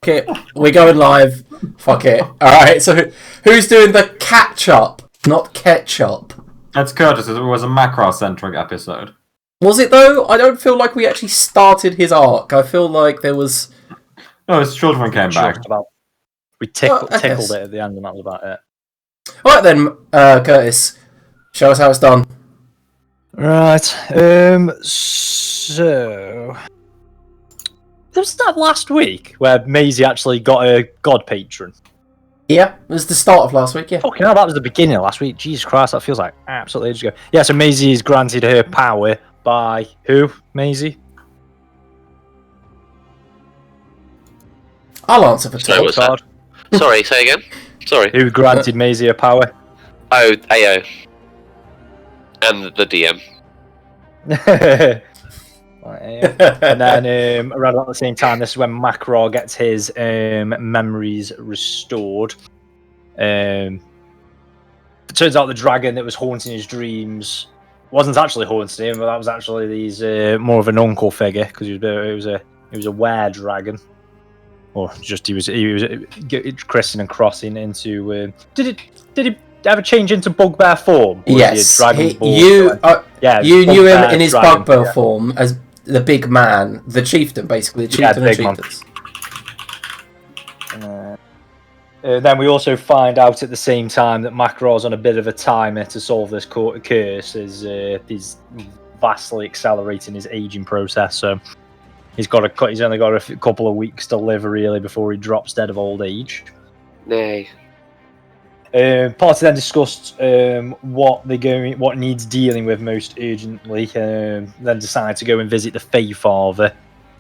it. We're going live. Fuck it. Alright, so who's doing the catch-up, not ketchup? That's Curtis. It was a macro-centric episode. Was it, though? I don't feel like we actually started his arc. I feel like there was... No, his children came back. We tickled it at the end, and that was about it. Alright then, Curtis. Show us how it's done. Right. So... Was that last week where Maisie actually got a god patron? Yeah, it was the start of last week, yeah. Fucking hell, that was the beginning of last week. Jesus Christ, that feels like absolutely ages ago. Yeah, so Maisie is granted her power by who, Maisie? I'll answer for Sorry, Todd. what's that? Sorry, say again. Sorry. Who granted Maisie her power? Oh, AO. And the DM. And then around about the same time, this is when Macro gets his memories restored. It turns out the dragon that was haunting his dreams wasn't actually haunting him, but that was actually these more of an uncle figure, because he was a were dragon, or just he was christening and crossing into. Did he ever change into bugbear form? Or Yes, you knew him in his bugbear form as the big man, the chieftain, basically, the chieftain of chieftains. Then we also find out at the same time that Macro's on a bit of a timer to solve this curse, as he's vastly accelerating his aging process. So he's only got a couple of weeks to live really before he drops dead of old age. Nay. Party then discussed what needs dealing with most urgently. Then decide to go and visit the Fey Father,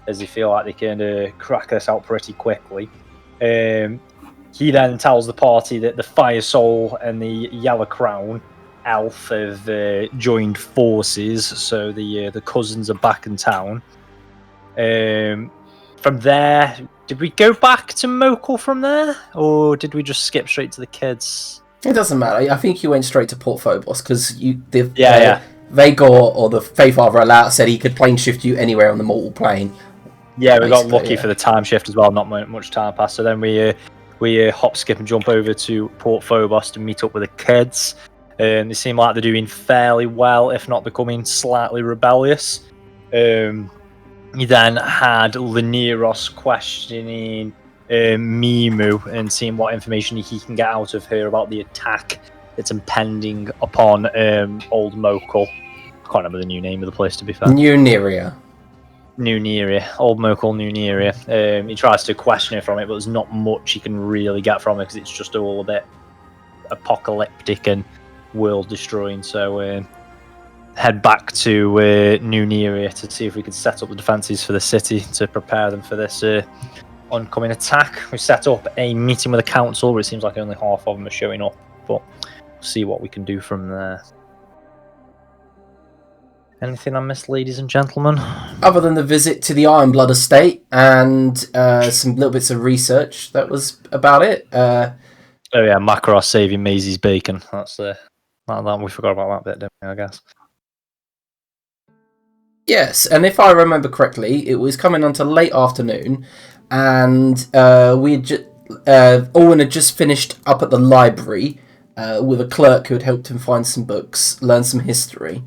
as they feel like they can crack this out pretty quickly. He then tells the party that the Fire Soul and the Yellow Crown elf have joined forces, so the cousins are back in town. From there, did we go back to Mokhul from there, or did we just skip straight to the kids? It doesn't matter. I think you went straight to Port Phobos because Vagor or the Fey Father said he could plane shift you anywhere on the mortal plane. Yeah, we got lucky for the time shift as well. Not much time passed, so then we hop, skip, and jump over to Port Phobos to meet up with the kids. They seem like they're doing fairly well, if not becoming slightly rebellious. He then had Leniros questioning Mimu and seeing what information he can get out of her about the attack that's impending upon Old Mokhul. I can't remember the new name of the place, to be fair. New Neria. Old Mokhul, New Neria. He tries to question her from it, but there's not much he can really get from it because it's just all a bit apocalyptic and world-destroying. So head back to New Neria to see if we could set up the defences for the city to prepare them for this oncoming attack. We set up a meeting with the council, but it seems like only half of them are showing up, but we'll see what we can do from there. Anything I missed, ladies and gentlemen? Other than the visit to the Ironblood estate and some little bits of research, that was about it. Oh yeah, Macross saving Maisie's bacon. That's that we forgot about that bit, didn't we, I guess. Yes, and if I remember correctly, it was coming on to late afternoon, and Owen had just finished up at the library with a clerk who had helped him find some books, learn some history.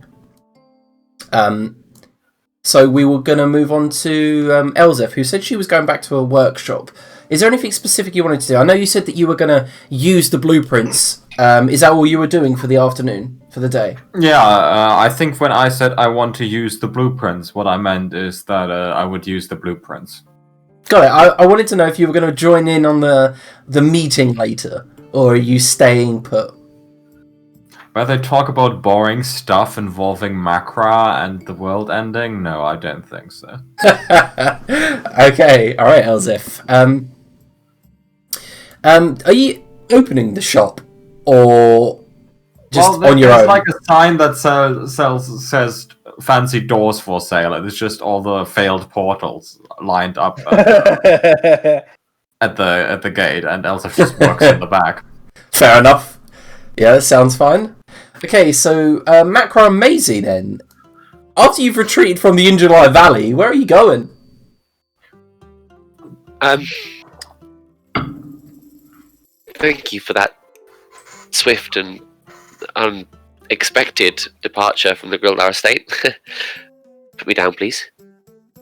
So we were going to move on to Elzef, who said she was going back to a workshop. Is there anything specific you wanted to do? I know you said that you were going to use the blueprints. Is that all you were doing for the afternoon, for the day? Yeah, I think when I said I want to use the blueprints, what I meant is that I would use the blueprints. Got it. I wanted to know if you were going to join in on the meeting later, or are you staying put? Where they talk about boring stuff involving Macra and the world ending? No, I don't think so. Okay, alright, Elzef. Are you opening the shop, or just on your own? There's like a sign that says fancy doors for sale, and it's just all the failed portals lined up at the gate, and Elzef just works in the back. Fair enough. Yeah, that sounds fine. Okay, so Macro and Maisie then. After you've retreated from the Injuly Valley, where are you going? Thank you for that swift and unexpected departure from the Grildar estate. Put me down, please.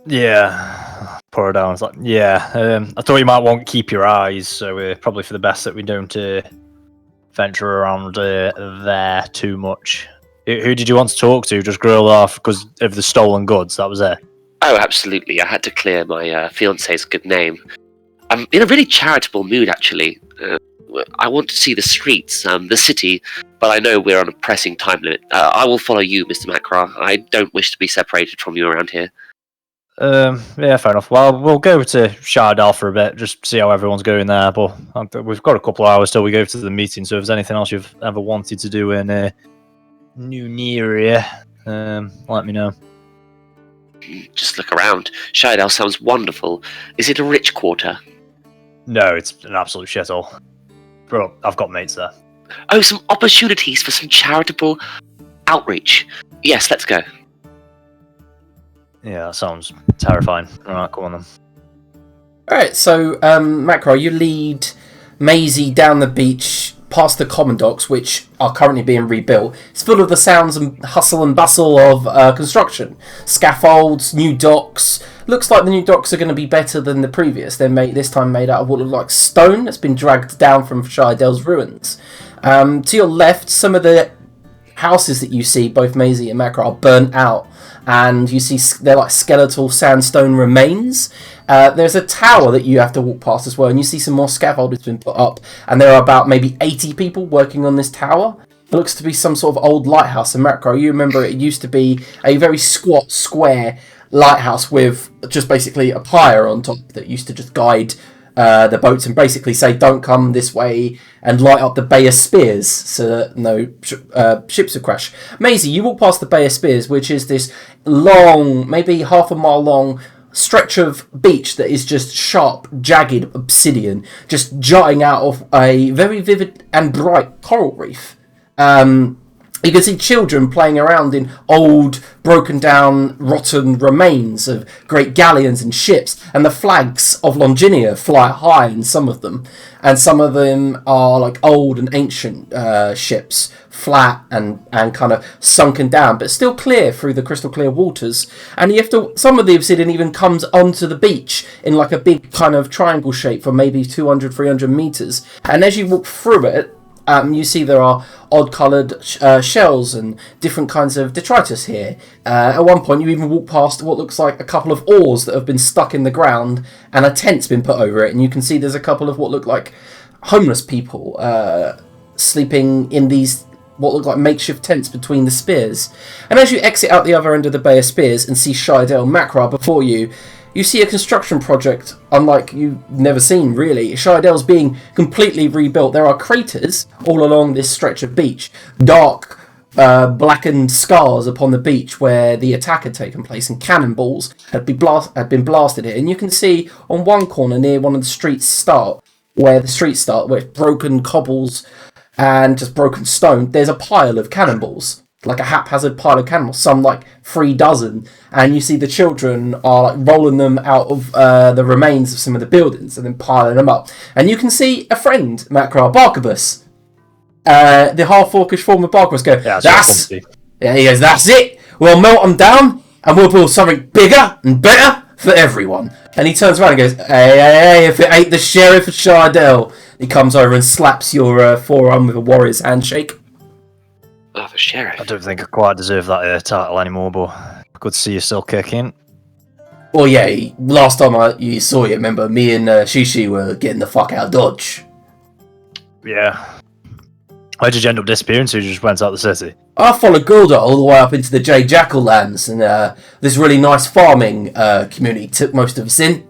Yeah, pour her down. It's like, yeah. I thought you might want to keep your eyes, so probably for the best that we don't venture around there too much. Who did you want to talk to? Just grill off because of the stolen goods. That was it. Oh, absolutely. I had to clear my fiancé's good name. I'm in a really charitable mood, actually. I want to see the streets, the city, but I know we're on a pressing time limit. I will follow you, Mr. Macra. I don't wish to be separated from you around here. Yeah, fair enough. Well, we'll go to Shardal for a bit, just see how everyone's going there. But we've got a couple of hours till we go to the meeting. So if there's anything else you've ever wanted to do in New area, let me know. Just look around. Shardal sounds wonderful. Is it a rich quarter? No, it's an absolute shithole. Bro, I've got mates there. Oh, some opportunities for some charitable outreach. Yes, let's go. Yeah, that sounds terrifying. Alright, come on then. Alright, so, Macro, you lead Maisie down the beach past the common docks, which are currently being rebuilt. It's full of the sounds and hustle and bustle of construction. Scaffolds, new docks. Looks like the new docks are going to be better than the previous. They're this time made out of what look like stone that's been dragged down from Shiredel's ruins. To your left, some of the houses that you see, both Maisie and Macro, are burnt out. And you see they're like skeletal sandstone remains. There's a tower that you have to walk past as well, and you see some more scaffold that's been put up, and there are about maybe 80 people working on this tower. It looks to be some sort of old lighthouse. And Macro, you remember it used to be a very squat, square lighthouse with just basically a pier on top that used to just guide the boats and basically say, don't come this way, and light up the Bay of Spears so that no ships would crash. Maisie, you walk past the Bay of Spears, which is this long, maybe half a mile long stretch of beach that is just sharp, jagged obsidian, just jutting out of a very vivid and bright coral reef. You can see children playing around in old, broken down, rotten remains of great galleons and ships, and the flags of Longinia fly high in some of them. And some of them are like old and ancient ships, flat and kind of sunken down, but still clear through the crystal clear waters. And some of the obsidian even comes onto the beach in like a big kind of triangle shape for maybe 200, 300 meters. And as you walk through it, you see there are odd-coloured shells and different kinds of detritus here. At one point, you even walk past what looks like a couple of oars that have been stuck in the ground, and a tent's been put over it. And you can see there's a couple of what look like homeless people sleeping in these what look like makeshift tents between the spears. And as you exit out the other end of the Bay of Spears and see Shidel Makra before you, you see a construction project unlike you've never seen, really. Shiredel's being completely rebuilt. There are craters all along this stretch of beach. Dark, blackened scars upon the beach where the attack had taken place, and cannonballs had been blasted here. And you can see on one corner near one of the streets where it's broken cobbles and just broken stone, there's a pile of cannonballs. Like a haphazard pile of cannonballs, some like 3 dozen, and you see the children are like rolling them out of the remains of some of the buildings and then piling them up. And you can see a friend, Macra, Barkabus, the half-orcish form of Barkabus, go, he goes, that's it, we'll melt them down and we'll build something bigger and better for everyone. And he turns around and goes, hey, if it ain't the Sheriff of Shardel. He comes over and slaps your forearm with a warrior's handshake. Oh, the Sheriff. I don't think I quite deserve that title anymore, but good to see you still kicking. Well, yeah, last time you saw you, remember, me and Shishi were getting the fuck out of Dodge. Yeah. Where did you end up disappearing to? You just went out the city? I followed Gulda all the way up into the J. Jackal lands, and this really nice farming community took most of us in.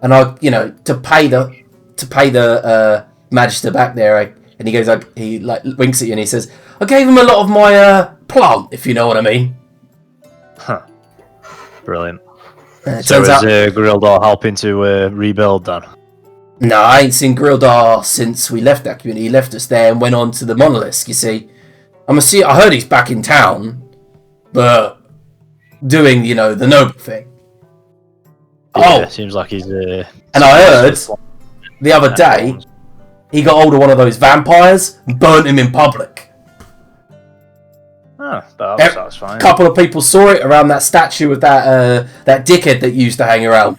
And to pay the Magister back there, and he goes, he winks at you and he says, I gave him a lot of my plant, if you know what I mean. Huh. Brilliant. So is Grildar helping to rebuild then? No, I ain't seen Grildar since we left that community. He left us there and went on to the Monolith, you see. I heard he's back in town, but doing, the noble thing. Yeah, seems like he's... and I heard the other day he got hold of one of those vampires and burnt him in public. Oh, that was fine. A couple of people saw it around that statue of that dickhead that used to hang around.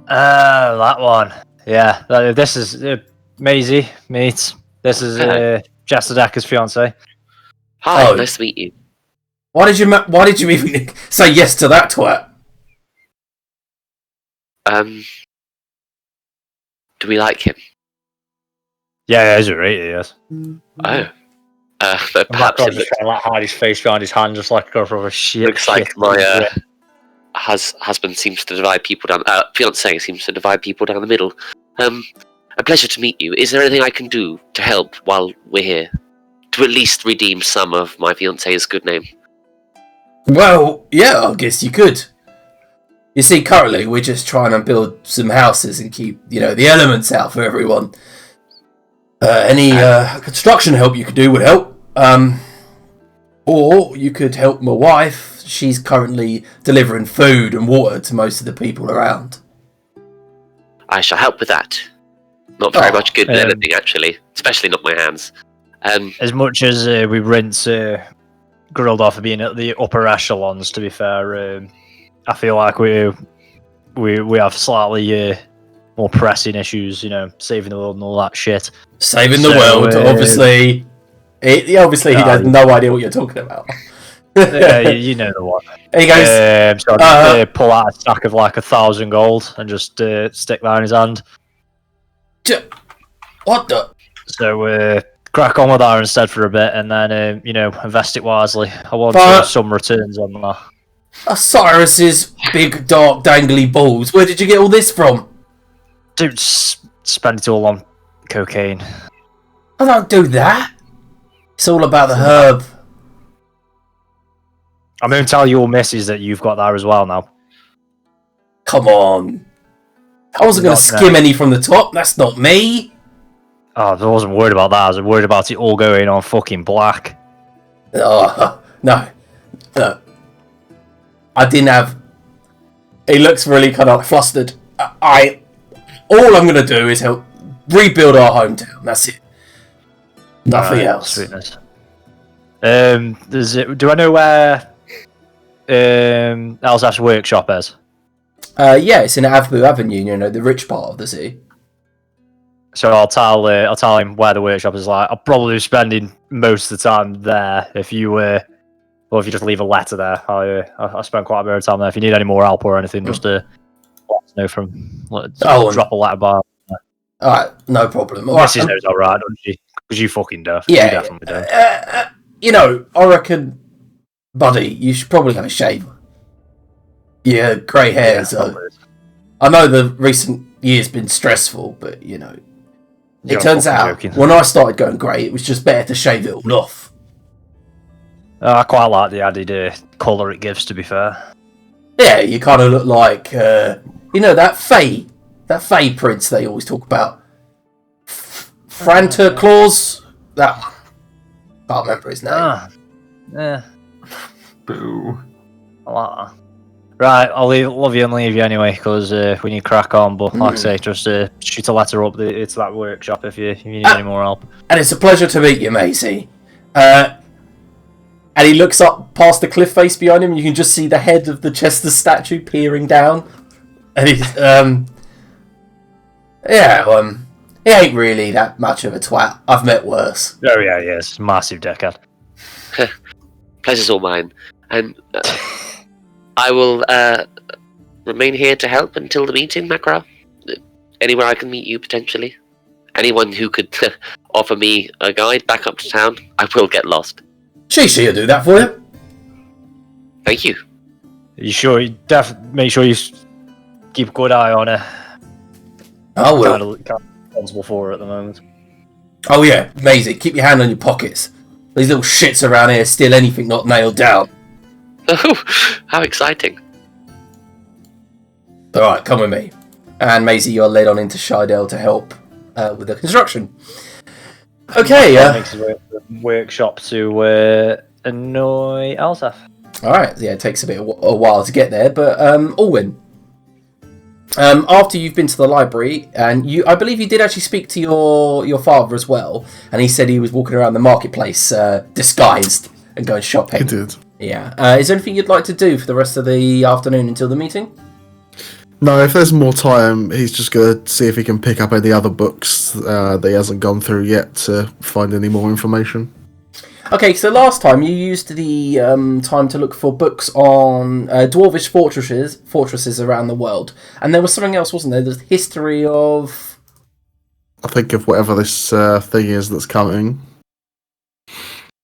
That one. Yeah, this is Maisie, mate. This is Jester Decker's fiance. Hi, nice to meet you. Why did you even say yes to that twat? Do we like him? Yeah, he's alright, yes. Oh. But perhaps it looks, trying to like hide his face behind his hand, just like go for a shit. looks like my husband seems to divide people down. Fiance seems to divide people down the middle. A pleasure to meet you. Is there anything I can do to help while we're here, to at least redeem some of my fiance's good name? Well, yeah, I guess you could. You see, currently we're just trying to build some houses and keep, the elements out for everyone. Any construction help you could do would help. Or you could help my wife. She's currently delivering food and water to most of the people around. I shall help with that. Not very much good with anything, actually. Especially not my hands. As much as we rinse grilled off of being at the upper echelons, to be fair, I feel like we have slightly more pressing issues, saving the world and all that shit. Saving the world, obviously. He has no idea what you're talking about. You know the one. And he goes, so I just pull out a stack of like 1,000 gold and just stick that in his hand. What the? So crack on with that instead for a bit, and then invest it wisely. I want some returns on that. Osiris's big, dark, dangly balls. Where did you get all this from? Dude, spend it all on cocaine. I don't do that. It's all about the herb. I'm going to tell your missus that you've got that as well now. Come on. I wasn't going to skim any from the top. That's not me. Oh, I wasn't worried about that. I was worried about it all going on fucking black. Oh, no. I didn't have... He looks really kind of flustered. All I'm going to do is help rebuild our hometown. That's it. Nothing else. Sweetness. Do I know where Elzaf's workshop is? Yeah, it's in Avbu Avenue, the rich part of the city. So I'll tell him where the workshop is. Like, I'll probably be spending most of the time there. If you just leave a letter there, I spend quite a bit of time there. If you need any more help or anything, just let us know drop a letter by. Alright, no problem. Mrs. knows alright, doesn't she? Because you fucking do. Yeah, you definitely do. I reckon, buddy, you should probably have a shave. Yeah, grey hair. I know the recent year's been stressful, but it turns out when I started going grey, it was just better to shave it all off. I quite like the added colour it gives, to be fair. Yeah, you kind of look like that Fey prince they always talk about. Franta Claus? That one. Can't remember his name. Yeah. Boo. I like that. Right, I'll love you and leave you anyway, because we need to crack on, but like I say, just shoot a letter up to that workshop if you need any more help. And it's a pleasure to meet you, Maisie. And he looks up past the cliff face behind him, and you can just see the head of the Chester statue peering down. And he's, he ain't really that much of a twat. I've met worse. Oh yeah, yes, massive dickhead. Pleasure's all mine. And I will remain here to help until the meeting, Macra. Anywhere I can meet you, potentially. Anyone who could offer me a guide back up to town, I will get lost. She'll do that for you. Thank you. You sure? Make sure you keep a good eye on her. I will. Kind of responsible for her at the moment. Oh yeah, Maisie, keep your hand on your pockets. These little shits around here steal anything not nailed down. Oh, how exciting. Alright, come with me. And Maisie, you're led on into Shidell to help with the construction. Okay, makes his way to the workshop to annoy Elzaf. Alright, yeah, it takes a while to get there, but Alwyn. After you've been to the library, and I believe you did actually speak to your father as well, and he said he was walking around the marketplace disguised and going shopping. He did. Yeah. Is there anything you'd like to do for the rest of the afternoon until the meeting? No, if there's more time, he's just going to see if he can pick up any other books that he hasn't gone through yet to find any more information. Okay, so last time you used the time to look for books on dwarvish fortresses around the world, and there was something else, wasn't there? There's history of... I think of whatever this thing is that's coming.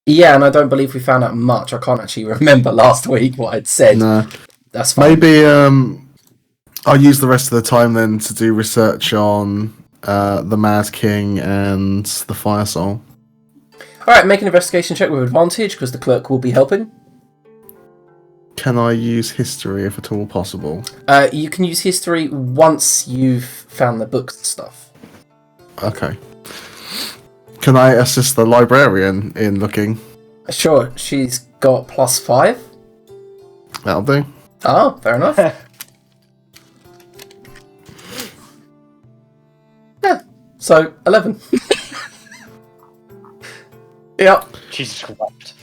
Yeah, and I don't believe we found out much. I can't actually remember last week what I'd said. No. That's fine. Maybe I'll use the rest of the time then to do research on the Mad King and the Fire Soul. Alright, make an investigation check with advantage, because the clerk will be helping. Can I use history if at all possible? You can use history once you've found the books and stuff. Okay. Can I assist the librarian in looking? Sure, she's got +5. That'll do. Oh, fair enough. Yeah, so 11. Yep. Jesus Christ.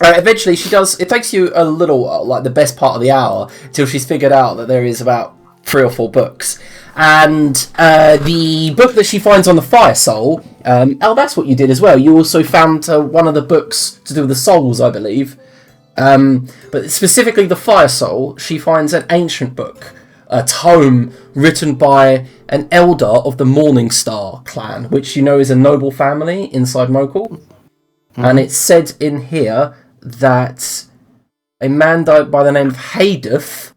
Eventually she does... It takes you a little while, like the best part of the hour, till she's figured out that there is about 3 or 4 books. And the book that she finds on the Fire Soul... that's what you did as well. You also found one of the books to do with the souls, I believe. But specifically the Fire Soul, she finds an ancient book, a tome written by an elder of the Morningstar clan, which you know is a noble family inside Mokhul. Mm-hmm. And it's said in here that a man died by the name of Haydeth.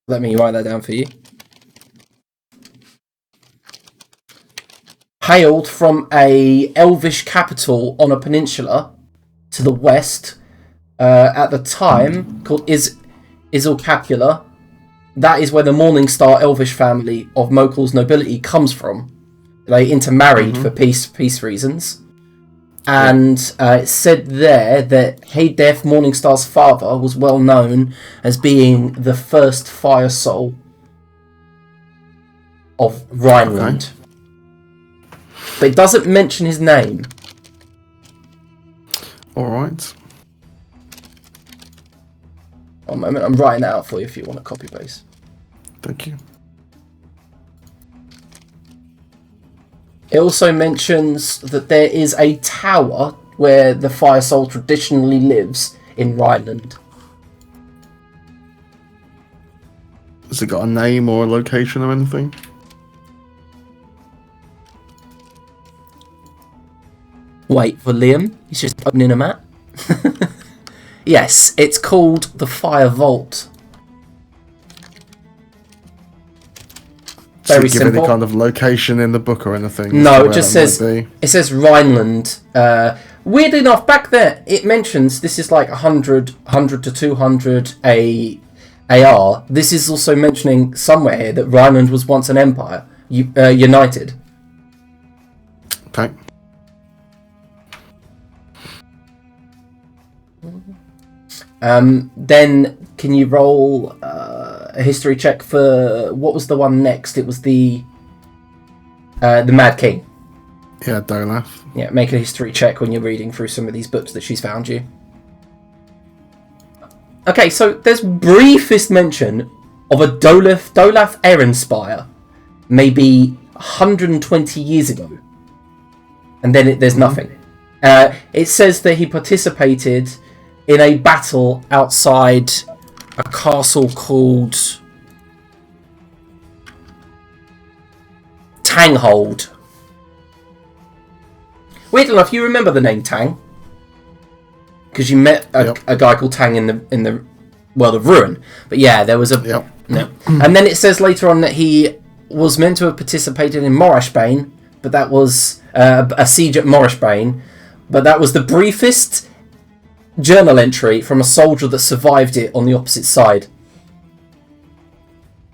Let me write that down for you. Hailed from a elvish capital on a peninsula to the west, at the time called Isilcapula. That is where the Morningstar elvish family of Mokhul's nobility comes from. They intermarried for peace reasons. And it said there that Haydeth, Morningstar's father, was well known as being the first fire soul of Rhineland. Okay. But it doesn't mention his name. Alright. One moment, I'm writing that out for you if you want to copy paste. Thank you. It also mentions that there is a tower where the Fire Soul traditionally lives in Rhineland. Has it got a name or a location or anything? Wait for Liam. He's just opening a map. Yes, it's called the Fire Vault. Very simple. Give any kind of location in the book or anything? No, it just says Rhineland. Weird enough, back there it mentions this is like 100 to 200 AR. This is also mentioning somewhere here that Rhineland was once an empire, united. Okay. Then can you roll a history check for what was the one next? It was the Mad King. Yeah, Dolaf. Yeah, make a history check when you're reading through some of these books that she's found you. Okay, so there's briefest mention of a Dolaf Ehrenspire, maybe 120 years ago, and then there's nothing. It says that he participated in a battle outside a castle called Tanghold. Weird enough, you remember the name Tang because you met a guy called Tang in the World of Ruin. But yeah, there was a no. And then it says later on that he was meant to have participated in Morashbane, but that was a siege at Morashbane. But that was the briefest journal entry from a soldier that survived it on the opposite side.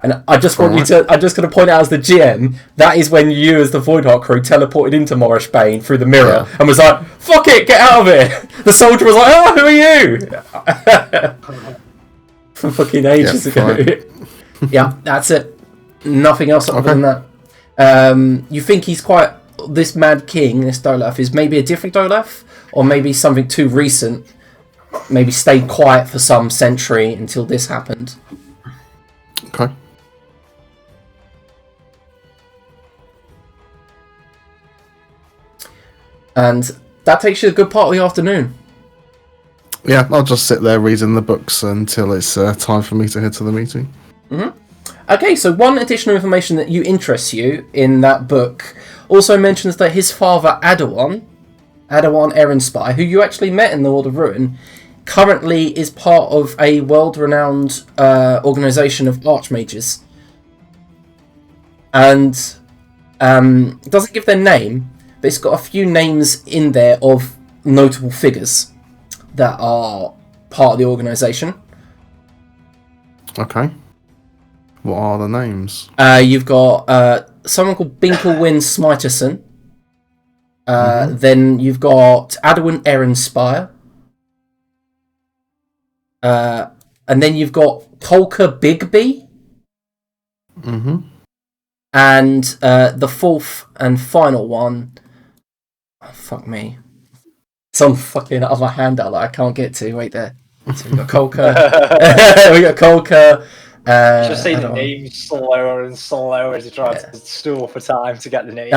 And I just want I'm just going to point out as the GM, that is when you as the Voidheart crew teleported into Morashbane through the mirror and was like, fuck it, get out of it. The soldier was like, oh, who are you? from fucking ages ago. Yeah, that's it. Nothing else other than that. You think he's quite... This Mad King, this Dolaf, is maybe a different Dolaf, or maybe something too recent. Maybe stayed quiet for some century until this happened. Okay. And that takes you a good part of the afternoon. Yeah, I'll just sit there reading the books until it's time for me to head to the meeting. Okay, so one additional information that interests you in that book also mentions that his father, Adawan Erenspy, who you actually met in the World of Ruin, currently is part of a world-renowned organisation of archmages. And doesn't give their name, but it's got a few names in there of notable figures that are part of the organisation. Okay. What are the names? You've got someone called Binkelwyn Smiterson. Then you've got Adwin Erenspire. And then you've got Kolka Bigby. And the fourth and final one... Oh, fuck me. Some fucking other handout that I can't get to. Wait there. So we've got Kolka. We got Kolka. Just say the name slower and slower as you try to stall for time to get the name.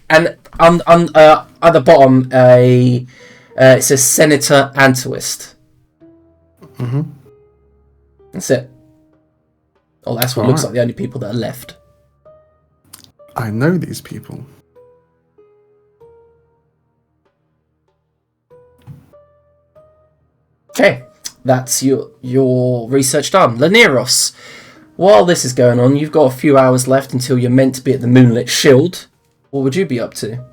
And at the bottom, it says Senator Antwist. That's it. Oh, that's what looks like the only people that are left. I know these people. Okay, that's your research done. Laneros, while this is going on, you've got a few hours left until you're meant to be at the Moonlit Shield. What would you be up to?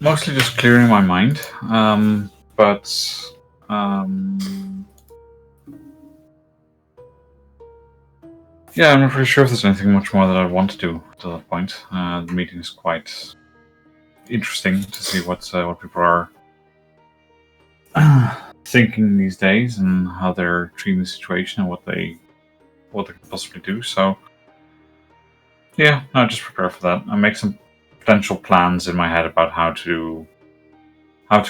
Mostly just clearing my mind. Yeah, I'm not really sure if there's anything much more that I want to do to that point. The meeting is quite interesting to see what people are thinking these days and how they're treating the situation and what they can possibly do. So, yeah, I'll just prepare for that. I make some potential plans in my head about how to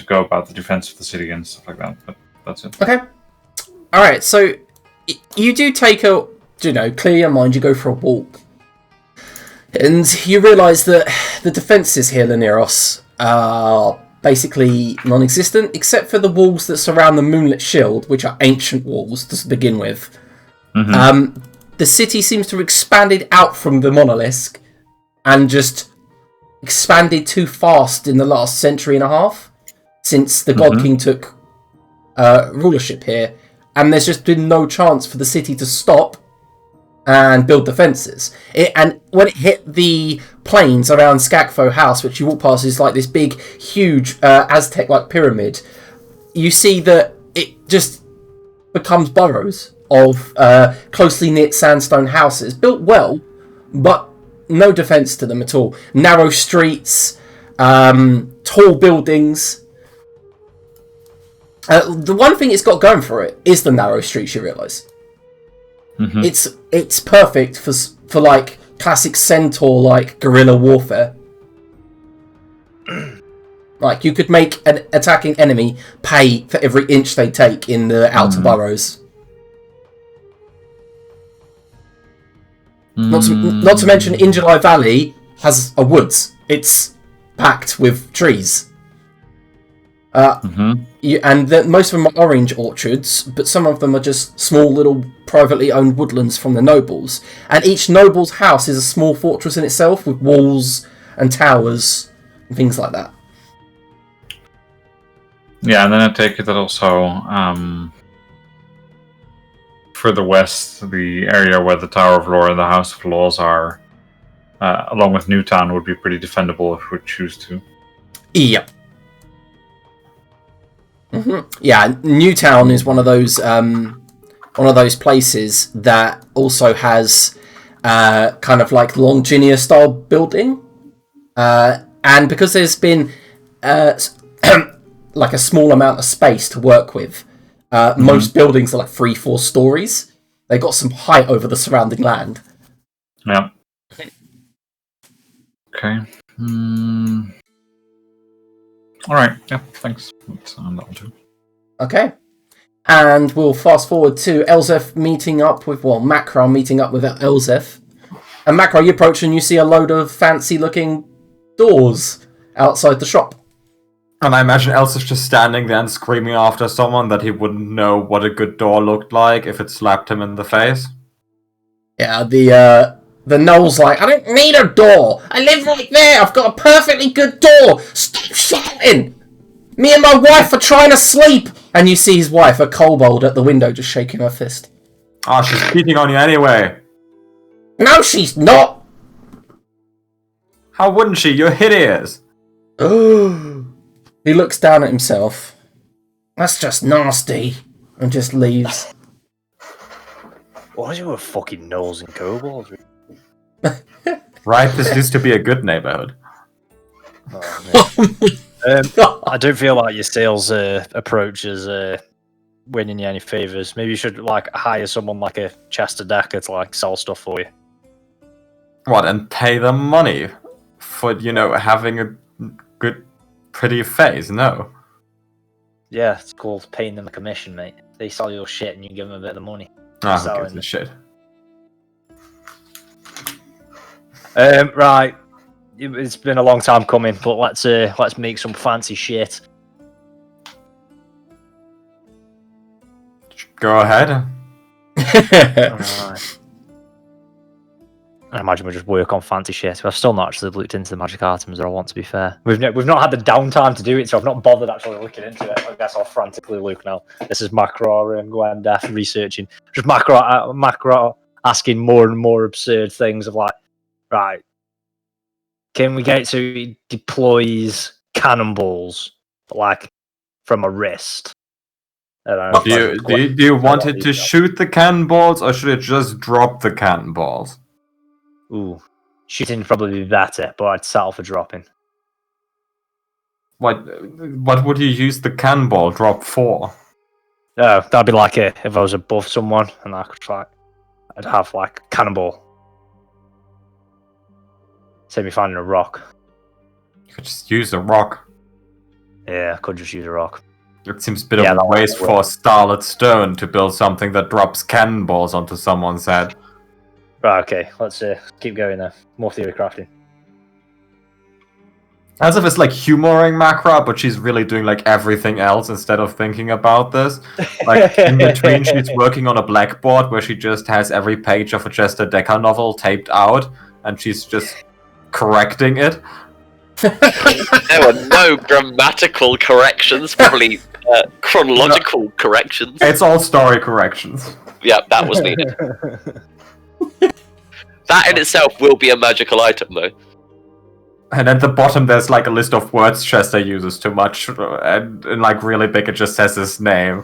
go about the defense of the city and stuff like that. But that's it. Okay. All right. So you do take clear your mind. You go for a walk, and you realise that the defences here, Laneros, are basically non-existent, except for the walls that surround the Moonlit Shield, which are ancient walls to begin with. The city seems to have expanded out from the monolith and just expanded too fast in the last century and a half since the God King took rulership here, and there's just been no chance for the city to stop and build defences. And when it hit the plains around Skakfo House, which you walk past, is like this big, huge Aztec-like pyramid, you see that it just becomes burrows of closely knit sandstone houses, built well, but no defence to them at all. Narrow streets, tall buildings. The one thing it's got going for it is the narrow streets, you realise. It's perfect for like classic centaur like guerrilla warfare. Like you could make an attacking enemy pay for every inch they take in the outer burrows. Not to mention Injali Valley has a woods. It's packed with trees. Most of them are orange orchards, but some of them are just small little privately owned woodlands from the nobles. And each noble's house is a small fortress in itself with walls and towers and things like that. Yeah, and then I take it that also further west, the area where the Tower of Lore and the House of Laws are, along with Newtown, would be pretty defendable if we choose to. Yep. Yeah, Newtown is one of those places that also has kind of like Longinia style building, and because there's been like a small amount of space to work with. Most buildings are like 3-4 stories. They got some height over the surrounding land. Yeah. Okay. All right. Yeah. Thanks. That'll do. Okay. And we'll fast forward to Elzef meeting up with, Macron meeting up with Elzef. And Macron, you approach and you see a load of fancy-looking doors outside the shop. And I imagine Elsa's just standing there and screaming after someone that he wouldn't know what a good door looked like if it slapped him in the face. Yeah, the Gnoll's like, I don't need a door. I live right there. I've got a perfectly good door. Stop shouting. Me and my wife are trying to sleep. And you see his wife, a kobold, at the window just shaking her fist. Oh, she's cheating on you anyway. No, she's not. How wouldn't she? You're hideous. He looks down at himself. That's just nasty. And just leaves. What is it with fucking gnolls and kobolds? Right, this used to be a good neighborhood. I don't feel like your sales approach is winning you any favors. Maybe you should like hire someone like a Chester Decker to like sell stuff for you. What, and pay them money for, having a good, pretty face? No. Yeah, it's called paying them a commission, mate. They sell your shit and you give them a bit of money. Ah, who gives a shit? Right. It's been a long time coming, but let's make some fancy shit. Go ahead. Alright. I imagine we just work on fancy shit. I've still not actually looked into the magic items that I want, to be fair. We've not had the downtime to do it, so I've not bothered actually looking into it. I guess I'll frantically look now. This is Macro and Gwandia researching. Just Macro asking more and more absurd things of like, right, can we get it so it deploys cannonballs, like, from a wrist? I don't know, Do you want it to shoot the cannonballs, or should it just drop the cannonballs? Ooh, shooting probably be better, but I'd settle for dropping. What would you use the cannonball drop for? Oh, that'd be like if I was above someone and I could I'd have like a cannonball. Say me finding a rock. You could just use a rock. Yeah, I could just use a rock. It seems a bit of a waste for Starlit Stone to build something that drops cannonballs onto someone's head. Right, okay, let's keep going there. More theory crafting. As if it's like humoring Macra, but she's really doing like everything else instead of thinking about this. Like in between, she's working on a blackboard where she just has every page of a Chester Decker novel taped out, and she's just correcting it. There were no grammatical corrections, probably chronological corrections. It's all story corrections. Yeah, that was needed. That in itself will be a magical item, though. And at the bottom, there's like a list of words Chester uses too much, and like really big, it just says his name.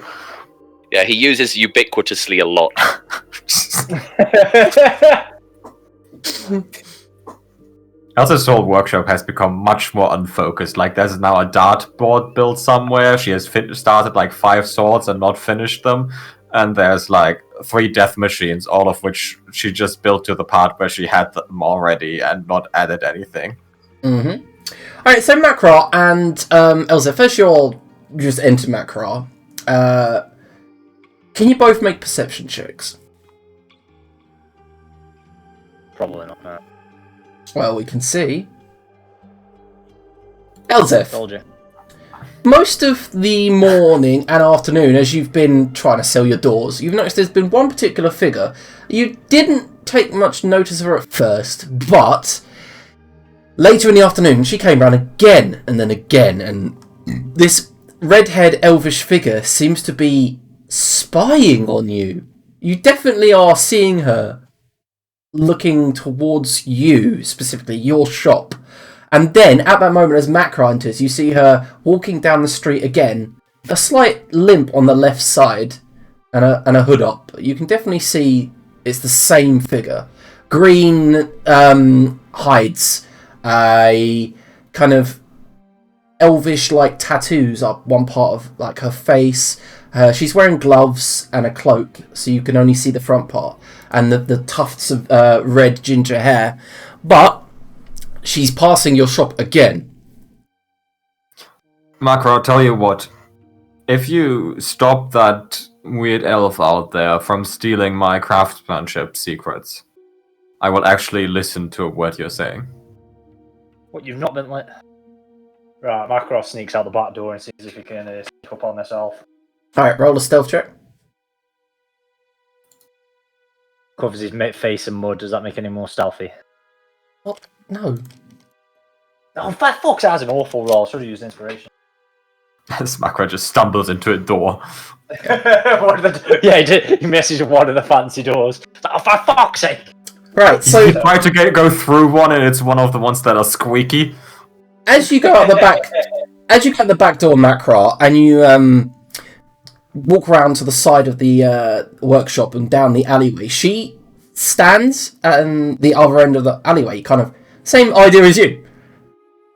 Yeah, he uses ubiquitously a lot. Also, this whole workshop has become much more unfocused. Like, there's now a dartboard built somewhere. She has started like 5 swords and not finished them. And there's like 3 death machines, all of which she just built to the part where she had them already and not added anything. Mm-hmm. Alright, so Macra and Elsa, first you're just enter Macra. Can you both make perception checks? Probably not, no. Well, we can see. Elzef. Told you. Most of the morning and afternoon, as you've been trying to sell your doors, you've noticed there's been one particular figure. You didn't take much notice of her at first, but later in the afternoon, she came round again and then again, and this red-haired elvish figure seems to be spying on you. You definitely are seeing her looking towards you, specifically your shop. And then, at that moment, as Macra enters, you see her walking down the street again, a slight limp on the left side, and a hood up. You can definitely see it's the same figure. Green hides, a kind of elvish like tattoos up one part of like her face. She's wearing gloves and a cloak, so you can only see the front part and the tufts of red ginger hair. But she's passing your shop again. Macro, I'll tell you what. If you stop that weird elf out there from stealing my craftsmanship secrets, I will actually listen to what you're saying. What, you've not been like... Right, Macross sneaks out the back door and sees if he can sneak up on herself. Alright, roll a stealth check. Covers his face in mud. Does that make any more stealthy? What? No. Oh, for fuck's sake, that's an awful roll. Should have used inspiration. As Macro just stumbles into a door. Yeah, he misses one of the fancy doors. Oh, for fuck's sake! Right, so You try to go through one, and it's one of the ones that are squeaky. as you go out the back door, Macra, and you walk around to the side of the workshop and down the alleyway, she stands at the other end of the alleyway, kind of same idea as you.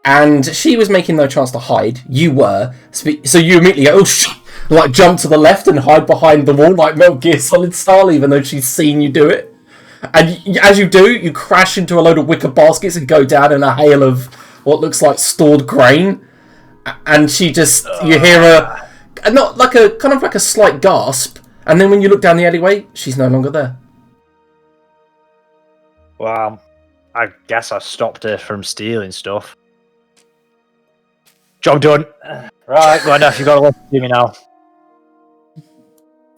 And she was making no chance to hide. You were. So you immediately go, like jump to the left and hide behind the wall like Metal Gear Solid style, even though she's seen you do it. And as you do, you crash into a load of wicker baskets and go down in a hail of what looks like stored grain. And she just, you hear not like a, kind of like a slight gasp. And then when you look down the alleyway, she's no longer there. Well, I guess I stopped her from stealing stuff. Job done. Right, Gwandia, you gotta listen to me now.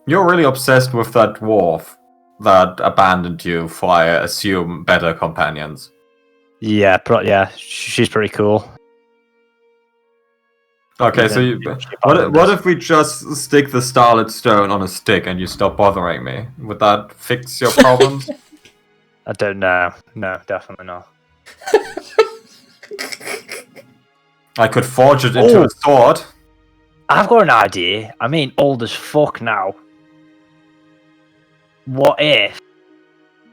You're really obsessed with that dwarf that abandoned you for, I assume, better companions. Yeah, she's pretty cool. Okay, so what if we just stick the starlit stone on a stick and you stop bothering me? Would that fix your problems? I don't know. No, definitely not. I could forge it into a sword. I've got an idea. I mean, old as fuck now. What if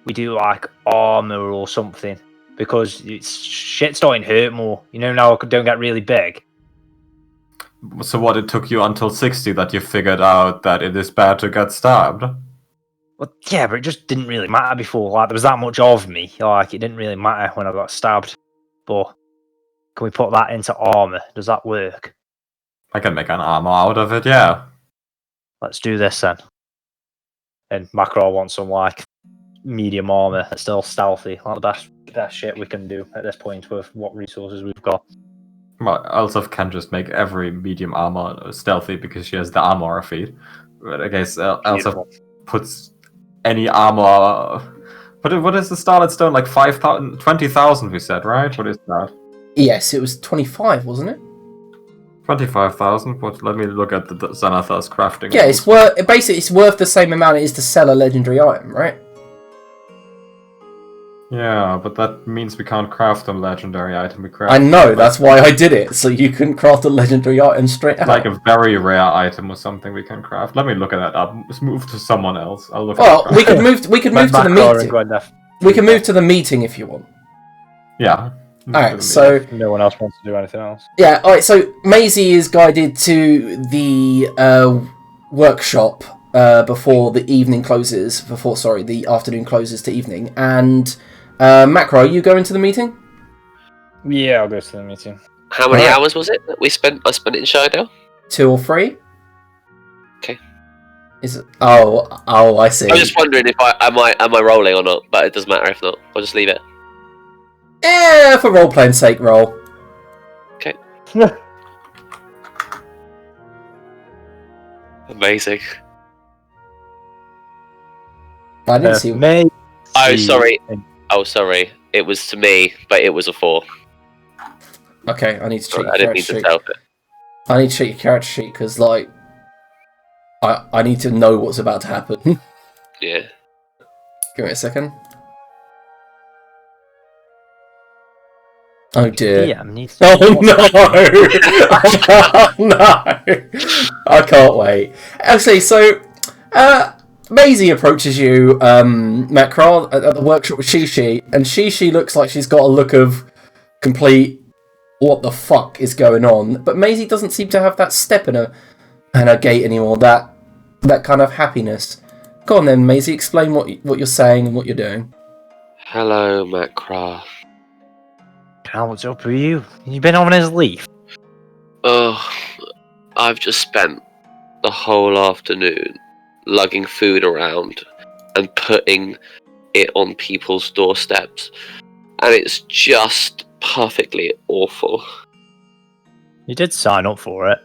we do like armor or something? Because shit's starting to hurt more. You know, now I don't get really big. So what, it took you until 60 that you figured out that it is bad to get stabbed? Well, yeah, but it just didn't really matter before. Like, there was that much of me. Like, it didn't really matter when I got stabbed. But can we put that into armor? Does that work? I can make an armor out of it, yeah. Let's do this then. And Macro wants some like medium armor that's still stealthy, like the best shit we can do at this point with what resources we've got. Well, Elsif can just make every medium armor stealthy because she has the armor feat. But I guess Elsif puts any armor. But what is the starlit stone? Like 5,000, 20,000 we said, right? What is that? Yes, it was 25, wasn't it? 25,000. But let me look at the Xanathar's crafting. Yeah, it's worth the same amount it is to sell a legendary item, right? Yeah, but that means we can't craft a legendary item. We craft. I know, that's why I did it, so you can craft a legendary item straight out. Like a very rare item or something we can craft. Let me look at that up. Let's move to someone else. I'll look. Well, we could move to the meeting. Gwandia. We can move to the meeting if you want. Yeah. Alright, so No one else wants to do anything else. yeah, alright, so Maisie is guided to the workshop before the evening closes. The afternoon closes to evening. And Macro, are you going to the meeting? Yeah, I'll go to the meeting. How many hours was it that I spent in Shido? 2 or 3? Okay. Is it? Oh, I see. I was just wondering if am I rolling or not, but it doesn't matter if not. I'll just leave it. Yeah, for role playing sake, roll. Okay. Amazing. I didn't see. Oh, sorry. It was to me, but it was a 4. Okay, I need to check your I didn't character mean sheet. to tell it. I need to check your character sheet because, like, I need to know what's about to happen. Yeah. Give me a second. Oh dear. Yeah, needs Oh no! Oh no! I can't wait. Actually, so Maisie approaches you, Macron, at the workshop with Shishi, and Shishi looks like she's got a look of complete what the fuck is going on. But Maisie doesn't seem to have that step in her gait anymore. That kind of happiness. Go on then, Maisie. Explain what you're saying and what you're doing. Hello, Macra. What's up with you? You been on his leaf? Oh, I've just spent the whole afternoon lugging food around and putting it on people's doorsteps, and it's just perfectly awful. You did sign up for it.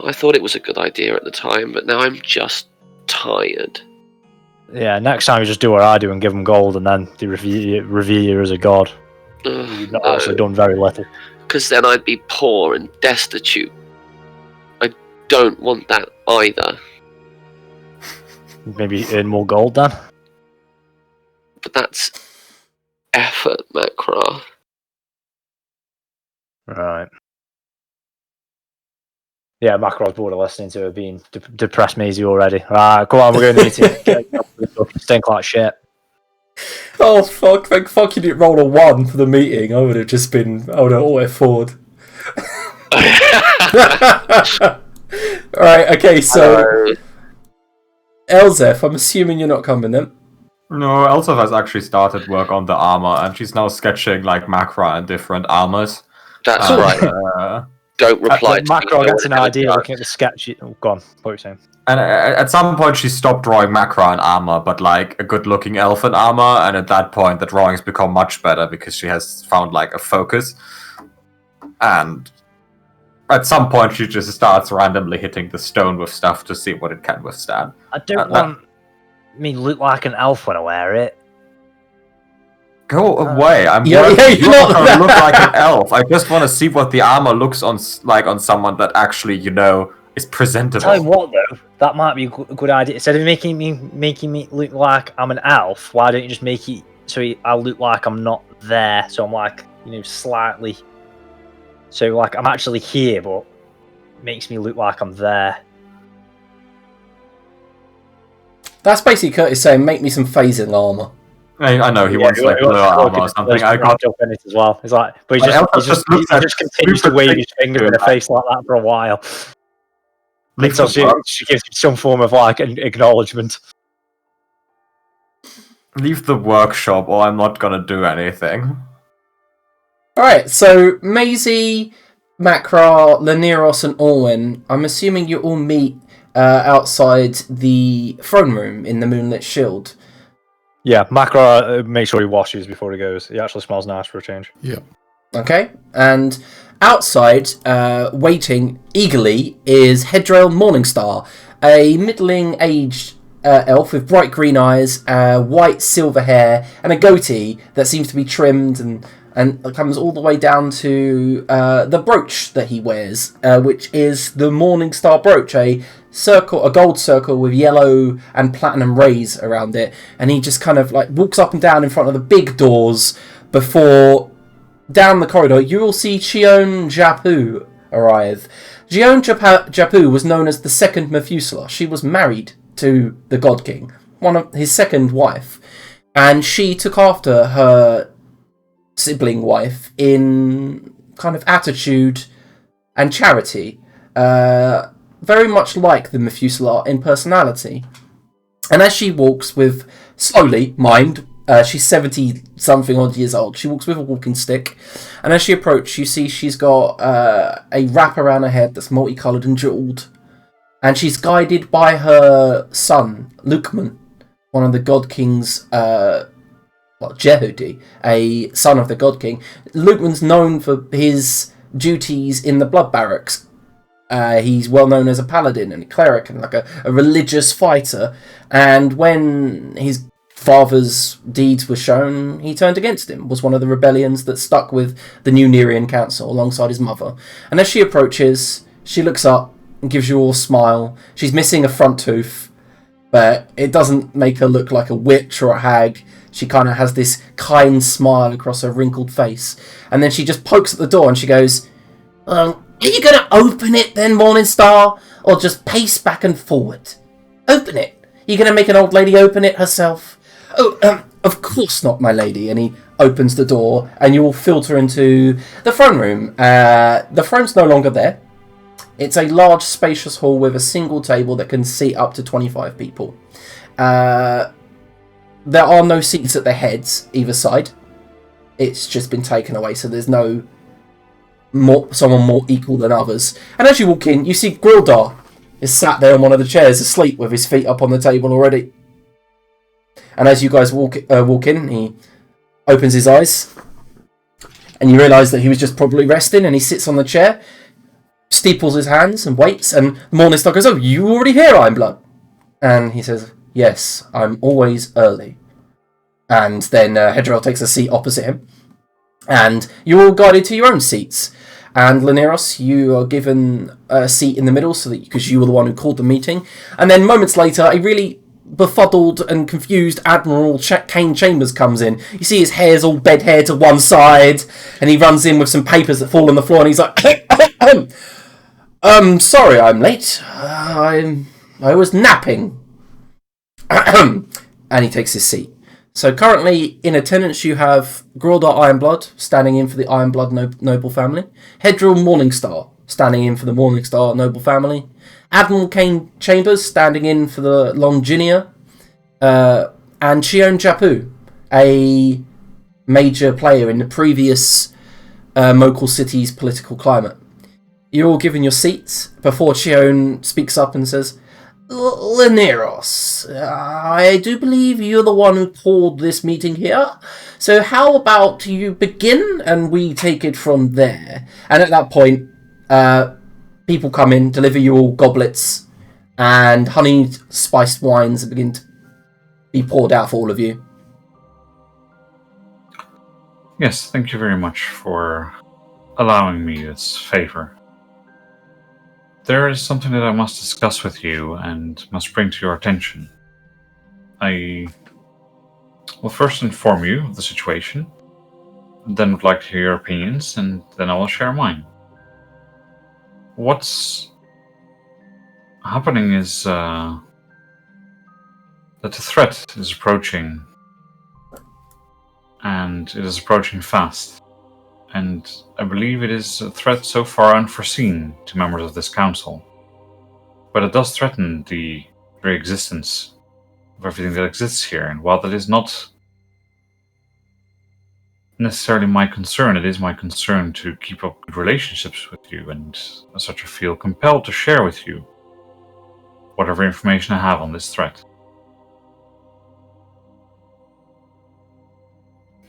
I thought it was a good idea at the time, but now I'm just tired. Yeah, next time you just do what I do and give them gold, and then they revere you as a god. You've not actually done very little. Because then I'd be poor and destitute. I don't want that either. Maybe earn more gold then? But that's effort, Macra. Right. Yeah, Macron's bored of listening to her being depressed Maisie already. Right, come on, we're going to meeting. Stink like shit. Oh fuck! Thank fuck you didn't roll a 1 for the meeting. I would have auto forward. Alright, okay, so Elzef, I'm assuming you're not coming then. No, Elsa has actually started work on the armor, and she's now sketching like Macra and different armors. That's right. Don't reply to me. Macro gets an idea looking at the sketch. Oh, go on. What are you saying? And at some point, she stopped drawing Macra and armor, but like a good-looking elfin armor. And at that point, the drawings become much better because she has found like a focus. And at some point, she just starts randomly hitting the stone with stuff to see what it can withstand. I don't want me look like an elf when I wear it. Go away! You're not not gonna look like an elf. I just want to see what the armor looks on someone that actually, is presentable. Tell you what though, that might be a good idea. Instead of making me look like I'm an elf, why don't you just make it so I look like I'm not there? So I'm like, slightly. So like I'm actually here, but it makes me look like I'm there. That's basically Curtis saying, make me some phasing armor. I know he wants like blue armor or something. I got up in it as well. It's like, but he just continues to wave his finger in the face like that for a while. Until she gives him some form of like an acknowledgement. Leave the workshop, or I'm not gonna do anything. Alright, so Maisie, Macra, Laneros, and Orwin, I'm assuming you all meet outside the throne room in the Moonlit Shield. Yeah, Macra makes sure he washes before he goes. He actually smells nice for a change. Yeah. Okay, and outside, waiting eagerly, is Hedrail Morningstar, a middling-aged elf with bright green eyes, white silver hair, and a goatee that seems to be trimmed and comes all the way down to the brooch that he wears, which is the Morningstar brooch, a gold circle with yellow and platinum rays around it, and he just kind of like walks up and down in front of the big doors before down the corridor you will see Chion Japu arrive. Chion Japu was known as the second Methuselah. She was married to the God King, one of his second wife, and she took after her sibling wife in kind of attitude and charity, very much like the Methuselah in personality. And as she walks with, slowly, she's 70-something odd years old. She walks with a walking stick. And as she approaches, you see she's got a wrap around her head that's multicoloured and jewelled. And she's guided by her son, Lukman, one of the God King's, Jehudi, a son of the God King. Lukman's known for his duties in the blood barracks. He's well known as a paladin and a cleric and like a religious fighter. And when his father's deeds were shown, he turned against him, was one of the rebellions that stuck with the new Nerian Council alongside his mother. And as she approaches, she looks up and gives you all a smile. She's missing a front tooth, but it doesn't make her look like a witch or a hag. She kind of has this kind smile across her wrinkled face. And then she just pokes at the door and she goes, are you going to open it then, Morningstar? Or just pace back and forward? Open it. You going to make an old lady open it herself? Oh, of course not, my lady. And he opens the door, and you all filter into the throne room. The throne's no longer there. It's a large, spacious hall with a single table that can seat up to 25 people. There are no seats at the heads either side. It's just been taken away, so there's no someone more equal than others. And as you walk in, you see Grildar is sat there on one of the chairs, asleep with his feet up on the table already. And as you guys walk in, he opens his eyes, and you realise that he was just probably resting, and he sits on the chair, steeples his hands, and waits, and the Morningstar goes, "Oh, you already here, Ironblood?" And he says, "Yes, I'm always early." And then Hedrel takes a seat opposite him, and you're all guided to your own seats. And Laneros, you are given a seat in the middle, because you were the one who called the meeting. And then moments later, a really befuddled and confused Admiral Kane Chambers comes in. You see his hair's all bed hair to one side, and he runs in with some papers that fall on the floor, and he's like, sorry I'm late. I was napping." And he takes his seat. So currently in attendance you have Grildar Ironblood standing in for the Ironblood noble family, Hedril Morningstar standing in for the Morningstar noble family, Admiral Kane Chambers standing in for the Longinia, and Chion Japu, a major player in the previous Mokhul city's political climate. You're all given your seats before Chion speaks up and says, "Laneros, I do believe you're the one who called this meeting here. So how about you begin and we take it from there?" And at that point, people come in, deliver you all goblets and honeyed spiced wines and begin to be poured out for all of you. Yes, thank you very much for allowing me this favor. There is something that I must discuss with you and must bring to your attention. I will first inform you of the situation, then would like to hear your opinions, and then I will share mine. What's happening is that the threat is approaching, and it is approaching fast. And I believe it is a threat so far unforeseen to members of this council. But it does threaten the very existence of everything that exists here. And while that is not necessarily my concern, it is my concern to keep up good relationships with you, and as such I feel compelled to share with you whatever information I have on this threat.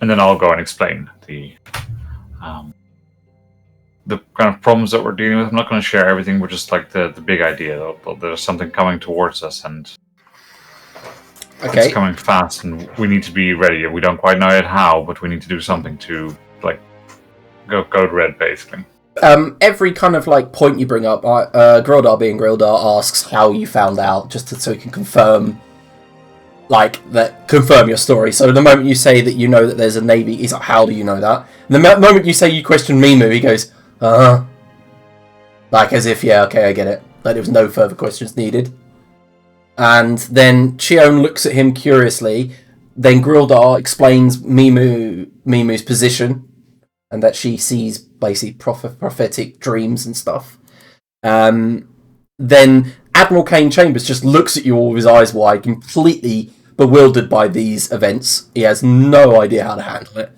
And then I'll go and explain the kind of problems that we're dealing with. I'm not going to share everything, but just like the big idea. There's something coming towards us, and it's coming fast, and we need to be ready. We don't quite know yet how, but we need to do something to go code red, basically. Every kind of point you bring up, Grildar being Grildar asks how you found out, just so he can confirm. Confirm your story. So the moment you say that you know that there's a navy, he's like, "How do you know that?" And the moment you say you question Mimu, he goes, as if, "Yeah, okay, I get it." There was no further questions needed. And then Chion looks at him curiously. Then Grildar explains Mimu's position, and that she sees basically prophetic dreams and stuff. Then Admiral Kane Chambers just looks at you all with his eyes wide, completely bewildered by these events. He has no idea how to handle it.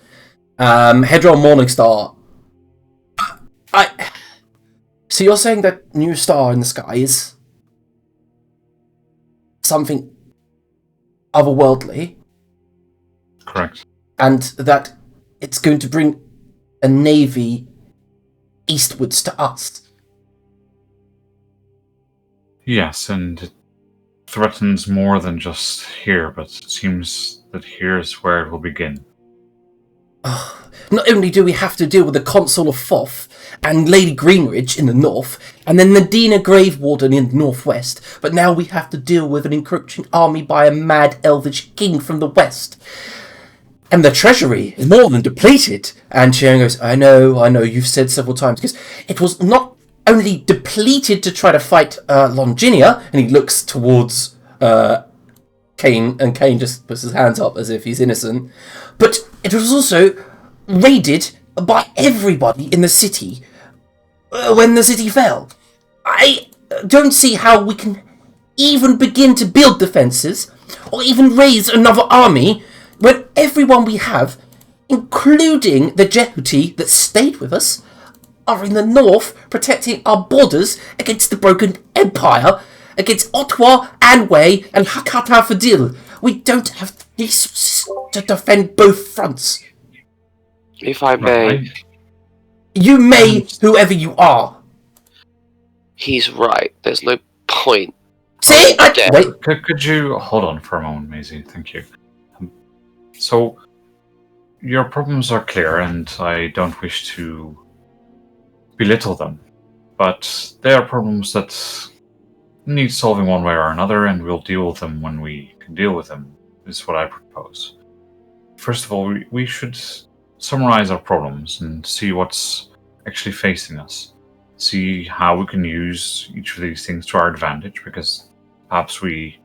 Hedron Morningstar. So you're saying that new star in the sky is something otherworldly? Correct. And that it's going to bring a navy eastwards to us? Yes, and it threatens more than just here, but it seems that here is where it will begin. Not only do we have to deal with the Consul of Foth and Lady Greenridge in the north, and then Nadina Gravewarden in the northwest, but now we have to deal with an encroaching army by a mad elvish king from the west. And the treasury is more than depleted. And Chiang goes, I know, you've said several times, because it was not only depleted to try to fight Longinia, and he looks towards Kane, and Kane just puts his hands up as if he's innocent, but it was also raided by everybody in the city when the city fell. I don't see how we can even begin to build defences or even raise another army when everyone we have, including the Jehuti that stayed with us, are in the north protecting our borders against the broken empire, against Ottawa, Anway, and Hakata Fadil. We don't have the resources to defend both fronts. If I may... You may, whoever you are. He's right. There's no point. See? Wait. Could you hold on for a moment, Maisie? Thank you. So, your problems are clear, and I don't wish to belittle them, but they are problems that need solving one way or another, and we'll deal with them when we can deal with them, is what I propose. First of all, we should summarize our problems and see what's actually facing us. See how we can use each of these things to our advantage, because perhaps we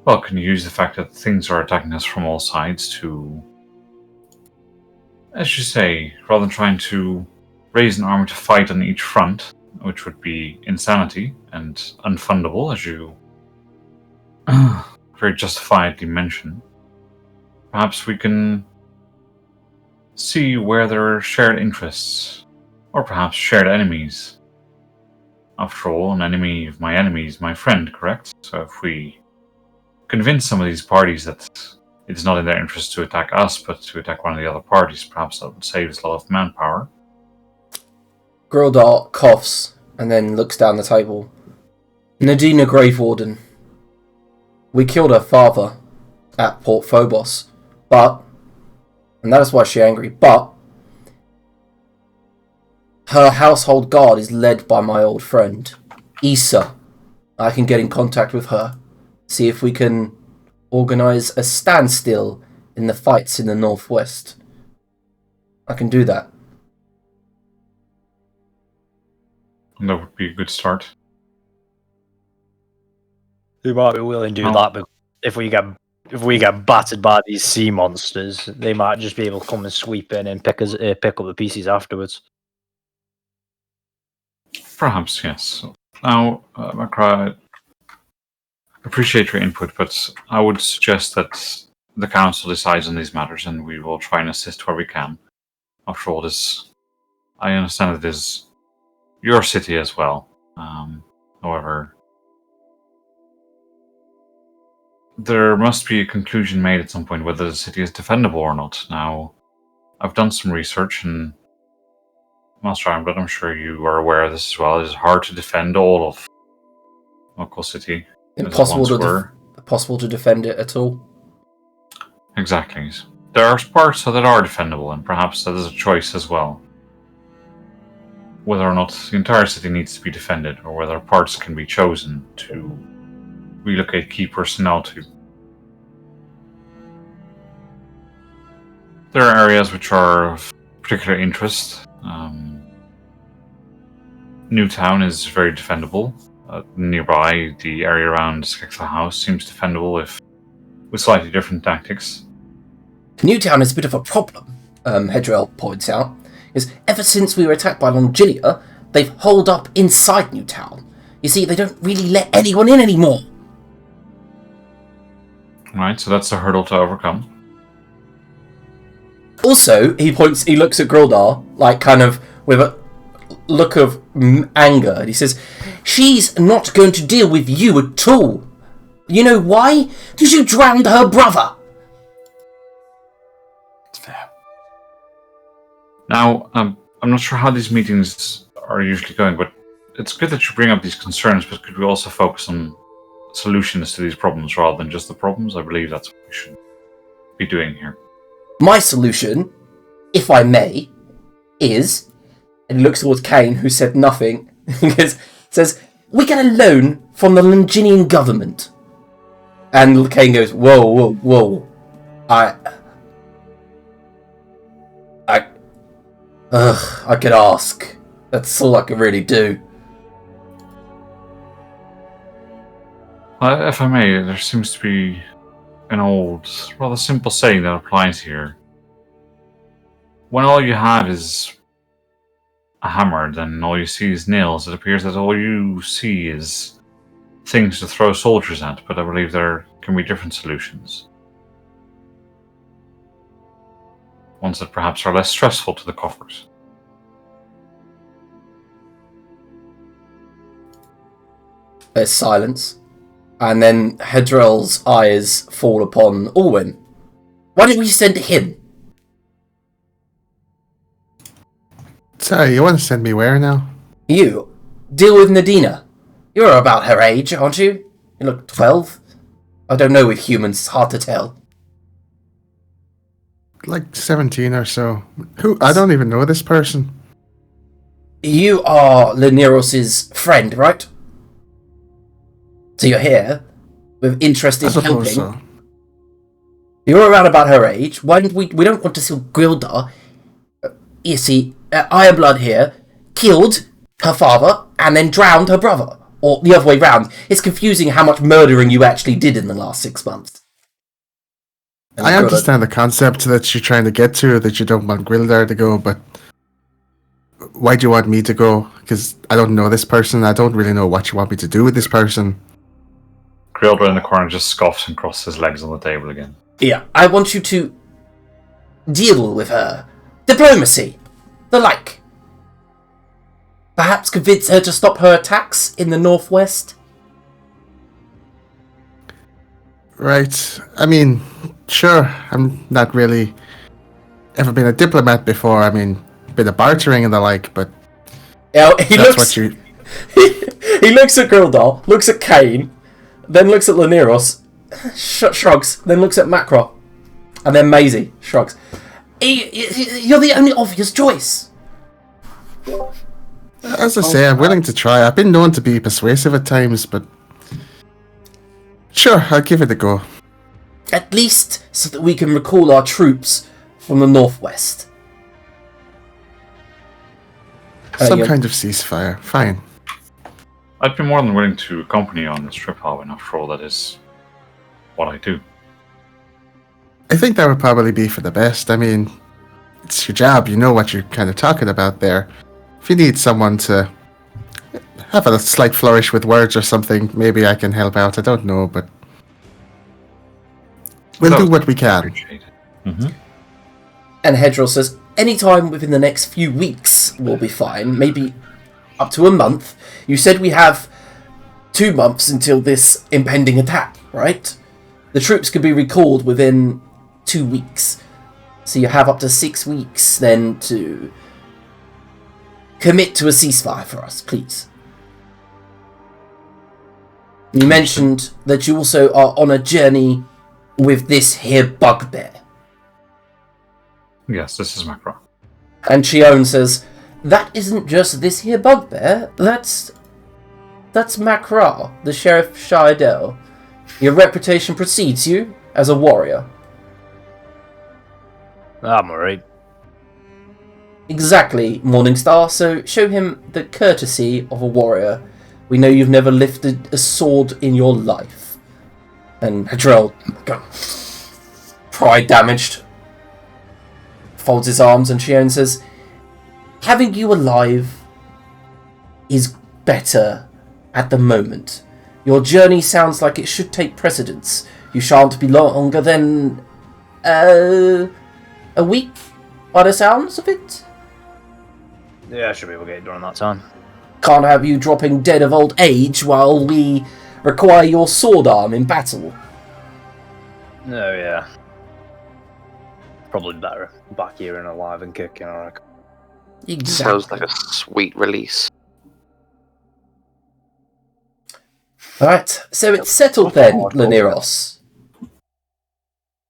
can use the fact that things are attacking us from all sides to, as you say, rather than trying to raise an army to fight on each front, which would be insanity and unfundable, as you very justifiably mention. Perhaps we can see where there are shared interests, or perhaps shared enemies. After all, an enemy of my enemy is my friend, correct? So if we convince some of these parties that it is not in their interest to attack us, but to attack one of the other parties, perhaps that would save us a lot of manpower. Grildart coughs and then looks down the table. Nadina Gravewarden. We killed her father at Port Phobos, and that is why she's angry, but her household guard is led by my old friend, Issa. I can get in contact with her, see if we can organise a standstill in the fights in the northwest. I can do that. That would be a good start. They might be willing to do that, but if we get battered by these sea monsters, they might just be able to come and sweep in and pick up the pieces afterwards. Perhaps, yes. Now, Makra, appreciate your input, but I would suggest that the council decides on these matters, and we will try and assist where we can. After all, I understand it is your city as well. However, there must be a conclusion made at some point whether the city is defendable or not. Now, I've done some research, and Master Iron, but I'm sure you are aware of this as well. It is hard to defend all of Mokhul City. Impossible to defend it at all. Exactly. There are parts that are defendable, and perhaps that is a choice as well. Whether or not the entire city needs to be defended, or whether parts can be chosen to relocate key personnel to. There are areas which are of particular interest. Newtown is very defendable. Nearby, the area around Skekla House seems defendable, with slightly different tactics. Newtown is a bit of a problem, Hedrell points out, is ever since we were attacked by Longinia, they've holed up inside Newtown. You see, they don't really let anyone in anymore. Right, so that's a hurdle to overcome. Also, he looks at Grildar, like, kind of, with a look of anger, and he says, she's not going to deal with you at all. You know why? Because you drowned her brother. It's fair. Now, I'm not sure how these meetings are usually going, but it's good that you bring up these concerns, but could we also focus on solutions to these problems rather than just the problems? I believe that's what we should be doing here. My solution, if I may, is, and he looks towards Kane, who said nothing, says, we get a loan from the Longinian government. And Kane goes, whoa. I could ask. That's all I can really do. If I may, there seems to be an old, rather simple saying that applies here. When all you have is a hammer, then all you see is nails. It appears that all you see is things to throw soldiers at, but I believe there can be different solutions. Ones that perhaps are less stressful to the coffers. There's silence. And then Hedrell's eyes fall upon Orwin. Why don't we send him? Sorry, you want to send me where now? You. Deal with Nadina. You're about her age, aren't you? You look 12. I don't know with humans, it's hard to tell. Like 17 or so. Who? I don't even know this person. You are Leneros' friend, right? So you're here with interest in I suppose helping. so. You're around about her age. Why don't we don't want to see Gilda. You see, Iron Blood here killed her father and then drowned her brother. Or the other way round. It's confusing how much murdering you actually did in the last 6 months. And I understand the concept that you're trying to get to, that you don't want Grildar to go, but why do you want me to go? Because I don't know this person. I don't really know what you want me to do with this person. Grilder in the corner just scoffs and crosses his legs on the table again. Yeah, I want you to deal with her. Diplomacy. The like. Perhaps convince her to stop her attacks in the northwest. Right. I mean, sure, I'm not really ever been a diplomat before. I mean, bit of bartering and the like, but Yeah, that's what you... he looks at Grildar, looks at Kane, then looks at Laneros, shrugs, then looks at Macro, and then Maisie shrugs. You're the only obvious choice. As I say, I'm willing to try. I've been known to be persuasive at times, but sure, I'll give it a go. At least so that we can recall our troops from the northwest. Some kind of ceasefire. Fine. I'd be more than willing to accompany you on this trip, Alwyn. After all, that is what I do. I think that would probably be for the best. I mean, it's your job. You know what you're kind of talking about there. If you need someone to have a slight flourish with words or something, maybe I can help out. I don't know, but we'll do what we can. Appreciate it. Mm-hmm. And Hedril says, anytime within the next few weeks will be fine. Maybe up to a month. You said we have 2 months until this impending attack, right? The troops could be recalled within 2 weeks. So you have up to 6 weeks then to commit to a ceasefire for us, please. You mentioned that you also are on a journey with this here bugbear. Yes, this is Macro. And Chion says, that isn't just this here bugbear, that's Macra, the Sheriff Shidell. Your reputation precedes you as a warrior. I'm alright. Exactly, Morningstar, so show him the courtesy of a warrior. We know you've never lifted a sword in your life. And Hadrell, pride damaged, folds his arms, and Chion says, having you alive is better at the moment. Your journey sounds like it should take precedence. You shan't be longer than a week, by the sounds of it. Yeah, I should be able to get it done in that time. Can't have you dropping dead of old age while we require your sword arm in battle. No, yeah. Probably better back here and alive and kicking, I reckon. Exactly. Sounds like a sweet release. Alright, so it's settled then, Laneros.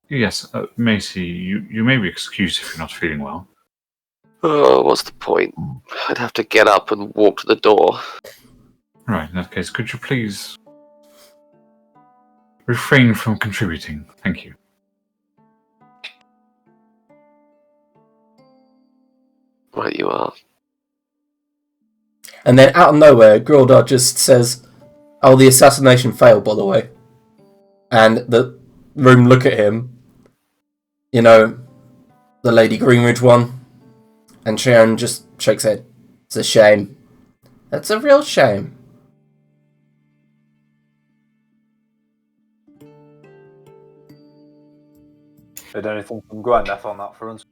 Yes, Macy, you may be excused if you're not feeling well. Oh, what's the point? I'd have to get up and walk to the door. Right, in that case, could you please refrain from contributing? Thank you. Right, you are. And then out of nowhere, Grildar just says, oh, the assassination failed, by the way. And the room look at him. You know, the Lady Greenridge one. And Sharon just shakes her head. It's a shame. That's a real shame. Heard anything from Gwandia on that front?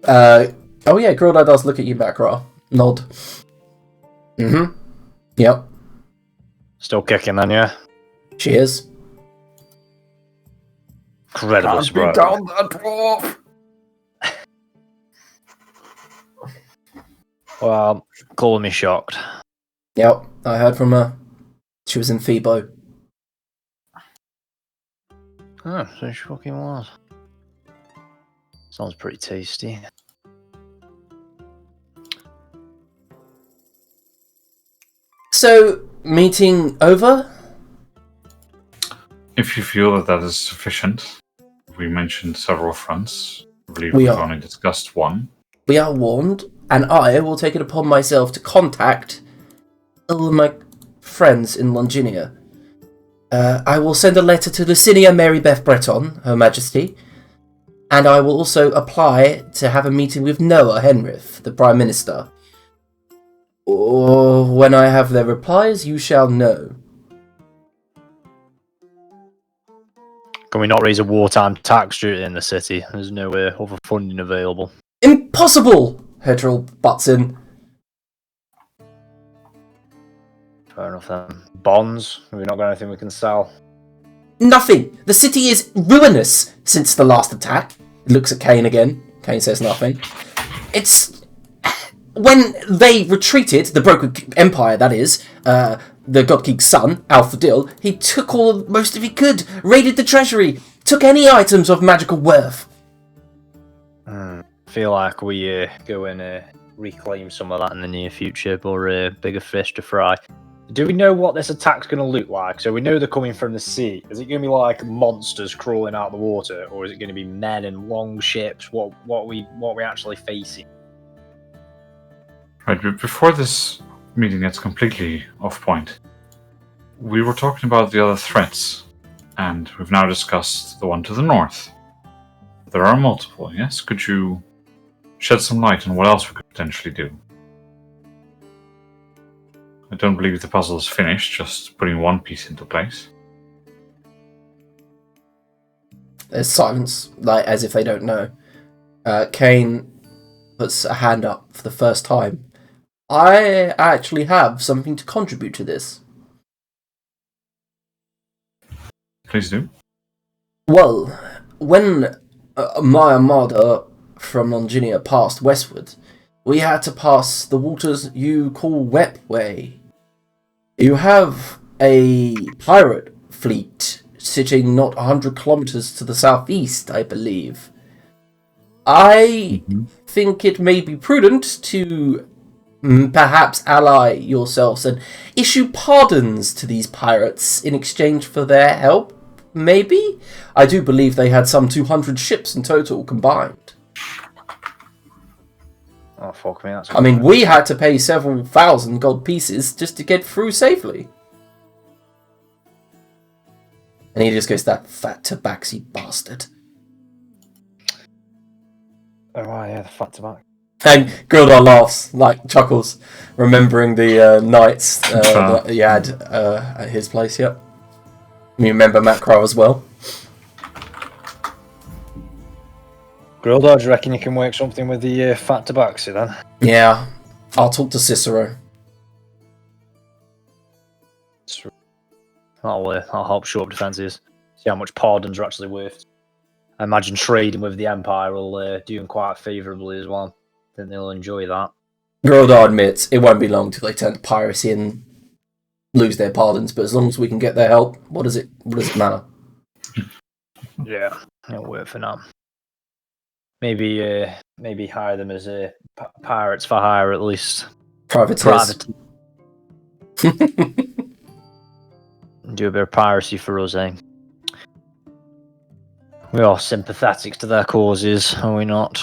Oh yeah, Grilda does look at you back, Ra. Nod. Mm-hmm. Yep. Still kicking then, yeah? She is. Incredible, bro. down that dwarf! Well, calling me shocked. Yep, I heard from her. She was in Phoebo. Oh, so she fucking was. Sounds pretty tasty. So, meeting over? If you feel that is sufficient, we mentioned several fronts. I believe We we've are. only discussed one. We are warned, and I will take it upon myself to contact all of my friends in Longinia. I will send a letter to Lucinia Mary Beth Breton, Her Majesty, and I will also apply to have a meeting with Noah Henrith, the Prime Minister. Or when I have their replies, you shall know. Can we not raise a wartime tax duty in the city? There's no other funding available. Impossible! Hedril butts in. Fair enough then. Bonds? Have we not got anything we can sell? Nothing! The city is ruinous since the last attack. He looks at Kane again. Kane says nothing. It's... When they retreated, the Broken Empire, that is, the God King's son, Al-Fadil, he took most of he could, raided the treasury, took any items of magical worth. Feel like we go and reclaim some of that in the near future, or bigger fish to fry. Do we know what this attack's going to look like? So we know they're coming from the sea. Is it going to be like monsters crawling out of the water, or is it going to be men in long ships? What we actually facing? Right, but before this meeting gets completely off point, we were talking about the other threats, and we've now discussed the one to the north. There are multiple, yes? Could you shed some light on what else we could potentially do? I don't believe the puzzle is finished, just putting one piece into place. There's silence, like as if they don't know. Kane puts a hand up for the first time. I actually have something to contribute to this. Please do. Well, when my armada from Longinia passed westward, we had to pass the waters you call Wetway. You have a pirate fleet sitting not 100 kilometers to the southeast, I believe. I think it may be prudent to perhaps ally yourselves and issue pardons to these pirates in exchange for their help, maybe? I do believe they had some 200 ships in total combined. Oh, fuck me, that's... I mean, we had to pay several thousand gold pieces just to get through safely. And he just goes, that fat tabaxi bastard. Oh, yeah, the fat tobacco. And Gildar laughs, like chuckles, remembering the nights that he had at his place, yep. You remember Matt Crow as well? Grildar, do you reckon you can work something with the fat tabaxi then? Yeah, I'll talk to Cicero. I'll help shore up defences. See how much pardons are actually worth. I imagine trading with the Empire will do them quite favourably as well. I think they'll enjoy that. Grodar admits it won't be long till they turn to piracy and lose their pardons, but as long as we can get their help, what does it matter? Yeah, it'll work for now. Maybe hire them as pirates for hire at least. Privateers. Do a bit of piracy for us, eh? We are sympathetic to their causes, are we not?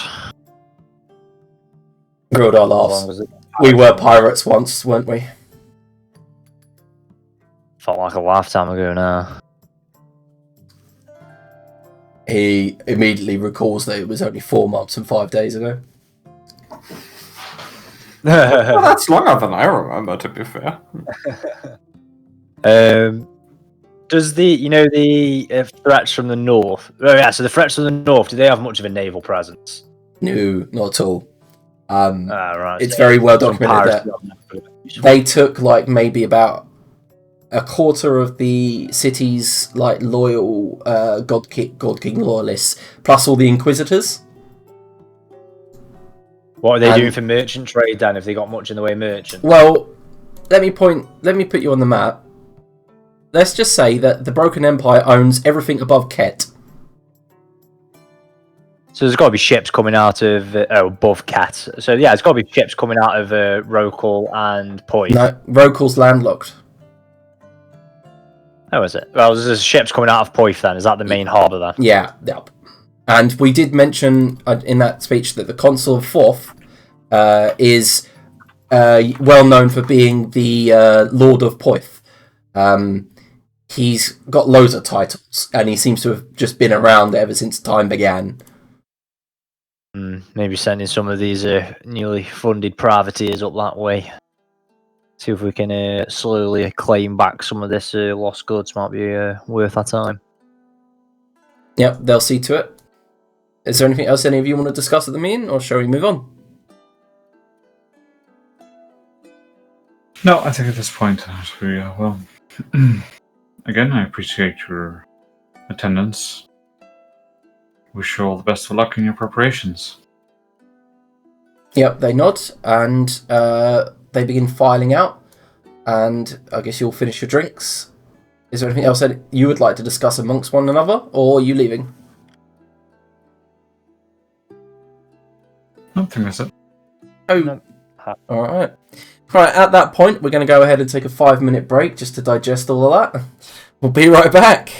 Grodar laughs. We were pirates once, weren't we? Felt like a lifetime ago now. He immediately recalls that it was only 4 months and 5 days ago. Well, that's longer than I remember, to be fair. Does the threats from the north? Oh yeah, so the threats from the north. Do they have much of a naval presence? No, not at all. Right. It's so very well some documented piracy that on there. they took like maybe about a quarter of the city's like loyal God King loyalists, plus all the Inquisitors. What are they And- doing for merchant trade then? Have they got much in the way of merchants? Well, let me put you on the map. Let's just say that the Broken Empire owns everything above Ket. So there's got to be ships coming out of above Cat. So yeah, there's got to be ships coming out of Rokal and Poith. No, Rokal's landlocked. Oh, is it? Well, there's ships coming out of Poith then. Is that the main harbour then? Yeah, yep. And we did mention in that speech that the Consul of Forth is well known for being the Lord of Poith. He's got loads of titles, and he seems to have just been around ever since time began. Maybe sending some of these newly funded privateers up that way. See if we can slowly claim back some of this lost goods. Might be worth our time. Yep, they'll see to it. Is there anything else any of you want to discuss at the meeting, or shall we move on? No, I think at this point, well, again, I appreciate your attendance. Wish you all the best of luck in your preparations. Yep, they nod, and they begin filing out. And I guess you'll finish your drinks. Is there anything else that you would like to discuss amongst one another, or are you leaving? I don't think that's it. Oh, No. Alright. Right, at that point, we're going to go ahead and take a 5-minute break just to digest all of that. We'll be right back.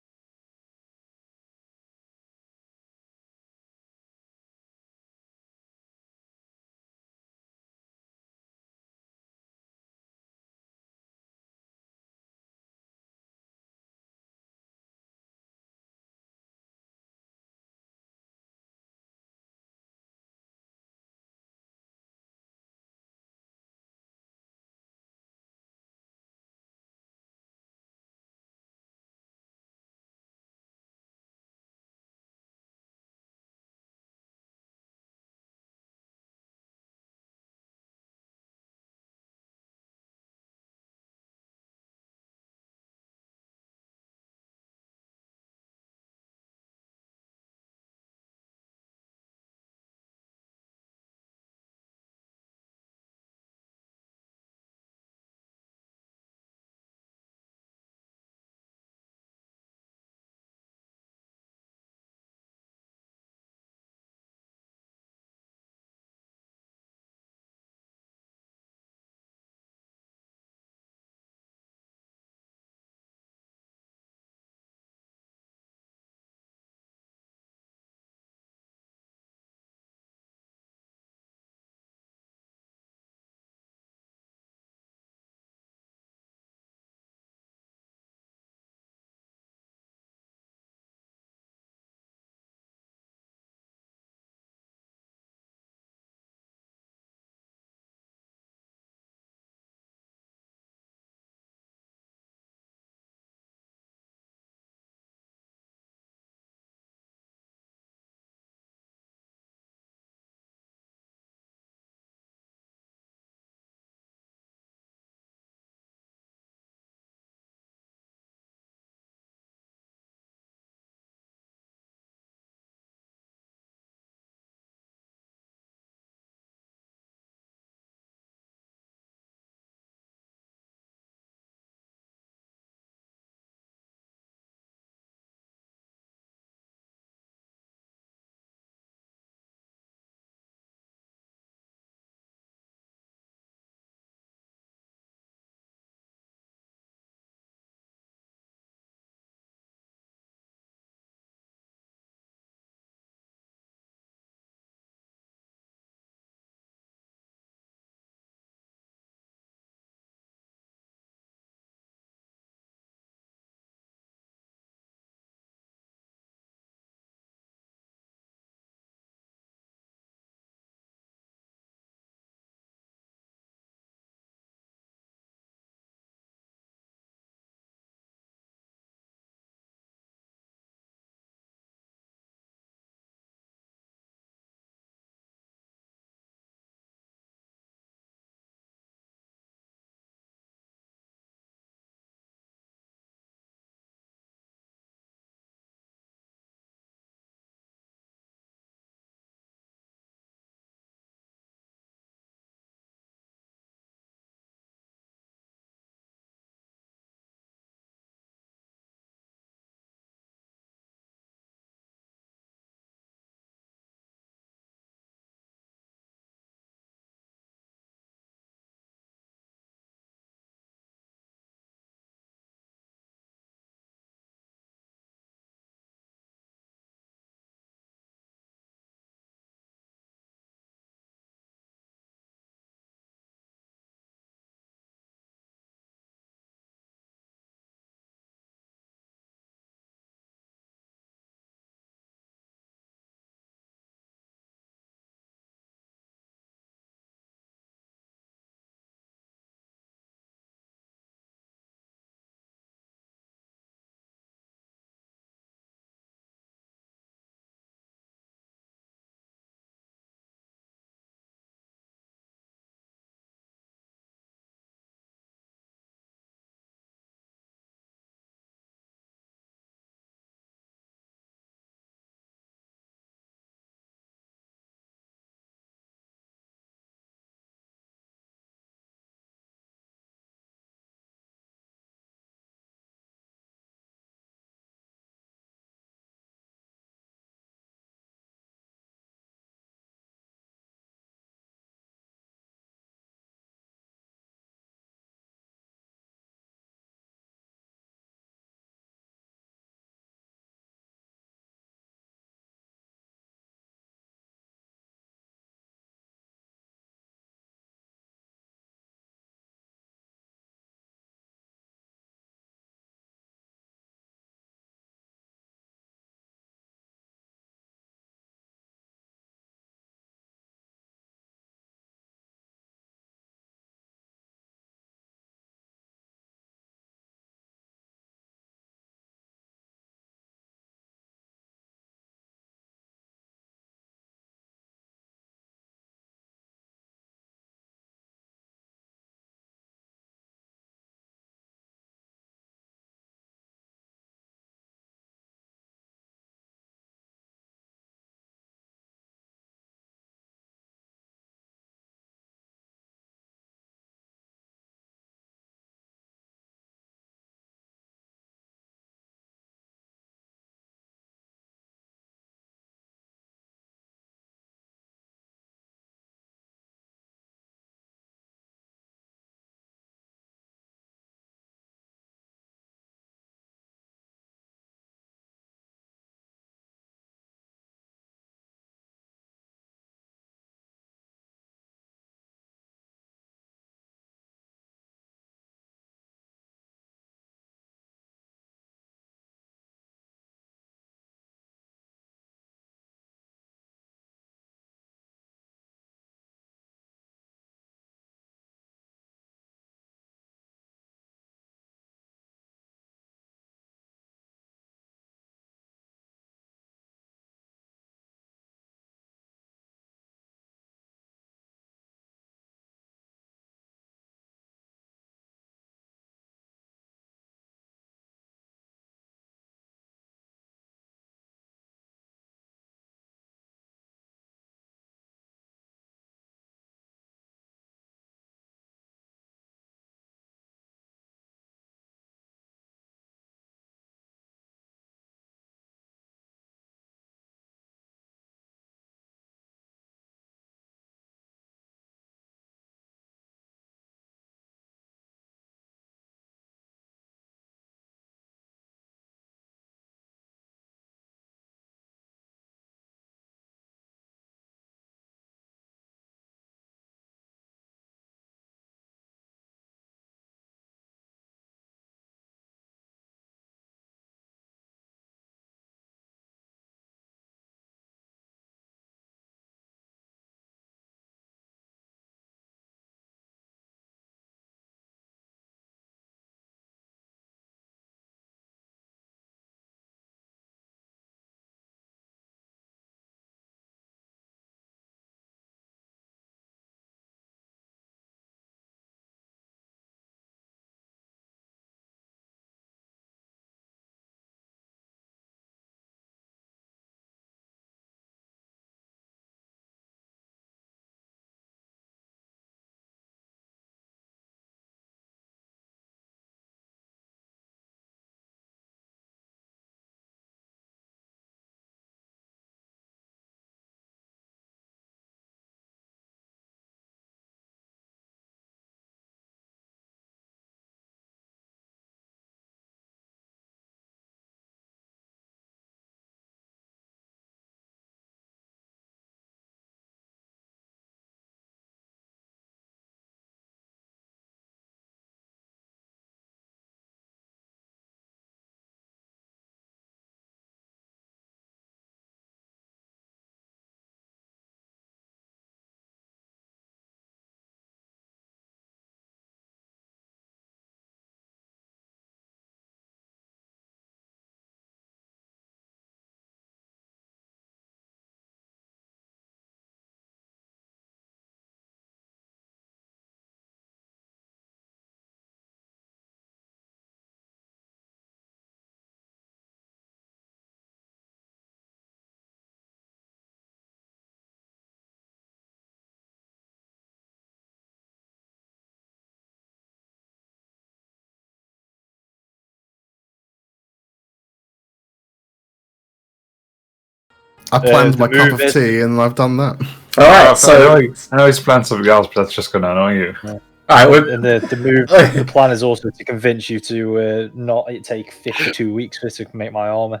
I planned the my cup of move is- tea and I've done that. All right, I so know he's planned something else, but that's just going to annoy you. all right, we're, And the move, the plan is also to convince you to not take 52 weeks for it to make my armor.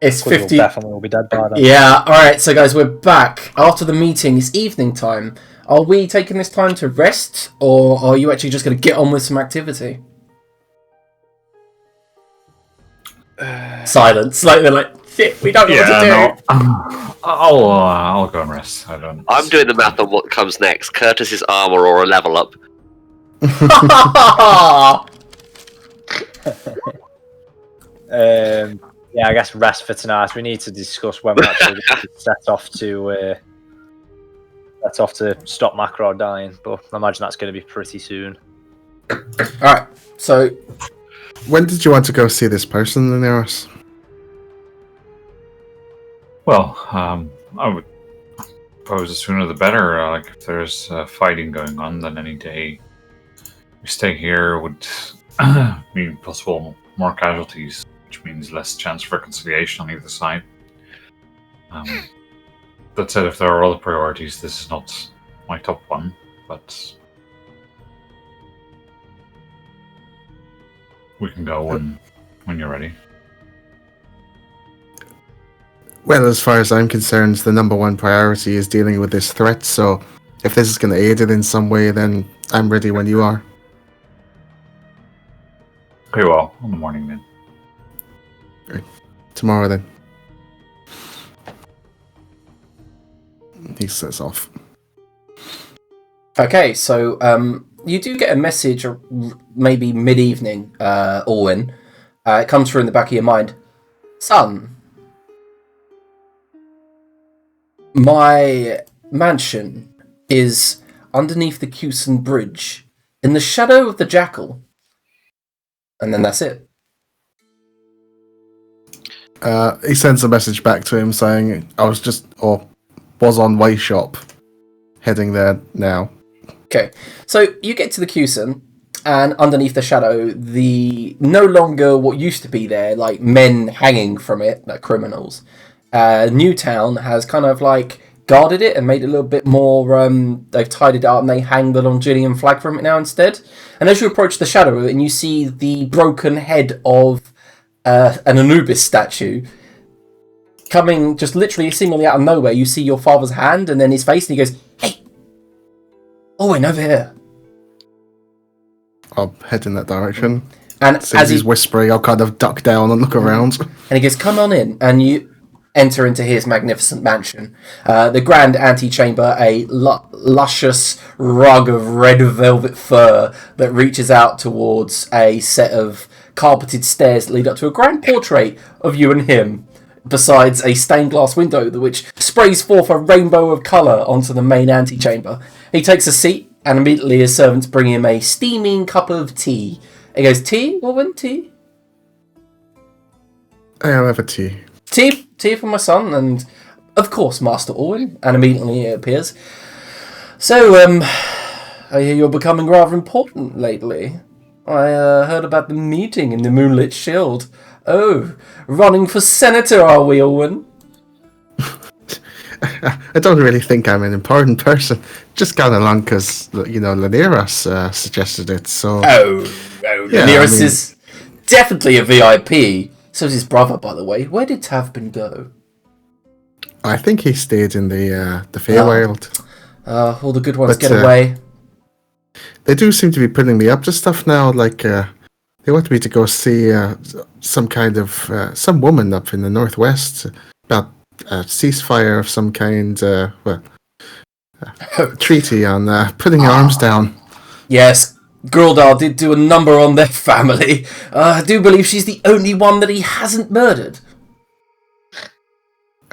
it's Because 50. you'll definitely will be dead by then. Yeah, alright, so guys, we're back. After the meeting, it's evening time. Are we taking this time to rest, or are you actually just going to get on with some activity? Silence. Like, they're like, shit, we don't know what to do. no. I'll go and rest. I don't. I'm doing the math on what comes next. Curtis's armor or a level up. Yeah, I guess rest for tonight. We need to discuss when we're actually going to set off to stop Macro dying, but I imagine that's going to be pretty soon. Alright, so When did you want to go see this person, Daenerys? Well, I would suppose the sooner the better. Like, if there's fighting going on, then any day we stay here would mean possible more casualties, which means less chance for reconciliation on either side. That said, if there are other priorities, this is not my top one, but we can go when you're ready. Well, as far as I'm concerned, the number one priority is dealing with this threat, so if this is going to aid it in some way, then I'm ready when you are. Okay, well, on the morning then. Tomorrow, then. He sets off. okay, so you do get a message, maybe mid-evening, Orwin. It comes through in the back of your mind. Son, my mansion is underneath the Cuson Bridge, in the shadow of the Jackal. And then that's it. He sends a message back to him saying, was on way shop, heading there now. Okay, so you get to the Cuson, and underneath the shadow, the no longer what used to be there, like men hanging from it, like criminals. Newtown has kind of like guarded it and made it a little bit more. They've tied it up and they hang the Longinian flag from it now instead. And as you approach the shadow of it, and you see the broken head of an Anubis statue coming just literally seemingly out of nowhere. You see your father's hand and then his face, and he goes, "Hey, Owen, over here." I'll head in that direction. And Since as he's whispering, I'll kind of duck down and look around. And he goes, "Come on in," and you enter into his magnificent mansion. The grand antechamber, a luscious rug of red velvet fur that reaches out towards a set of carpeted stairs that lead up to a grand portrait of you and him, besides a stained glass window which sprays forth a rainbow of colour onto the main antechamber. He takes a seat, and immediately his servants bring him a steaming cup of tea. He goes, "Tea, woman, tea?" I'll have a tea. Tea for my son, and of course, Master Orwin. And immediately it appears. So, I hear you're becoming rather important lately. I heard about the meeting in the Moonlit Shield. Oh, running for senator, are we, Orwin? I don't really think I'm an important person. Just got along because, Laneras suggested it, so... Oh, Yeah, Daenerys is definitely a VIP. So is his brother, by the way. Where did Tavbin go? I think he stayed in the Feywild. All the good ones But, get away. They do seem to be putting me up to stuff now, like, they want me to go see some kind of, some woman up in the northwest about a ceasefire of some kind, treaty on putting arms down. Yes, Gurdal did do a number on their family. I do believe she's the only one that he hasn't murdered.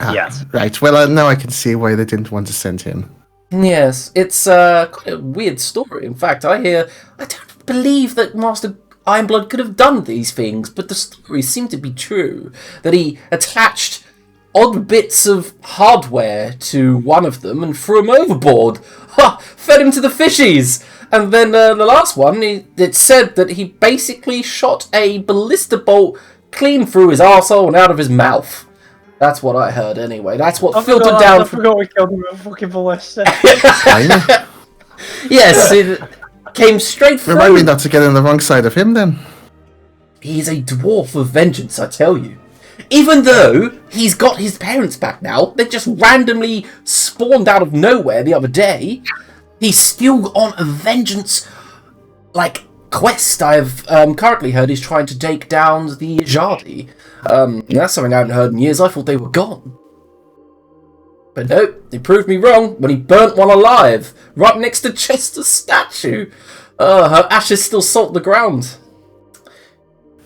Yes. Right, well, now I can see why they didn't want to send him. Yes, it's quite a weird story. In fact, I don't believe that Master Ironblood could have done these things, but the stories seem to be true. That he attached odd bits of hardware to one of them and threw him overboard. Ha! Fed him to the fishies! And then the last one, it said that he basically shot a ballista bolt clean through his arsehole and out of his mouth. That's what I heard anyway. That's what filtered down. I forgot we killed him with a fucking ballista. Yes, it came straight through. Remind me not to get on the wrong side of him then. He's a dwarf of vengeance, I tell you. Even though he's got his parents back now, they just randomly spawned out of nowhere the other day. He's still on a vengeance, quest. I've currently heard he's trying to take down the Jardi. That's something I haven't heard in years. I thought they were gone. But nope, he proved me wrong when he burnt one alive, right next to Chester's statue. Her ashes still salt the ground.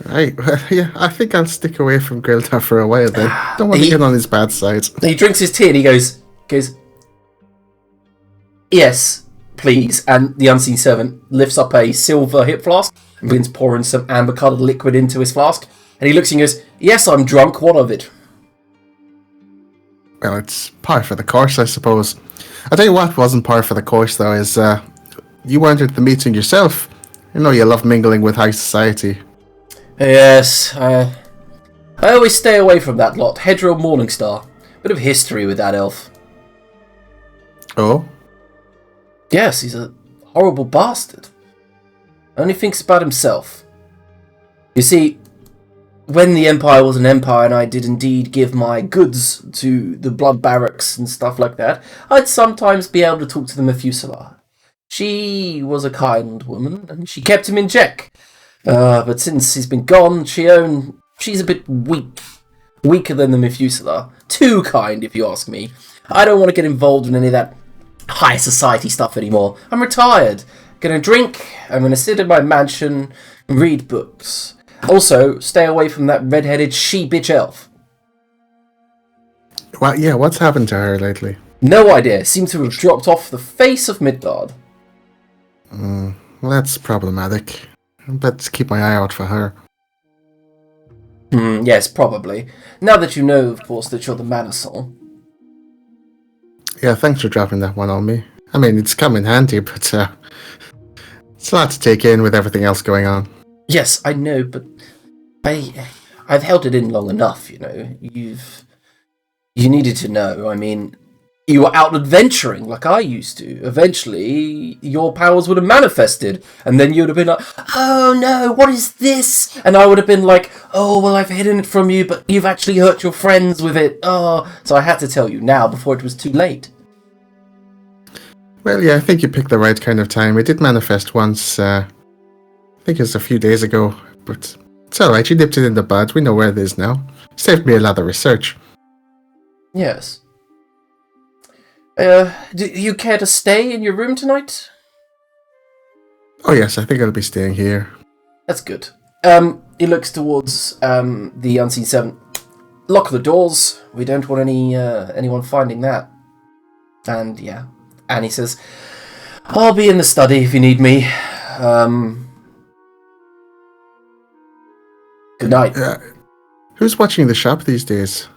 Right, well, yeah, I think I'll stick away from Grildar for a while then. Don't want to get on his bad side. He drinks his tea and he goes, yes, please. And the unseen servant lifts up a silver hip flask and begins pouring some amber-coloured liquid into his flask. And he looks and goes, yes, I'm drunk, what of it? Well, it's par for the course, I suppose. I'll tell you what wasn't par for the course, though, is you weren't at the meeting yourself. You know you love mingling with high society. Yes, I always stay away from that lot. Hedgerow Morningstar. Bit of history with that elf. Oh? Yes, he's a horrible bastard. Only thinks about himself. You see, when the Empire was an empire and I did indeed give my goods to the blood barracks and stuff like that, I'd sometimes be able to talk to the Methuselah. She was a kind woman, and she kept him in check. But since he's been gone, she's a bit weak. Weaker than the Methuselah. Too kind, if you ask me. I don't want to get involved in any of that high society stuff anymore. I'm retired. Gonna drink, I'm gonna sit in my mansion and read books. Also, stay away from that red-headed she-bitch elf. Well, yeah, what's happened to her lately? No idea. Seems to have dropped off the face of Midgard. Well, that's problematic. Let's keep my eye out for her. Yes, probably. Now that you know, of course, that you're the Manasol. Yeah, thanks for dropping that one on me. I mean, it's come in handy, but it's a lot to take in with everything else going on. Yes, I know, but I've held it in long enough, you know. You needed to know. I mean, you were out adventuring like I used to. Eventually, your powers would have manifested, and then you'd have been like, oh no, what is this? And I would have been like, oh, well, I've hidden it from you, but you've actually hurt your friends with it. Oh, so I had to tell you now before it was too late. Well, yeah, I think you picked the right kind of time. It did manifest once, I think it was a few days ago, but it's alright, you nipped it in the bud. We know where it is now. Saved me a lot of research. Yes. Do you care to stay in your room tonight? Oh yes, I think I'll be staying here. That's good. He looks towards the unseen servant. Lock the doors. We don't want anyone finding that. And yeah, and he says, "I'll be in the study if you need me." Good night. Who's watching the shop these days?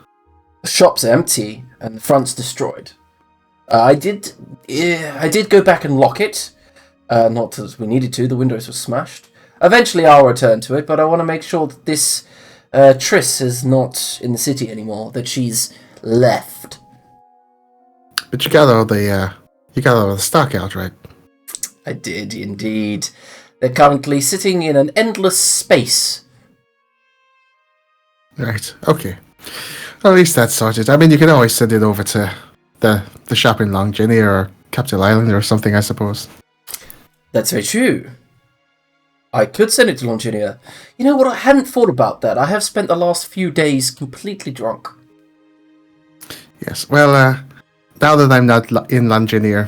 The shop's empty and the front's destroyed. I did go back and lock it. Not that we needed to. The windows were smashed. Eventually, I'll return to it, but I want to make sure that this Triss is not in the city anymore. That she's left. But you got all the stock out, right? I did indeed. They're currently sitting in an endless space. Right. Okay. Well, at least that's sorted. I mean, you can always send it over to the shop in Longinier or Capital Island or something, I suppose. That's very true. I could send it to Longinier. You know what? I hadn't thought about that. I have spent the last few days completely drunk. Yes. Well, now that I'm not in Longinier,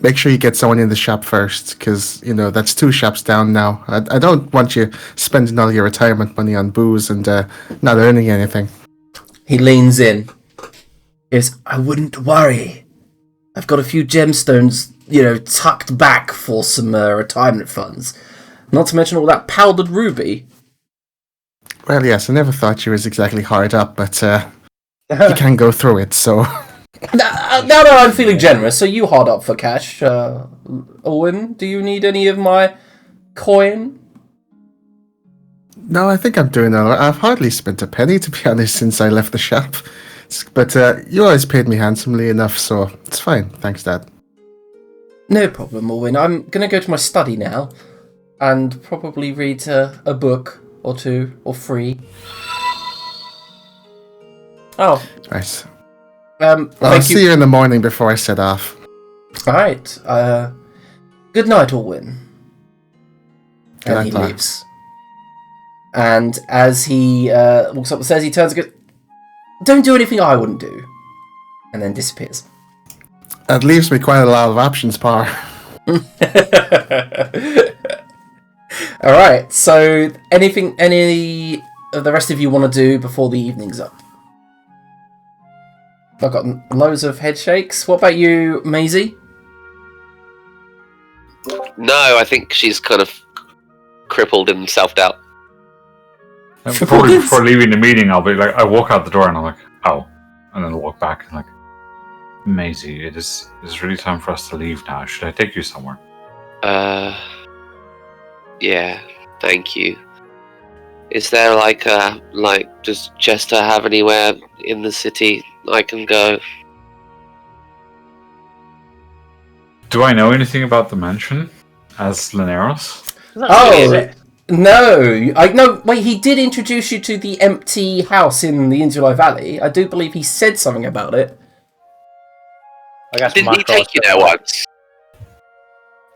make sure you get someone in the shop first, because, you know, that's 2 shops down now. I don't want you spending all your retirement money on booze and not earning anything. He leans in. Yes, I wouldn't worry. I've got a few gemstones, tucked back for some retirement funds. Not to mention all that powdered ruby. Well, yes, I never thought you was exactly hard up, but you can go through it, so... Now I'm feeling generous, so you hard up for cash. Owen, do you need any of my coin? No, I think I'm doing all right. I've hardly spent a penny, to be honest, since I left the shop. But you always paid me handsomely enough, so it's fine. Thanks, Dad. No problem, Morwin. I'm going to go to my study now and probably read a book or two or three. Oh. Nice. I'll see you in the morning before I set off. Alright. Good night, Orwin. Good And he night, leaves. And as he walks up the stairs, he turns and goes, "Don't do anything I wouldn't do." And then disappears. That leaves me quite a lot of options, Par. Alright, so any of the rest of you want to do before the evening's up? I've got loads of head shakes. What about you, Maisie? No, I think she's kind of crippled in self-doubt. Probably before leaving the meeting, I'll be like, I walk out the door and I'm like, oh. And then walk back and like, Maisie, it's really time for us to leave now. Should I take you somewhere? Yeah, thank you. Is there does Chester have anywhere in the city I can go? Do I know anything about the mansion as Lineros? Oh, no. Wait, he did introduce you to the empty house in the Insular Valley. I do believe he said something about it. I guess Didn't he take you there once?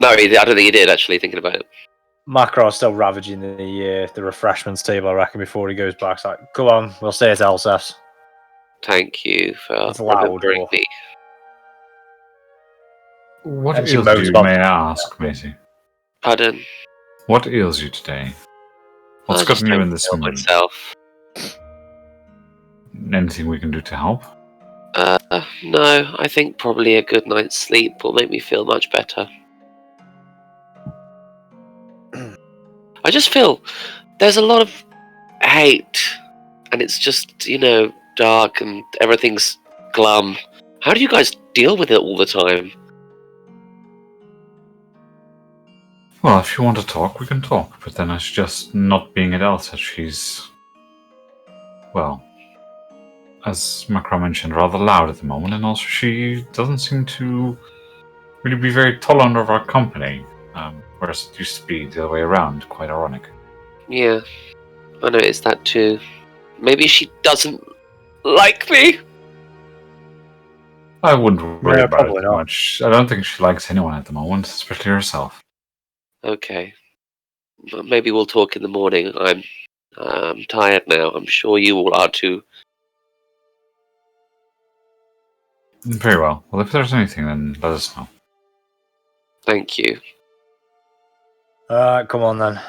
No, I don't think he did, actually, thinking about it. Macro's still ravaging the refreshments table, I reckon, before he goes back. It's like, come on, we'll stay at Elsef's. Thank you for It's loud, remembering but- me. What And she ails moans you, about- may I ask, Maisie? Pardon? What ails you today? What's I just gotten you don't in this feel mood? myself. Anything we can do to help? No, I think probably a good night's sleep will make me feel much better. I just feel there's a lot of hate, and it's just, dark and everything's glum. How do you guys deal with it all the time? Well, if you want to talk, we can talk. But then I suggest not being at Elsa. She's, well, as Macro mentioned, rather loud at the moment, and also she doesn't seem to really be very tolerant of our company. Whereas it used to be the other way around. Quite ironic. Yeah, I noticed that too. Maybe she doesn't like me. I wouldn't worry Yeah, about it probably too not. much. I don't think she likes anyone at the moment, especially herself. Okay. Well, maybe we'll talk in the morning. I'm tired now. I'm sure you all are too. Very well. Well, if there's anything, then let us know. Thank you. Come on then.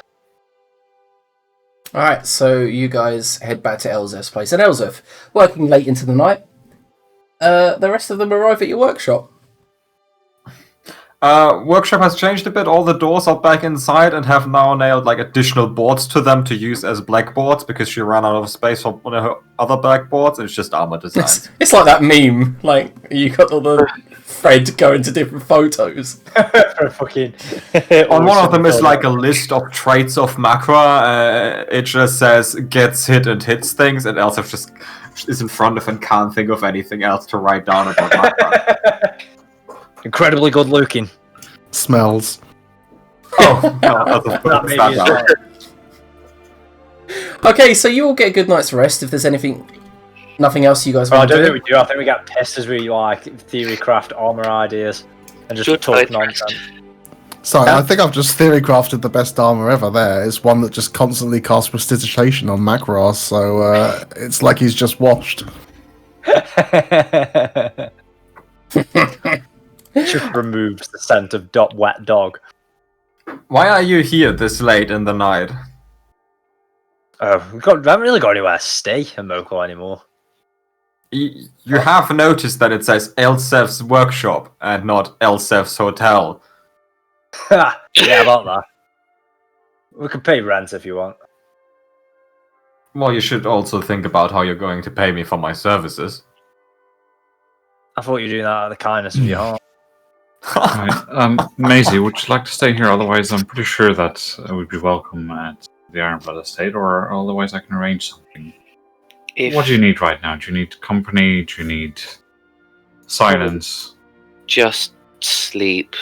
Alright, so you guys head back to Elzef's place. And Elzef, working late into the night, the rest of them arrive at your workshop. Workshop has changed a bit. All the doors are back inside and have now nailed additional boards to them to use as blackboards because she ran out of space for one of her other blackboards, and it's just armor design. It's like that meme, like you got all the thread going to different photos. Fucking. On one of them is a list of traits of Macra. It just says gets hit and hits things, and Elsa just is in front of and can't think of anything else to write down about Macra. Incredibly good looking. Smells. Oh, no, That maybe is right. Okay, so you all get a good night's rest if there's nothing else you guys Well, I want don't to think do. we do. I think we get pissed as we theory craft armor ideas and just Good talk night's nonsense. rest. Sorry, I think I've just theory crafted the best armor ever there. It's one that just constantly casts prestidigitation on Macross, so it's like he's just washed. Just removes the scent of wet dog. Why are you here this late in the night? We haven't really got anywhere to stay in Mokhul anymore. You have noticed that it says Elsef's workshop and not Elsef's hotel. Yeah, about that. We can pay rent if you want. Well, you should also think about how you're going to pay me for my services. I thought you were doing that out of the kindness of your heart. Right. Maisie, would you like to stay here? Otherwise, I'm pretty sure that I would be welcome at the Ironblood Estate, or otherwise I can arrange something. What do you need right now? Do you need company? Do you need silence? Just sleep.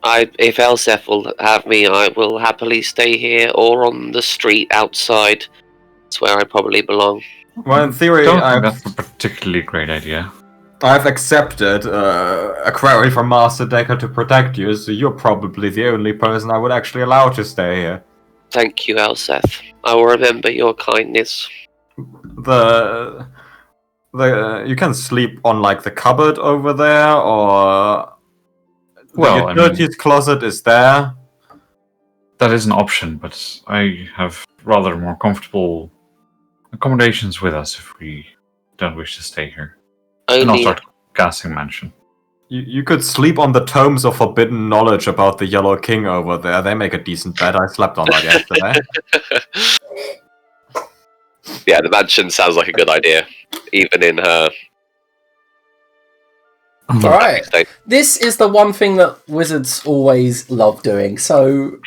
If Elsef will have me, I will happily stay here or on the street outside. It's where I probably belong. Well, in theory, I don't think that's a particularly great idea. I've accepted a query from Master Decker to protect you, so you're probably the only person I would actually allow to stay here. Thank you, Elseth. I will remember your kindness. You can sleep on like the cupboard over there, or Well, the utilities closet is there. That is an option, but I have rather more comfortable accommodations with us if we don't wish to stay here. And I'll start gassing mansion. You could sleep on the tomes of forbidden knowledge about the Yellow King over there. They make a decent bed. I slept on that yesterday. Yeah, the mansion sounds like a good idea, even in her. Alright. This is the one thing that wizards always love doing, so...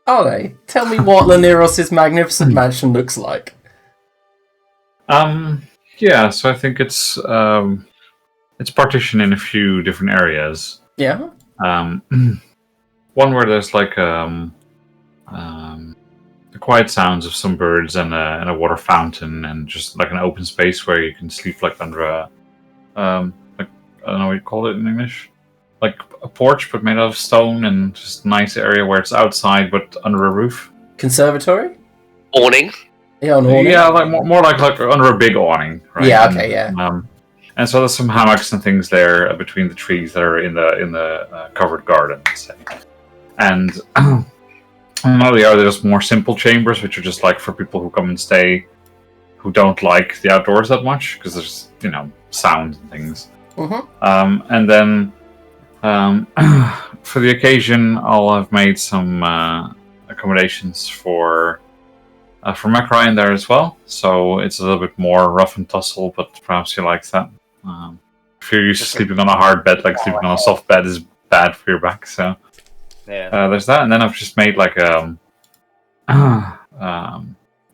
Ole, tell me what Laniros's magnificent mansion looks like. Yeah, so I think it's partitioned in a few different areas. Yeah? One where there's like the quiet sounds of some birds and a water fountain, and just like an open space where you can sleep like under a like, I don't know what you call it in English, like a porch but made out of stone, and just a nice area where it's outside but under a roof. Conservatory? Awning? Yeah, an awning. Yeah, like more like under a big awning, right? Yeah, okay, yeah. And so there's some hammocks and things there between the trees that are in the covered garden, let's say. And another there's more simple chambers, which are just like for people who come and stay, who don't like the outdoors that much, because there's sound and things. Mm-hmm. And then for the occasion, I'll have made some accommodations for Macra in there as well. So it's a little bit more rough and tussle, but perhaps you like that. If you're used to sleeping on a hard bed, like sleeping on a soft bed is bad for your back. So there's that. And then I've just made like a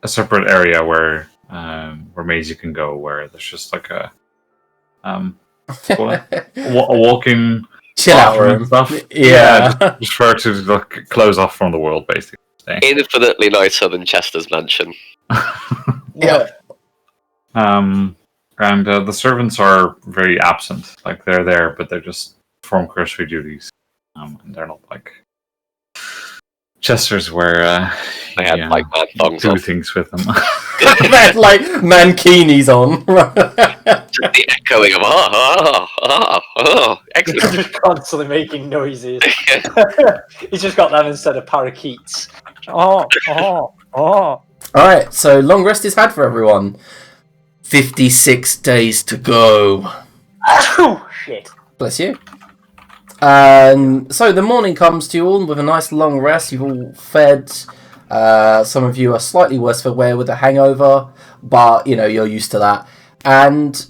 separate area where Maisie can go, where there's just like a walk-in chill out room stuff. Yeah, just for her to like, close off from the world, basically. Infinitely nicer than Chester's mansion. Yeah. And the servants are very absent. Like they're there, but they're just perform cursory duties. And they're not like Chester's, where I had like man thongs do on. things with them. They had like mankinis on. Just the echoing of excellent. Just constantly making noises. He's just got them instead of parakeets. Alright, so long rest is had for everyone. 56 days to go. Oh, shit. Bless you. So the morning comes to you all with a nice long rest. You've all fed. Some of you are slightly worse for wear with a hangover, but you're used to that. And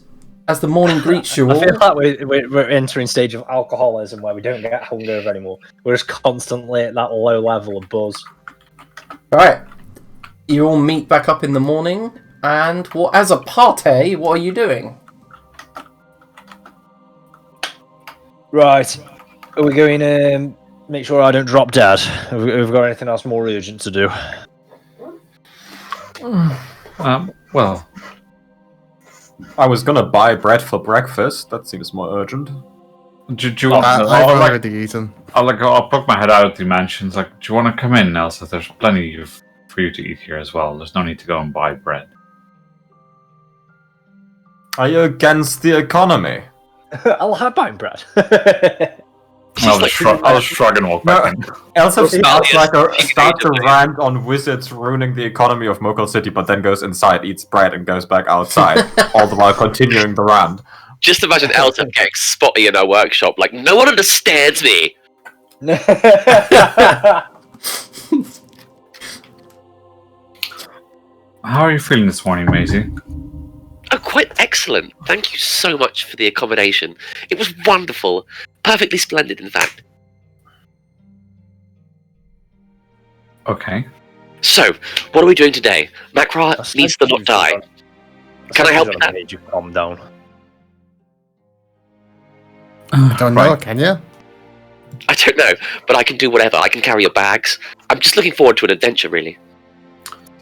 as the morning greets you all, I feel like we're entering a stage of alcoholism where we don't get hungover anymore. We're just constantly at that low level of buzz. Alright, you all meet back up in the morning, and as a party, what are you doing? Right. Are we going to make sure I don't drop dead? Have we got anything else more urgent to do? Well, I was gonna buy bread for breakfast. That seems more urgent. do you want? I've already eaten. I'll poke my head out at the mansions. Like, do you want to come in, Elsa? There's plenty for you to eat here as well. There's no need to go and buy bread. Are you against the economy? I'll have buying bread. I'll just shrug and walk back in. Elsa starts a rant on wizards ruining the economy of Mokhul City, but then goes inside, eats bread, and goes back outside, all the while continuing the rant. Just imagine Elsa getting spotty in her workshop, like, no one understands me. How are you feeling this morning, Maisie? Oh, quite excellent. Thank you so much for the accommodation. It was wonderful. Perfectly splendid, in fact. Okay. So, what are we doing today? Makra needs to not die. Can I help with that? You calm down. I don't know, can you? I don't know, but I can do whatever. I can carry your bags. I'm just looking forward to an adventure, really.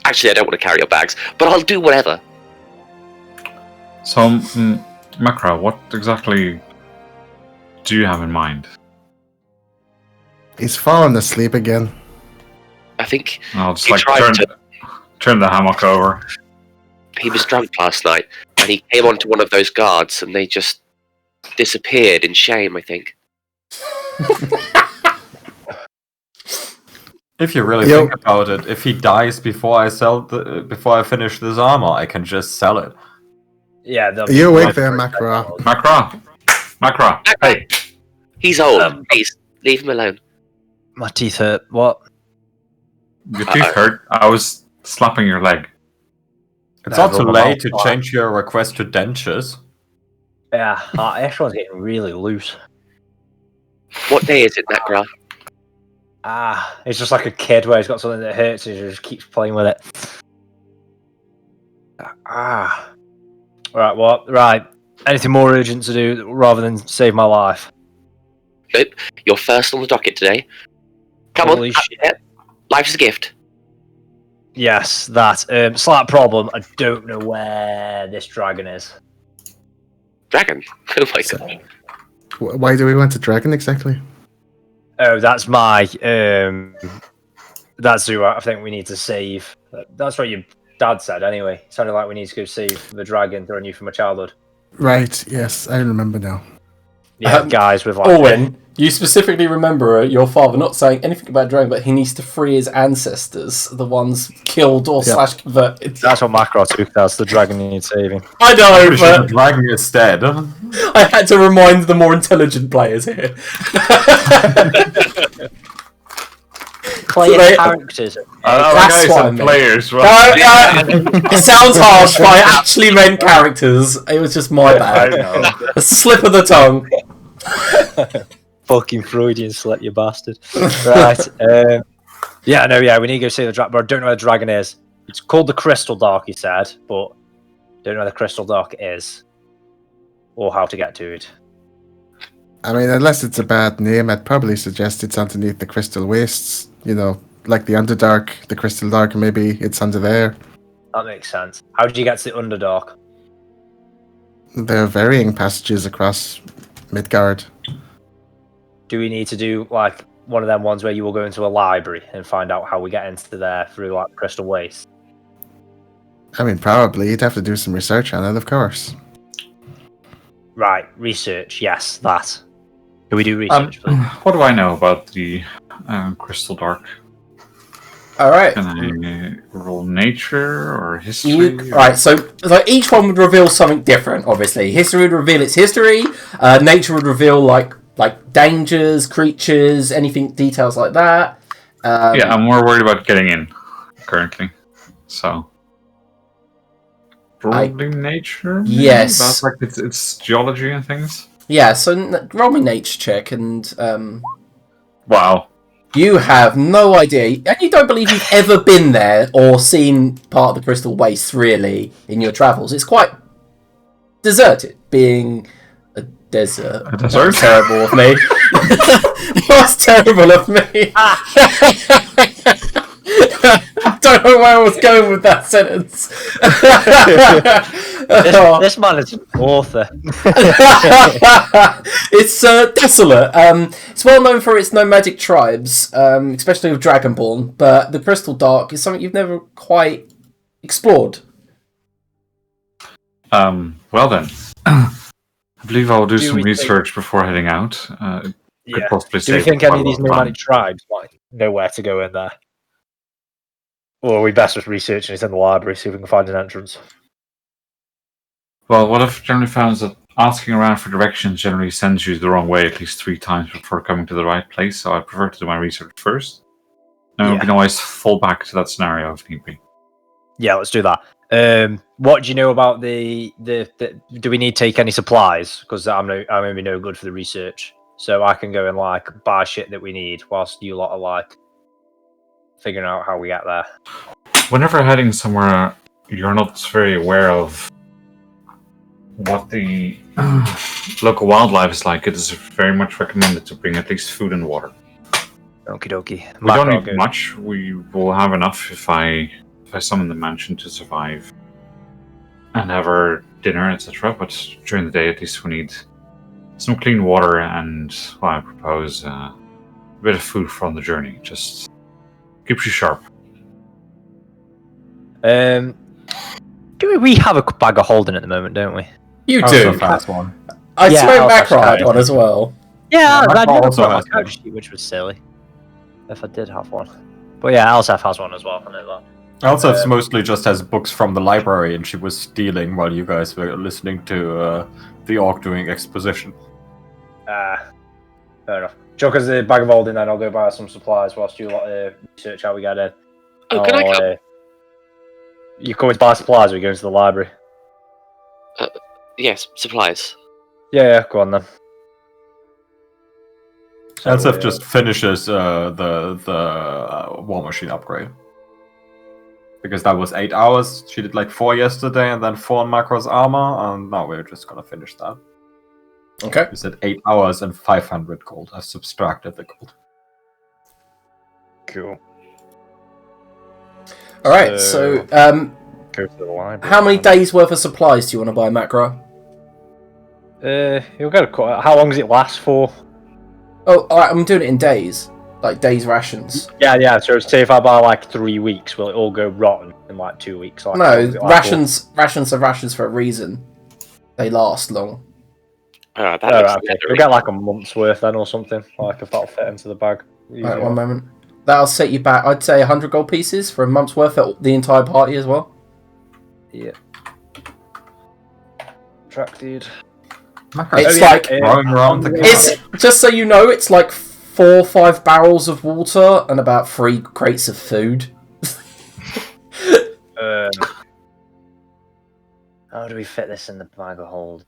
Actually, I don't want to carry your bags, but I'll do whatever. So, Makra, what exactly do you have in mind? He's fallen asleep again. I think I'll just he tried turn the hammock over. he was drunk last night, and he came onto one of those guards, and they just disappeared in shame, I think. If you really think about it, if he dies before I finish this armor, I can just sell it. Yeah. Are you awake there, Makra? Makra, hey. He's old. Please, leave him alone. My teeth hurt. What? Your teeth hurt. I was slapping your leg. It's not too late to change your request to dentures. Yeah, everyone's getting really loose. What day is it, Makra? It's just like a kid where he's got something that hurts and he just keeps playing with it. Right, what? Right. Anything more urgent to do rather than save my life? Nope. You're first on the docket today. Come Holy on. shit. Life's a gift. Yes, that. Slight problem. I don't know where this dragon is. Dragon? Oh my god. Why do we want a dragon exactly? Oh, that's my. That's who I think we need to save. That's what your dad said anyway. It sounded like we need to go save the dragon that I knew from my childhood. Right, yes, I remember now. Yeah, guys with like. Owen, you specifically remember your father not saying anything about dragon, but he needs to free his ancestors, the ones killed or slash converted. That's what Macro took. That's the dragon needs saving. I know, The but dragon is dead. I had to remind the more intelligent players here. Player characters. That's what I meant. Players. It sounds harsh, but I actually meant characters. It was just my bad. I know. A slip of the tongue. Fucking Freudian slip, you bastard. Right. We need to go see the dragon, but I don't know where the dragon is. It's called the Crystal Dark, he said, but don't know where the Crystal Dark is. Or how to get to it. I mean, unless it's a bad name, I'd probably suggest it's underneath the Crystal Wastes. You know, like the Underdark, the Crystal Dark, maybe it's under there. That makes sense. How did you get to the Underdark? There are varying passages across Midgard. Do we need to do like one of them ones where you will go into a library and find out how we get into there through like Crystal Waste? I mean, probably. You'd have to do some research on it, of course. Right, research. Yes, that. Can we do research, please? What do I know about the Crystal Dark? All right. Can I roll nature or history? Right, so each one would reveal something different, obviously. History would reveal its history. Nature would reveal like dangers, creatures, anything, details like that. Yeah, I'm more worried about getting in currently. So probably nature. Maybe? Yes. About, like it's geology and things. Yeah, so roll me nature check, and Wow. you have no idea, and you don't believe you've ever been there or seen part of the Crystal Waste, really, in your travels. It's quite deserted, being a desert. A desert? That's terrible of me. That's terrible of me. I don't know where I was going with that sentence. This man is an author. It's desolate. It's well known for its nomadic tribes, especially with Dragonborn, but the Crystal Dark is something you've never quite explored. Well then, I believe I'll do some we research before heading out. Could possibly Do you save think quite any a of these lot of time. nomadic tribes might know where to go in there? Or are we best just researching it in the library, see if we can find an entrance? Well, what I've generally found is that asking around for directions generally sends you the wrong way at least 3 times before coming to the right place, so I prefer to do my research first. And we can always fall back to that scenario if need be. Yeah, let's do that. What do you know about the do we need to take any supplies? Because I'm going to be no good for the research. So I can go and like buy shit that we need whilst you lot are like figuring out how we get there. Whenever heading somewhere you're not very aware of what the local wildlife is like, it is very much recommended to bring at least food and water. Okie dokie. We don't need much. We will have enough if I summon the mansion to survive and have our dinner, etc. But during the day, at least, we need some clean water and, well, I propose a bit of food for on the journey. Just keeps you sharp. Do we have a bag of holding at the moment, don't we? You Also do. fast one. I swear I'll Macro had actually- one as well. Yeah, I did also have my has one. couch sheet, which was silly. If I did have one. But yeah, Elsef has one as well, I know that. Elsef's mostly just has books from the library, and she was stealing while you guys were listening to the orc doing exposition. Fair enough. Chuck us the bag of holding, then I'll go buy some supplies whilst you research how we get in. Oh, can I come? You coming to buy supplies or you going to the library? Yes, supplies. Yeah, go on then. So, Elsef just finishes the war machine upgrade. Because that was 8 hours. She did like 4 yesterday, and then 4 on Macro's armor, and now we're just gonna finish that. Okay. We said 8 hours and 500 gold. I subtracted the gold. Cool. All right. So, Go to the library. how many days worth of supplies do you want to buy, Macro? You'll get how long does it last for? Oh, all right, I'm doing it in days, like days rations. Yeah. So say if I buy like 3 weeks, will it all go rotten in like 2 weeks? Like, how long No, does it last for? rations are rations for a reason. They last long. That Oh, looks right, okay. leathery. You'll get like a month's worth then or something. Like if that'll fit into the bag. All right, one moment. That'll set you back. I'd say 100 gold pieces for a month's worth for the entire party as well. Yeah. Track, dude. Macro's It's like throwing around the it's just so you know, it's like 4 or 5 barrels of water and about 3 crates of food. How do we fit this in the bag of hold?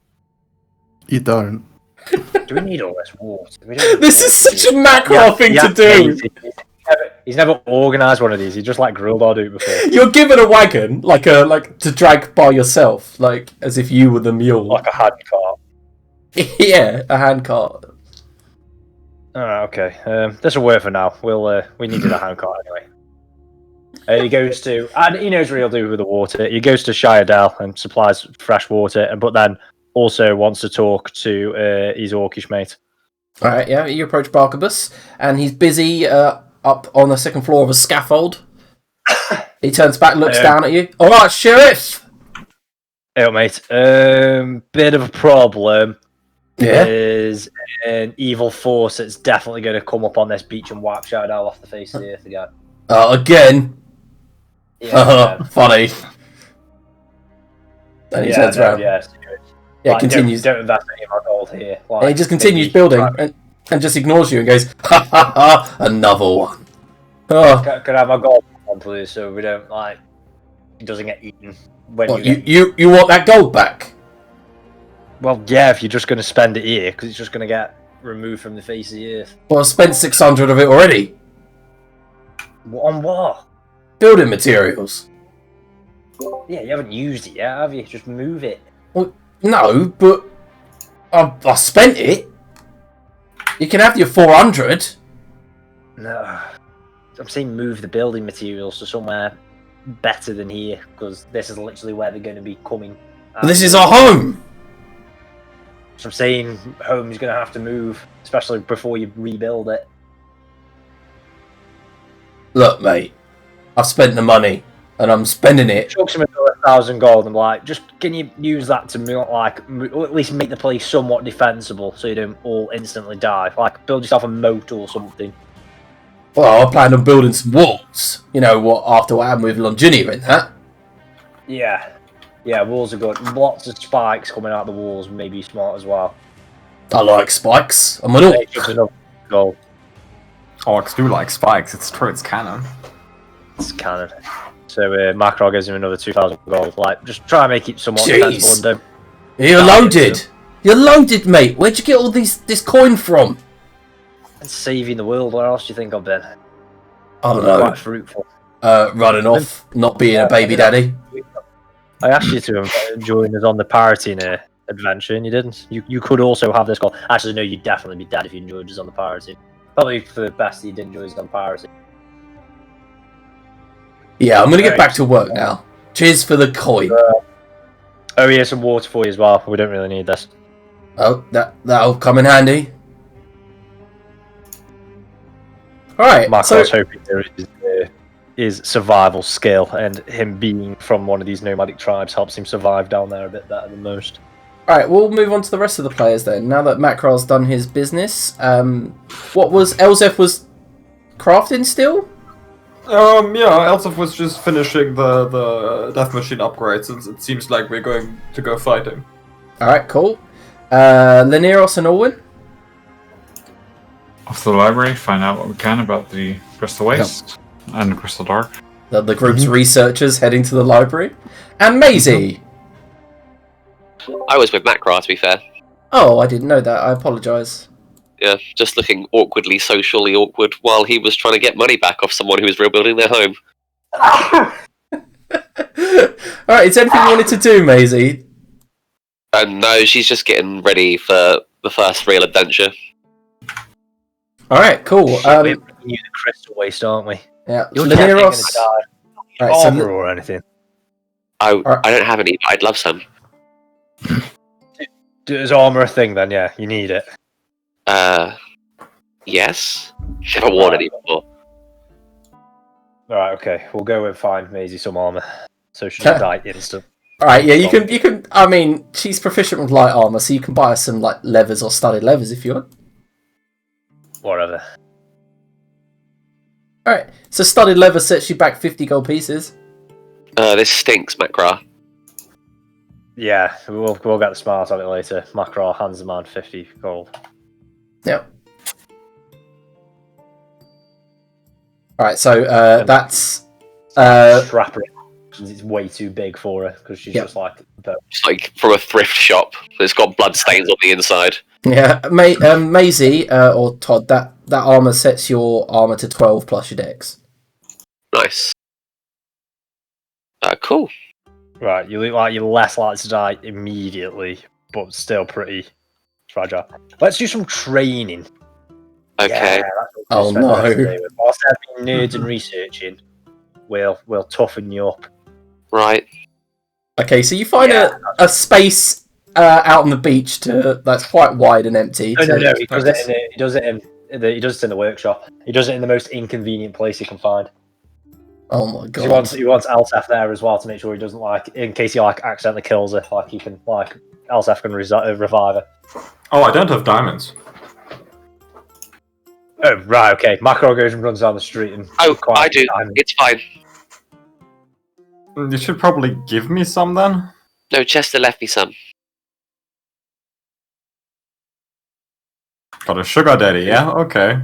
You don't. Do we need all this water? We don't need This all is this such a macro thing to do. He's never organised one of these. He just like grilled our dude before. You're given a wagon, like to drag by yourself, like as if you were the mule. Like a hand cart. Yeah, a hand cart. Alright, okay. This will work for now. We needed a hand cart anyway. He goes to, and he knows what he'll do with the water. He goes to Shiredale and supplies fresh water, but then also wants to talk to his orcish mate. All right, yeah. You approach Barkabus, and he's busy up on the second floor of a scaffold. He turns back, looks down at you. All right, sheriff. Hey, mate. Bit of a problem. Yeah. There's an evil force that's definitely going to come up on this beach and wipe Shiredale off the face of the earth again. Again. Yeah, Funny. Then he turns around. Yeah, Yeah, continues. Don't invest any of our gold here. Like, And he just continues maybe building try- and just ignores you and goes, ha ha ha, another one. Oh, Could I have my gold on, please, so we don't like it doesn't get eaten when what, you get... you want that gold back? Well, yeah, if you're just going to spend it here, because it's just going to get removed from the face of the earth. Well, I've spent 600 of it already. On what? Building materials. Yeah, you haven't used it yet, have you? Just move it. Well, no, but I spent it. You can have your 400. No. I'm saying move the building materials to somewhere better than here, because this is literally where they're going to be coming. This is our home. So I'm saying home's going to have to move, especially before you rebuild it. Look, mate, I've spent the money and I'm spending it. Chucks him another 1,000 gold and like, just can you use that to or at least make the place somewhat defensible so you don't all instantly die? Like build yourself a moat or something. Well, I plan on building some walls. You know what? After what happened with Longinia and that. Yeah, walls are good. Lots of spikes coming out of the walls, maybe smart as well. I like spikes. I'm an orc. Chucks another gold. Orcs do like spikes. It's true. It's canon. It's canon. So Macro gives him another 2,000 gold. Like, just try and make it somewhat defensible and You're loaded. You're loaded, mate. Where'd you get all this coin from? and saving the world. Where else do you think I've been? I don't know. Quite fruitful. Running off, not being a baby daddy. I asked you to join us on the pirating adventure, and you didn't. You could also have this call. Actually, no, you'd definitely be dead if you joined us on the pirating. Probably for the best that you didn't join us on pirating. Yeah, I'm gonna get back to work now. Cheers for the coin. Oh, yeah, some water for you as well. We don't really need this. Oh, that'll come in handy. Alright, Marco's hoping there is survival skill, and him being from one of these nomadic tribes helps him survive down there a bit better than most. Alright, we'll move on to the rest of the players then. Now that Makrar's done his business, what was Elzef was crafting still? Yeah, Elsef was just finishing the death machine upgrades, and it seems like we're going to go fighting. Alright, cool. Lineros and Orwin? Off to the library, find out what we can about the Crystal Waste and the Crystal Dark. The group's researchers heading to the library. And Maisie! I was with Makra, to be fair. Oh, I didn't know that. I apologise. Yeah, just looking awkwardly, socially awkward, while he was trying to get money back off someone who was rebuilding their home. Alright, is there anything you wanted to do, Maisie? No, she's just getting ready for the first real adventure. Alright, cool. We're bringing you the Crystal Waste, aren't we? Yeah, You're definitely going to Lineros. die. Right, so Armor or anything. I don't have any, but I'd love some. Is armor a thing then? Yeah, you need it. Yes. Never worn any before. Alright, okay. We'll go and find Maisie some armor. So she'll die instant. Alright, yeah, you can, I mean, she's proficient with light armour, so you can buy her some, like, leathers or studded leathers if you want. Whatever. Alright, so studded leather sets you back 50 gold pieces. This stinks, Makra. Yeah, we'll get the smart on it later. Makra hands the man 50 gold. Yep. Alright, so, that's... Strap her in, because it's way too big for her, because she's just like... It's like from a thrift shop. It's got blood stains on the inside. Yeah, Maisie, or Todd, that armour sets your armour to 12 plus your dex. Nice. Cool. Right, you look like you're less likely to die immediately, but still pretty fragile. Let's do some training. Okay. Yeah, that's what Oh, we'll spend the rest of the no. day with. Whilst they're being nerds and researching, we'll toughen you up. Right. Okay, so you find a space out on the beach that's quite wide and empty. No, he does it in the workshop. He does it in the most inconvenient place he can find. Oh my god. He wants Elsef there as well to make sure he doesn't in case he accidentally kills her, he can Elsef can revive her. Oh, I don't have diamonds. Oh right, okay. Macro goes and runs down the street and I do. It's fine. You should probably give me some then. No, Chester left me some. Got a sugar daddy, yeah? Okay.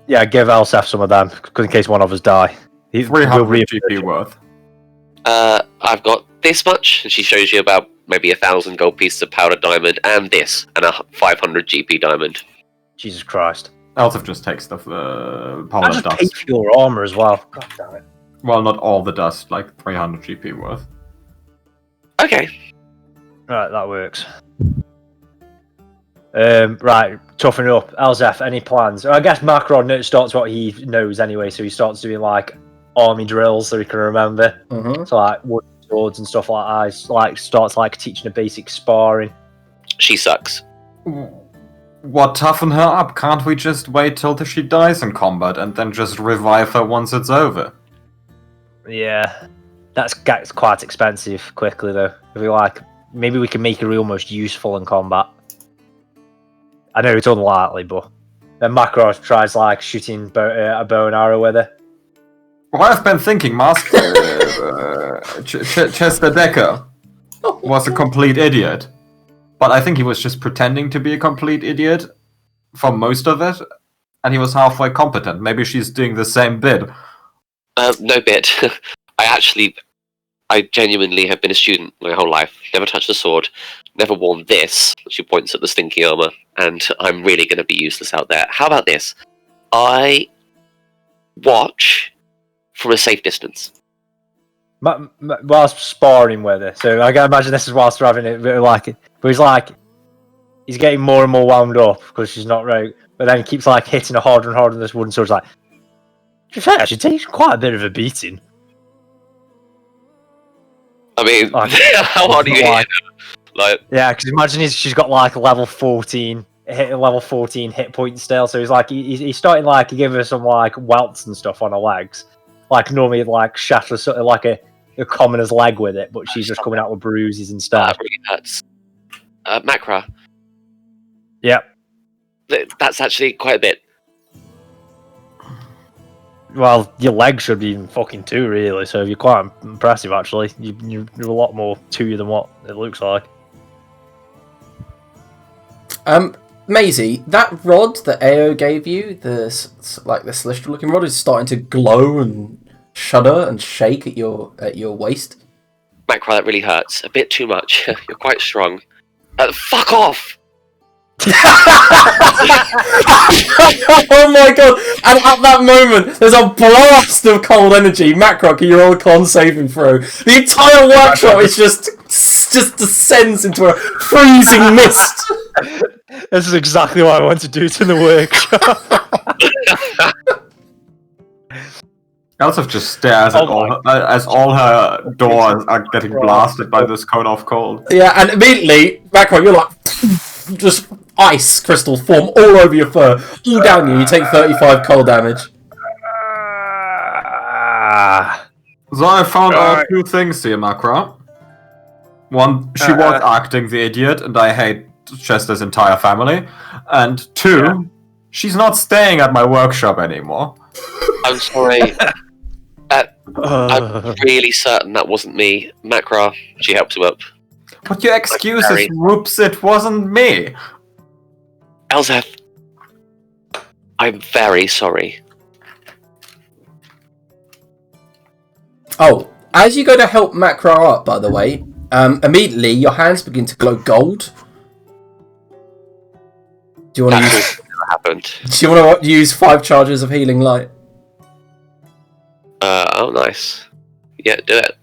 Yeah, give Elsef some of them in case one of us die. 300 GP worth. I've got this much, and she shows you about maybe 1,000 gold pieces of powdered diamond, and this, and a 500 GP diamond. Jesus Christ. Elsef just takes the I powder just dust. paid for your armor as well. God damn it. Well, not all the dust, like 300 GP worth. Okay. Right, that works. Right, toughen it up. Elzef, any plans? I guess Macron starts what he knows anyway, so he starts doing army drills so he can remember. Mm-hmm. So wood swords and stuff like that. Starts teaching a basic sparring. She sucks. What, toughen her up? Can't we just wait till she dies in combat and then just revive her once it's over? Yeah, that's quite expensive quickly though. If we maybe we can make her almost useful in combat. I know it's unlikely, but then Macro tries shooting a bow and arrow with her. Well, I've been thinking, Master Chester Decker was a complete idiot, but I think he was just pretending to be a complete idiot for most of it, and he was halfway competent. Maybe she's doing the same bit. No bit. I genuinely have been a student my whole life. Never touched a sword. Never worn this. She points at the stinky armor. And I'm really going to be useless out there. How about this? I watch from a safe distance. Whilst sparring with her, so I can imagine this is whilst we're having it, but he's getting more and more wound up because she's not right, but then he keeps like hitting her harder and harder on this wooden sword. It's like, to be fair, she takes quite a bit of a beating. I mean, Like, how hard are you hitting? Like, yeah, because imagine she's got like level 14 hit points still, so he's like he's starting like to give her some like welts and stuff on her legs. Like normally like shatter sort of like a commoner's leg with it, but she's just coming out with bruises instead. that really hurts. Macra. Yep. That's actually quite a bit. Well, your legs should be even fucking too, really. So you're quite impressive, actually. You're a lot more to you than what it looks like. Maisie, that rod that Ao gave you, the celestial-looking rod, is starting to glow and shudder and shake at your waist. Macra, that really hurts. A bit too much. You're quite strong. Fuck off! Oh my god! And at that moment, there's a blast of cold energy. Macrock, your old con saving throw. The entire workshop is just descends into a freezing mist. This is exactly what I want to do to the workshop. Elsif just stares at as all her doors are getting blasted by this cone of cold. Yeah, and immediately, Macrock, you're like, just ice crystals form all over your fur, all down you. You take 35 cold damage. So I found out two things here, Macra. One, she was acting the idiot, and I hate Chester's entire family. And two, she's not staying at my workshop anymore. I'm sorry. I'm really certain that wasn't me. Macra, she helps him up. But your excuse is, whoops, it wasn't me. Elzeth, I'm very sorry. Oh, as you go to help Macra up, by the way, immediately your hands begin to glow gold. Do you want to use? Happened. Do you want to use 5 charges of healing light? Oh, nice. Yeah, do it.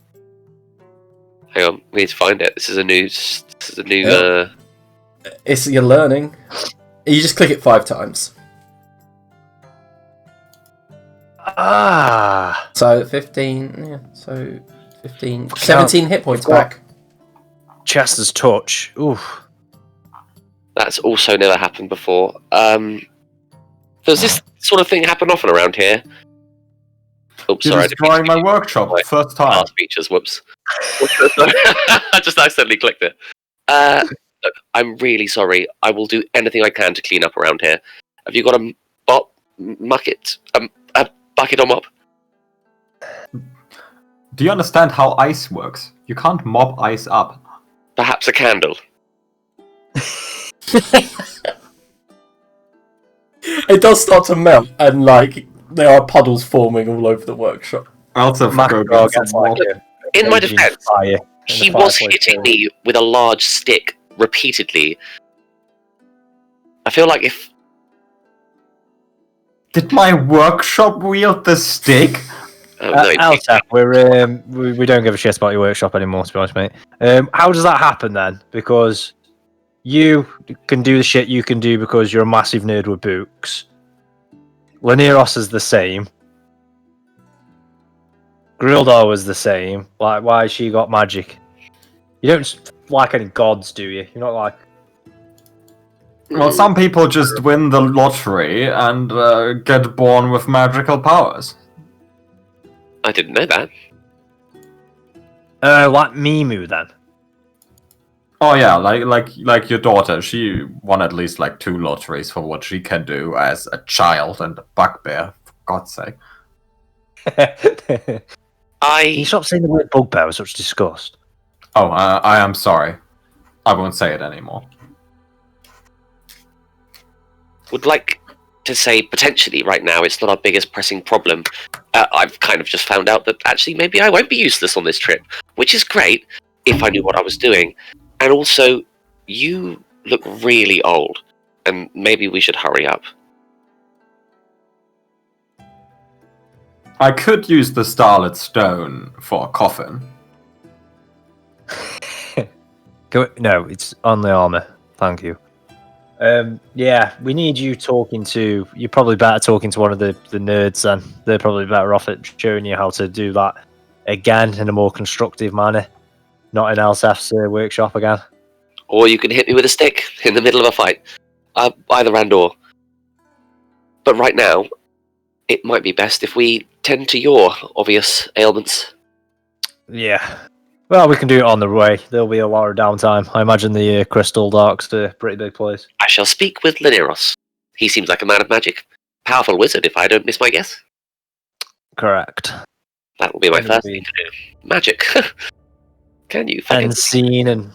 Hang on, we need to find it. This is a new. Yep. It's you're learning. You just click it 5 times. So 15. Yeah. So 15. 17 hit points back. Chester's touch. Oof. That's also never happened before. Does this sort of thing happen often around here? Oops, You're sorry. destroying my workshop first time. Last features, whoops. I just accidentally clicked it. Look, I'm really sorry. I will do anything I can to clean up around here. Have you got a bucket or mop? Do you understand how ice works? You can't mop ice up. Perhaps a candle. It does start to melt, and like there are puddles forming all over the workshop. Also, In my defense, he was hitting me with a large stick repeatedly. I feel like if... Did my workshop wield the stick? Altec, we don't give a shit about your workshop anymore, to be honest, mate. How does that happen then? Because you can do the shit you can do because you're a massive nerd with books. Laneros is the same. Grildar was the same. Like, why has she got magic? You don't like any gods, do you? You're not like... Well, some people just win the lottery and get born with magical powers. I didn't know that. Like Mimu, then? Oh yeah, like your daughter. She won at least like 2 lotteries for what she can do as a child and a bugbear, for God's sake. Can you stop saying the word bugbear with such disgust? Oh, I am sorry. I won't say it anymore. Would like to say potentially right now it's not our biggest pressing problem. I've kind of just found out that actually maybe I won't be useless on this trip, which is great if I knew what I was doing. And also, you look really old, and maybe we should hurry up. I could use the starlit stone for a coffin. No, it's on the armor. Thank you. Yeah, we need you talking to. You're probably better talking to one of the nerds then. They're probably better off at showing you how to do that again in a more constructive manner. Not in Elsef's workshop again. Or you can hit me with a stick in the middle of a fight. Either and or. But right now, it might be best if we tend to your obvious ailments. Yeah. Well, we can do it on the way. There'll be a lot of downtime. I imagine the Crystal Dark's a pretty big place. I shall speak with Lineros. He seems like a man of magic. Powerful wizard, if I don't miss my guess. Correct. That will be my first thing to do. Magic. Can you fucking... End scene and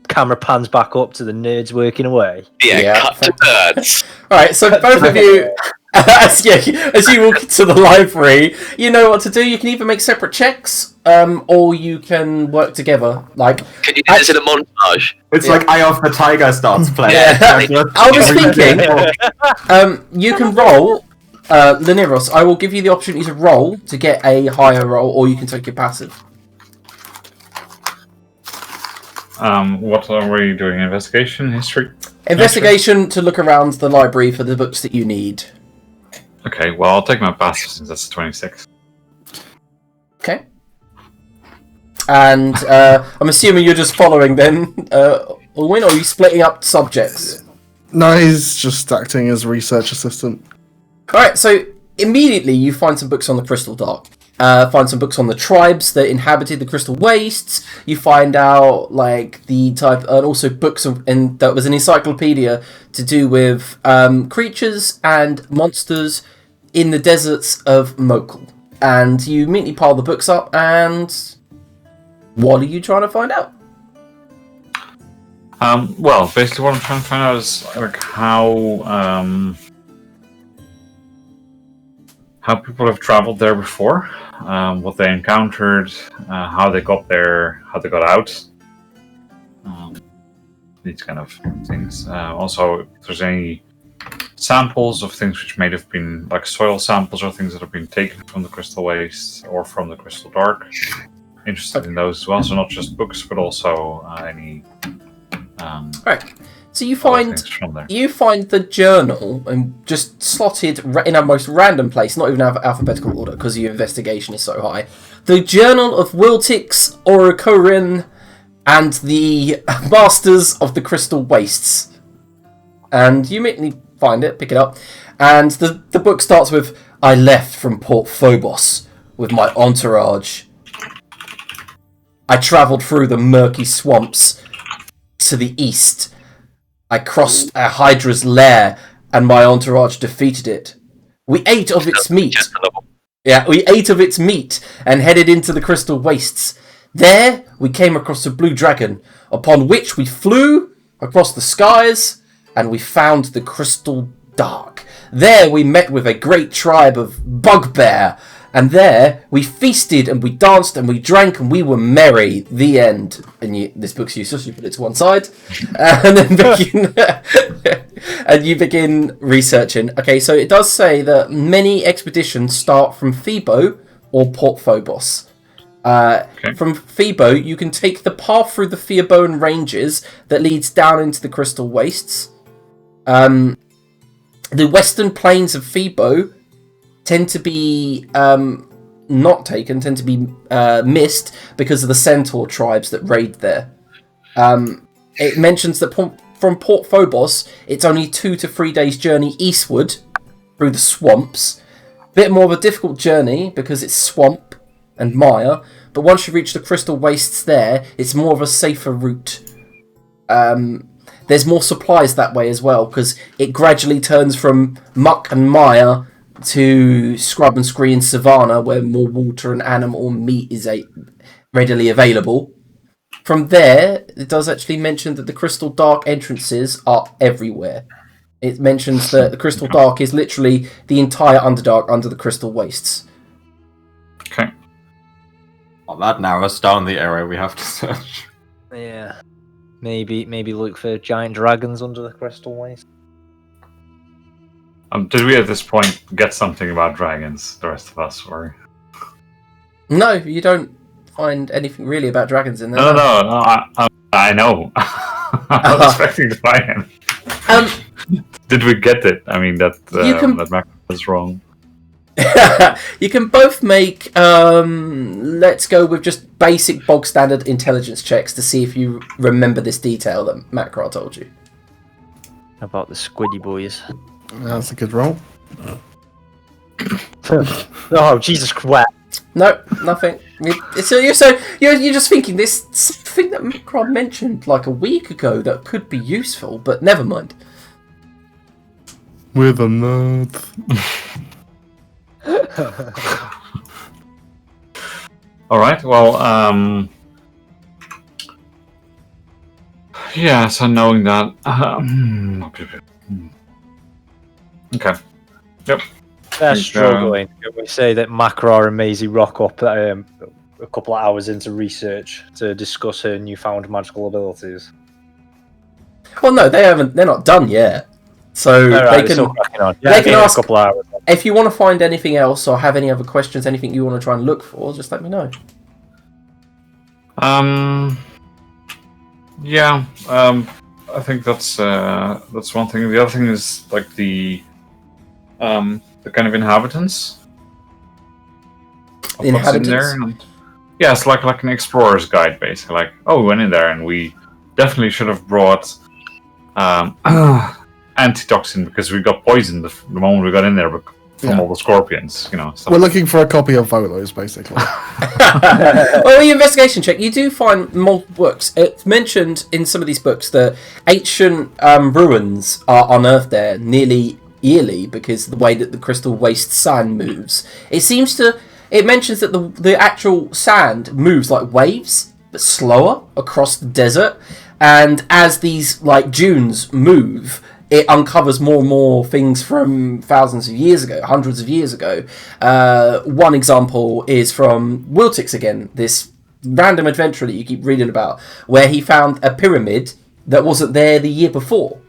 camera pans back up to the nerds working away. Yeah, cut to nerds. Alright, so both of you, as you walk into the library, you know what to do. You can either make separate checks, or you can work together. Like, can you do this in a montage? It's like Eye of the Tiger starts playing. Yeah. I was thinking, you can roll, Lineros, I will give you the opportunity to roll to get a higher roll, or you can take your passive. What are we doing? Investigation? History? Investigation to look around the library for the books that you need. Okay, well, I'll take my passive since that's 26. Okay. And I'm assuming you're just following then, Owen, or are you splitting up subjects? No, he's just acting as research assistant. Alright, so immediately you find some books on the Crystal Dark. Find some books on the tribes that inhabited the Crystal Wastes. You find out like the type, and also books and that was an encyclopedia to do with creatures and monsters in the deserts of Mokhul. And you immediately pile the books up, and what are you trying to find out? Well, basically what I'm trying to find out is like how people have traveled there before, what they encountered, how they got there, how they got out, these kind of things. Also, if there's any samples of things which may have been like soil samples or things that have been taken from the Crystal Waste or from the Crystal Dark. Interested in those as well, so not just books, but also any. Right. So you find the journal and just slotted in a most random place, not even alphabetical order because your investigation is so high. The Journal of Wiltix, Orokorin, and the Masters of the Crystal Wastes. And you immediately find it, pick it up, and the book starts with, "I left from Port Phobos with my entourage. I travelled through the murky swamps to the east. I crossed a Hydra's lair, and my entourage defeated it. We ate of its meat. We ate of its meat and headed into the Crystal Wastes. There, we came across a blue dragon, upon which we flew across the skies, and we found the Crystal Dark. There, we met with a great tribe of bugbear, and there, we feasted and we danced and we drank and we were merry. The end." And this book's useless, you put it to one side. And then and you begin researching. Okay, so it does say that many expeditions start from Phoebo or Port Phobos. Okay. From Phoebo, you can take the path through the Phoebone Ranges that leads down into the Crystal Wastes. The western plains of Phoebo tend to be tend to be missed because of the centaur tribes that raid there. It mentions that from Port Phobos, it's only 2 to 3 days journey eastward through the swamps. Bit more of a difficult journey because it's swamp and mire, but once you reach the Crystal Wastes there, it's more of a safer route. There's more supplies that way as well, because it gradually turns from muck and mire to scrub and screen savanna, where more water and animal meat is readily available. From there, it does actually mention that the Crystal Dark entrances are everywhere. It mentions that the Crystal Dark is literally the entire Underdark under the Crystal Wastes. Okay. Well, that narrows down the area we have to search. Yeah. Maybe look for giant dragons under the Crystal Waste. Did we at this point get something about dragons? The rest of us, or No, you don't find anything really about dragons in there. no. I know. I was expecting to find him. Did we get it? I mean, that Mac was wrong. You can both make, let's go with just basic bog standard intelligence checks to see if you remember this detail that Macra told you. About the squiddy boys. That's a good roll. Oh, Jesus Christ. No, nothing. So you're just thinking this thing that Macra mentioned like a week ago that could be useful, but never mind. With a nerd. All right. Well, yeah. So knowing that, okay. Yep. They're struggling. We say that Macra and Maisie rock up a couple of hours into research to discuss her newfound magical abilities. Well, no, they haven't. They're not done yet. So they can ask a couple of hours. If you want to find anything else or have any other questions, anything you want to try and look for, just let me know. Yeah. I think that's one thing. The other thing is like the kind of inhabitants. Of what's in there. Yeah, it's like an explorer's guide, basically. Like, oh, we went in there and we definitely should have brought antitoxin because we got poisoned the moment we got in there from all the scorpions, stuff. We're looking for a copy of Volo's, basically. Well, your investigation check, you do find multiple books. It's mentioned in some of these books that ancient ruins are unearthed there nearly yearly because of the way that the crystal waste sand moves. It mentions that the actual sand moves like waves, but slower across the desert. And as these like dunes move, it uncovers more and more things from thousands of years ago, hundreds of years ago. One example is from Wiltix again, this random adventurer that you keep reading about, where he found a pyramid that wasn't there the year before.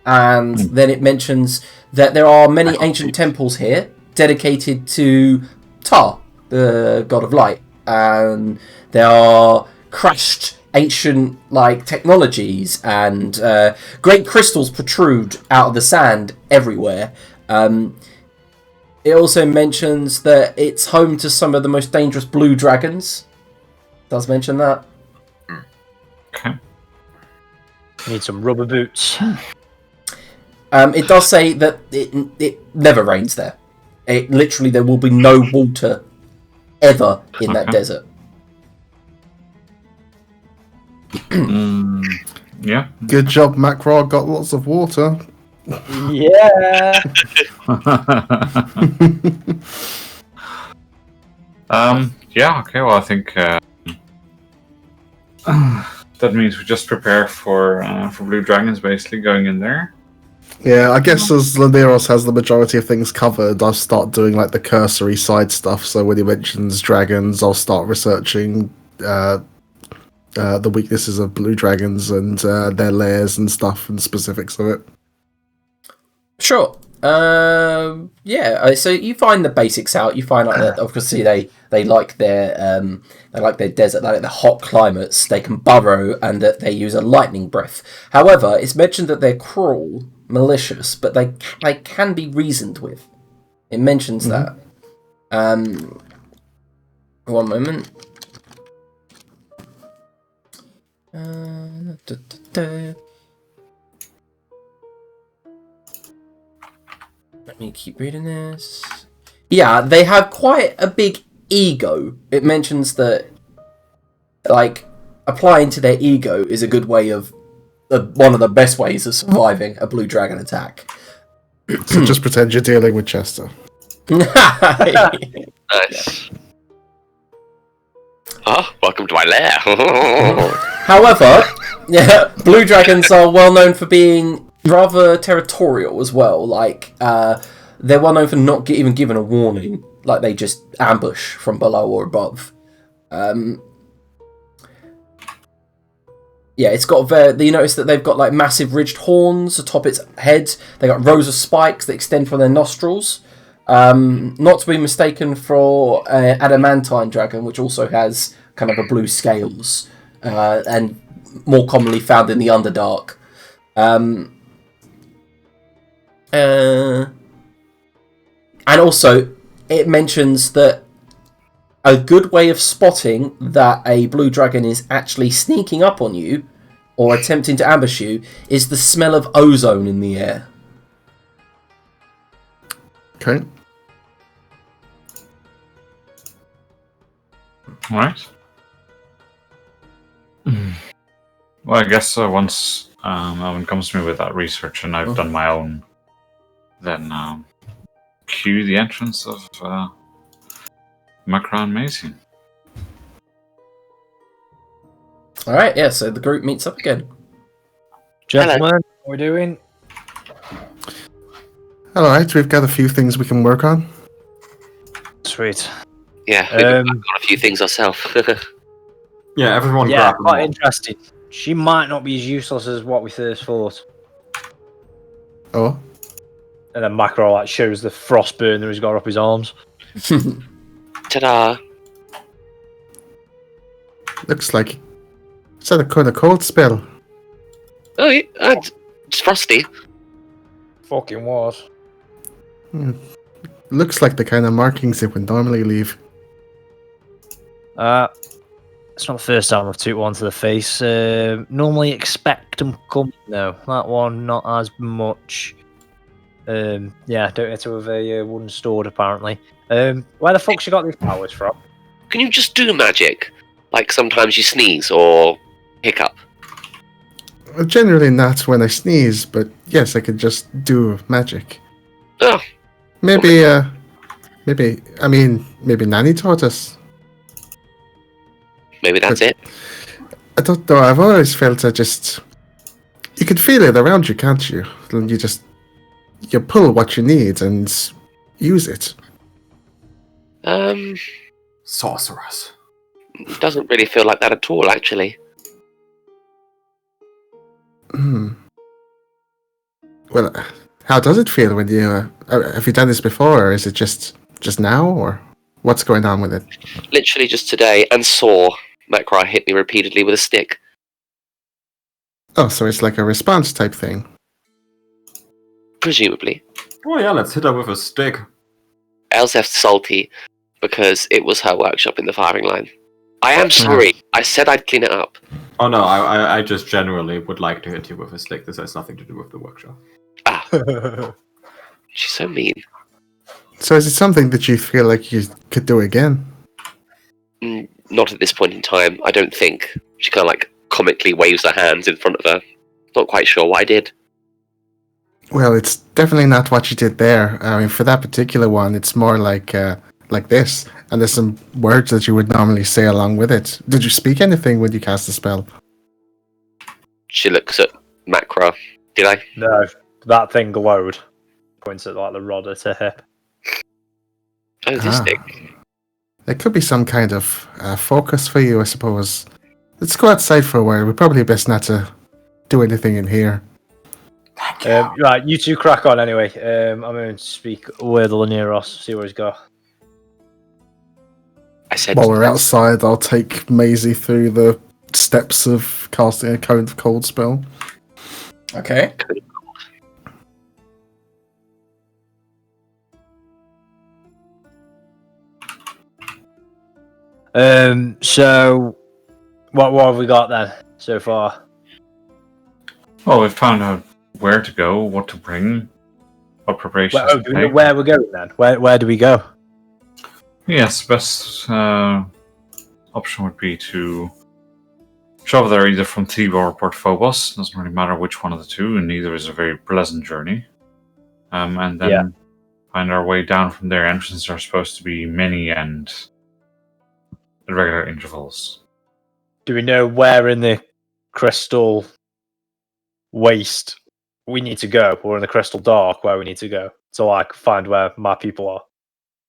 And then it mentions that there are many ancient temples here dedicated to Tar, the god of light. And there are crashed ancient technologies and great crystals protrude out of the sand everywhere. It also mentions that it's home to some of the most dangerous blue dragons. It does mention that. Okay. Need some rubber boots. It does say that it never rains there. Literally, there will be no water ever in that desert. Yeah. Good job, Macra. Got lots of water. Yeah. Yeah. Okay. Well, I think that means we just prepare for blue dragons, basically going in there. Yeah, I guess as Landeros has the majority of things covered, I'll start doing the cursory side stuff. So when he mentions dragons, I'll start researching the weaknesses of blue dragons and their lairs and stuff and specifics of it. Sure. Yeah. So you find the basics out. You find that obviously they like their desert, they like the hot climates. They can burrow and that they use a lightning breath. However, it's mentioned that they're cruel, malicious, but they can be reasoned with. It mentions that. One moment. Let me keep reading this. Yeah, they have quite a big ego. It mentions that, applying to their ego is a good way of one of the best ways of surviving a blue dragon attack. So just pretend you're dealing with Chester. Nice. Oh, welcome to my lair. However, blue dragons are well known for being rather territorial as well. They're well known for not even giving a warning. They just ambush from below or above. Yeah, it's got you notice that they've got like massive ridged horns atop its head. They got rows of spikes that extend from their nostrils. Not to be mistaken for an adamantine dragon, which also has kind of a blue scales and more commonly found in the Underdark. And also, it mentions that a good way of spotting that a blue dragon is actually sneaking up on you or attempting to ambush you is the smell of ozone in the air. Okay. All right. Well, I guess once Elvin comes to me with that research and I've done my own, then cue the entrance of Macron Mason. Alright, yeah, so the group meets up again. Gentlemen, what are we doing? All right, we've got a few things we can work on. Sweet. Yeah, we've got a few things ourselves. Yeah, everyone Yeah, grab them quite all. interesting. She might not be as useless as what we first thought. Oh, And then Macro like shows the frost burn that he's got up his arms. Ta-da! looks like it's had a kind of cold spell. Oh, yeah, it's frosty. Fucking was. Looks like the kind of markings it would normally leave. It's not the first time I've took one to the face. Normally expect them come. No, that one not as much. Yeah, don't get to have a wooden sword apparently. Where the fuck she got these powers from? Can you just do magic? Like sometimes you sneeze or hiccup. Generally not when I sneeze, but yes, I could just do magic. Oh, Maybe Nanny taught us. maybe that's it. I don't know, I've always felt you can feel it around you, can't you? And you pull what you need and use it. Sorceress. Doesn't really feel like that at all, actually. Well, how does it feel when you have you done this before, or is it just now, or what's going on with it? Literally just today, and saw Macra hit me repeatedly with a stick. Oh, so it's like a response type thing. Presumably. Oh yeah, let's hit her with a stick. Elsef's salty because it was her workshop in the firing line. I am sorry. I said I'd clean it up. Oh no, I just generally would like to hit you with a stick. This has nothing to do with the workshop. Ah. She's so mean. So is it something that you feel like you could do again? Not at this point in time, I don't think. She kind of like comically waves her hands in front of her. Not quite sure what I did. Well, it's definitely not what you did there. I mean, for that particular one, it's more like this, and there's some words that you would normally say along with it. Did you speak anything when you cast the spell? She looks at Macra. Did I? No, that thing glowed. Points at like the rod at her hip. Oh, this thing. There could be some kind of focus for you, I suppose. Let's go outside for a while. We're probably best not to do anything in here. Right, you two crack on anyway. I'm going to speak with Laneros, see where he's got. I said. While we're outside, I'll take Maisie through the steps of casting a kind of cold spell. Okay. So what have we got then so far? Well, we've found out where to go, what to bring, what preparations Well, to take. where we're going then? Where do we go? Yes, best option would be to travel there either from Thebe or Port Phobos. Doesn't really matter which one of the two, and neither is a very pleasant journey. And then find our way down from there. Entrances are supposed to be many and at regular intervals. Do we know where in the crystal waste we need to go, or in the crystal dark where we need to go, so I can find where my people are,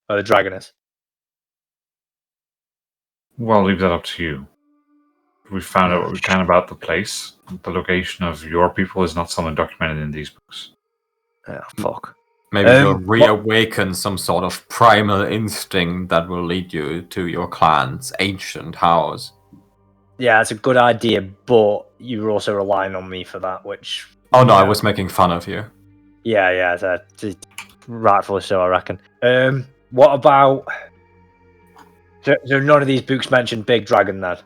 where the dragon is? Well, I'll leave that up to you. we found out what we can about the place. The location of your people is not something documented in these books. Oh, fuck. Maybe you'll reawaken some sort of primal instinct that will lead you to your clan's ancient house. Yeah, it's a good idea, but you're also relying on me for that, which... Oh no, I was making fun of you. Yeah, rightfully so, I reckon. What about... So none of these books mention Big Dragon, then?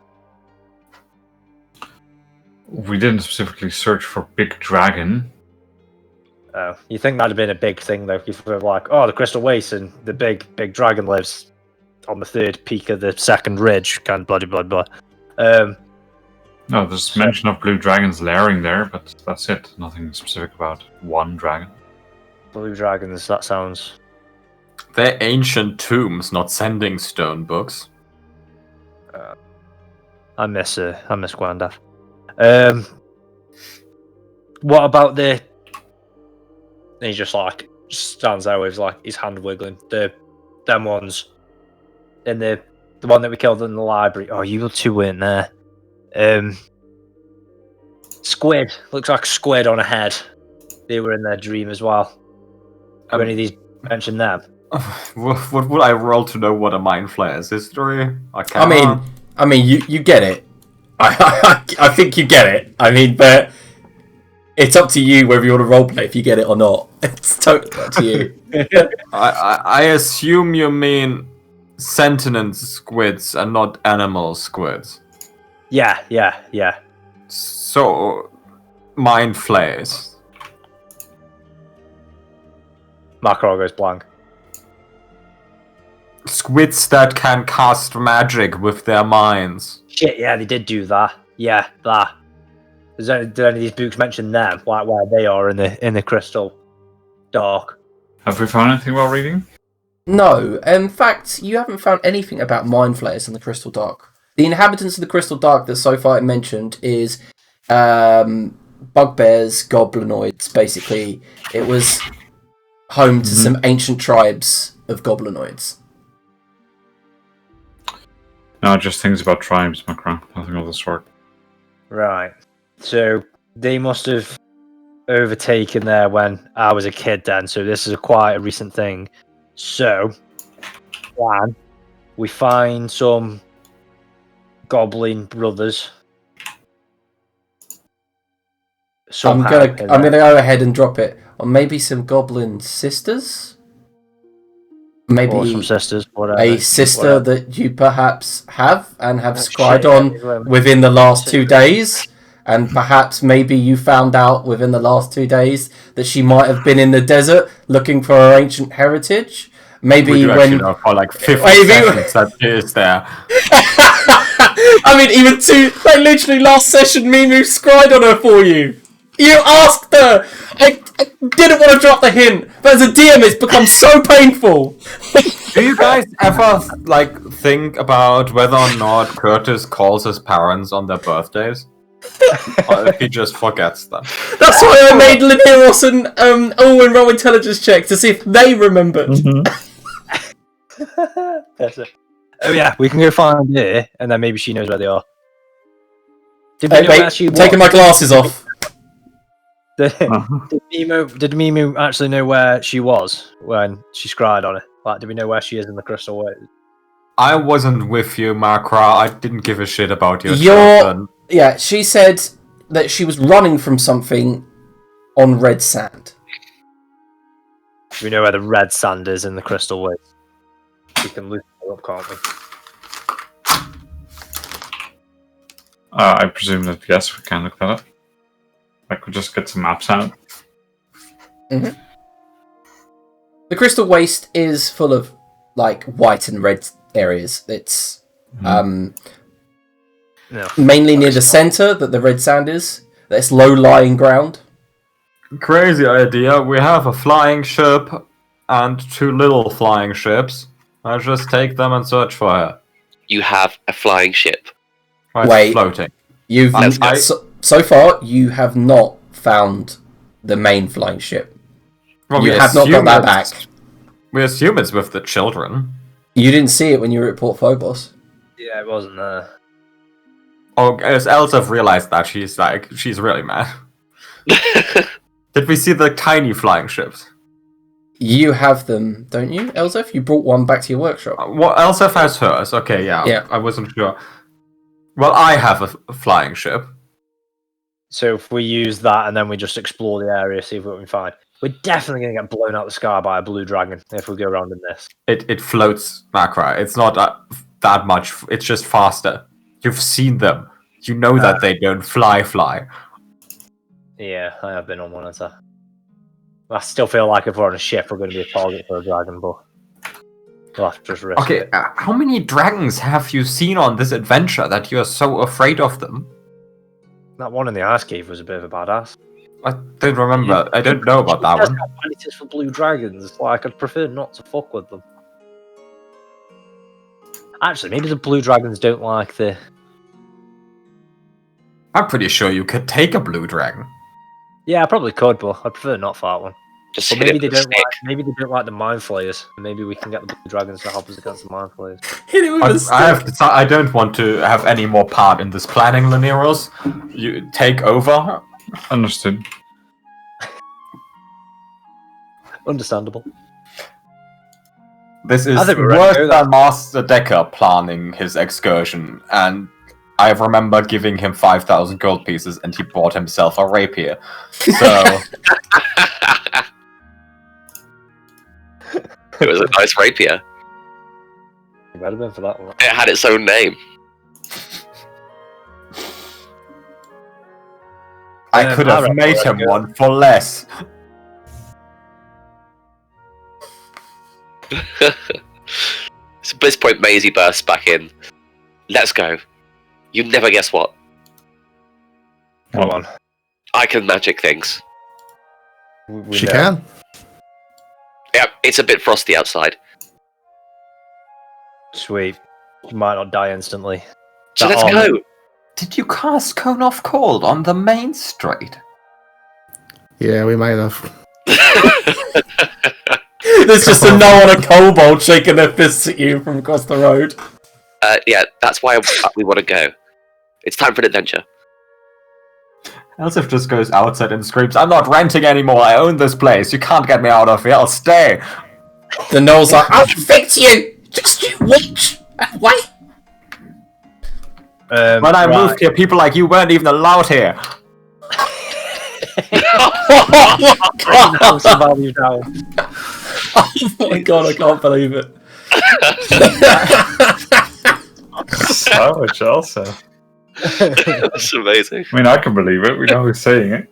We didn't specifically search for Big Dragon. Oh, you think that'd have been a big thing, though, if we were like, oh, the Crystal Waste and the big dragon lives on the third peak of the second ridge, kind of bloody blah blah. No, there's mention of blue dragons lairing there, but that's it. Nothing specific about one dragon. Blue dragons, that sounds... They're ancient tombs, not sending stone books. I miss Gwandia. What about the... And he just stands there with his hand wiggling. Them ones. And the one that we killed in the library. Oh, you two weren't there. Squid. Looks like a squid on a head. They were in their dream as well. Have any of these mentioned them? What would I roll to know what a mind flare is? History? I mean, you get it. I think you get it. I mean, but it's up to you whether you want to roleplay if you get it or not. It's totally up to you. I assume you mean sentient squids and not animal squids. Yeah. So, mind flares. Macro goes blank. Squids that can cast magic with their minds. Shit, yeah, they did do that. Yeah, that. Did any of these books mention them? Like where they are in the Crystal Dark? Have we found anything while reading? No, in fact, you haven't found anything about mind flayers in the Crystal Dark. The inhabitants of the Crystal Dark that so far it mentioned is bugbears, goblinoids, basically. It was home to some ancient tribes of goblinoids. No, just things about tribes, Macron. Nothing of the sort. Right. So they must have overtaken there when I was a kid then, so this is quite a recent thing. So, plan. We find some goblin brothers. I'm gonna go ahead and drop it. Or maybe some goblin sisters? Maybe or some sisters, whatever. A sister that you perhaps have and have scryed shit, on yeah, within the last 2 days. And perhaps maybe you found out within the last 2 days that she might have been in the desert looking for her ancient heritage. Maybe when for like 50 seconds that she is there. I mean, even literally last session, Mimu scryed on her for you. You asked her. I didn't want to drop the hint, but as a DM, it's become so painful. Do you guys ever think about whether or not Curtis calls his parents on their birthdays? Or if he just forgets them? That's why I made Liniros and Owen roll intelligence check to see if they remembered. Oh yeah, we can go find her, and then maybe she knows where they are. Did we Hey, know mate, where she was? taking my glasses off. Did Mimu actually know where she was when she scryed on it? Like, did we know where she is in the Crystal Way? I wasn't with you, Makra. I didn't give a shit about your children. Yeah, she said that she was running from something on red sand. We know where the red sand is in the Crystal Way. We can look her up, can't we? I presume that yes, we can look that up. Like, we'll just get some maps out. Mm-hmm. The Crystal Waste is full of white and red areas. It's mainly near the center that the red sand is. It's low-lying ground. Crazy idea. We have a flying ship and 2 little flying ships. I'll just take them and search for her. You have a flying ship. Right, Wait. floating. So far, you have not found the main flying ship. Well, you have not got that back. We assume it's with the children. You didn't see it when you were at Port Phobos. Yeah, it wasn't there. Oh, as Elsa realized that, she's really mad. Did we see the tiny flying ships? You have them, don't you, Elzef? You brought one back to your workshop. Well, Elsa has hers. Okay, yeah. I wasn't sure. Well, I have a flying ship. So if we use that and then we just explore the area, see what we can find, we're definitely going to get blown out the sky by a blue dragon if we go around in this. It floats, Macra. It's not that much. It's just faster. You've seen them. You know that they don't fly. Yeah, I have been on one. I still feel like if we're on a ship, we're going to be a target for a dragon, but we'll have to just risk it. How many dragons have you seen on this adventure that you're so afraid of them? That one in the ice cave was a bit of a badass. I don't remember. I don't know about that one. It is for blue dragons. Like, I'd prefer not to fuck with them. Actually, maybe the blue dragons don't like the... I'm pretty sure you could take a blue dragon. Yeah, I probably could, but I'd prefer not for that one. Just But hit maybe it they with a don't stick. like. Maybe they don't like the mind flayers. And maybe we can get the blue dragons to help us against the mind flayers. Hit it with a stick. I don't want to have any more part in this planning, Laneros. You take over. Understood. Understandable. This is I think we're ready worse to go than Master Decker planning his excursion, and I remember giving him 5,000 gold pieces, and he bought himself a rapier. So It was a nice rapier. You might have been for that one. It had its own name. I could have made him one for less. So at this point, Maisie bursts back in. Let's go. You never guess what. Come on. I can magic things. She can. Yeah, it's a bit frosty outside. Sweet. You might not die instantly. So That let's armor- go. Did you cast Cone of Cold on the main street? Yeah, we might have. There's just a no on a kobold shaking their fists at you from across the road. Yeah, that's why we want to go. It's time for an adventure. Elsif just goes outside and screams, "I'm not renting anymore, I own this place, you can't get me out of here, I'll stay!" The Gnoll's like, I'll fix you! Just you watch and wait! When I moved here, people like you weren't even allowed here. Oh House of value down. my god, I can't believe it. Savage, Elsa. That's amazing. I mean, I can believe it. We know who's saying it.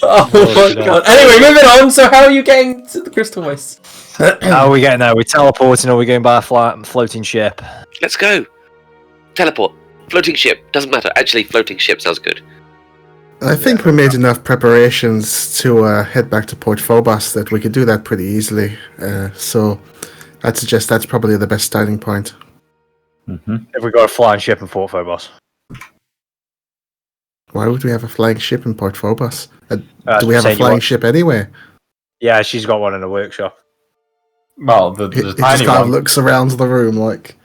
Oh my god. Anyway, moving on. So how are you getting to the Crystal Waste? How are we getting there? We're teleporting or are we going by a floating ship? Let's go. Teleport. Floating ship. Doesn't matter. Actually, floating ship sounds good. I think we made enough preparations to head back to Port Phobos that we could do that pretty easily. So I'd suggest that's probably the best starting point. If we got a flying ship in Port Phobos. Why would we have a flying ship in Port Phobos? Do That's we have a saying you flying want- ship anyway? Yeah, she's got one in the workshop. Well, the It just tiny kind of one. looks around the room like,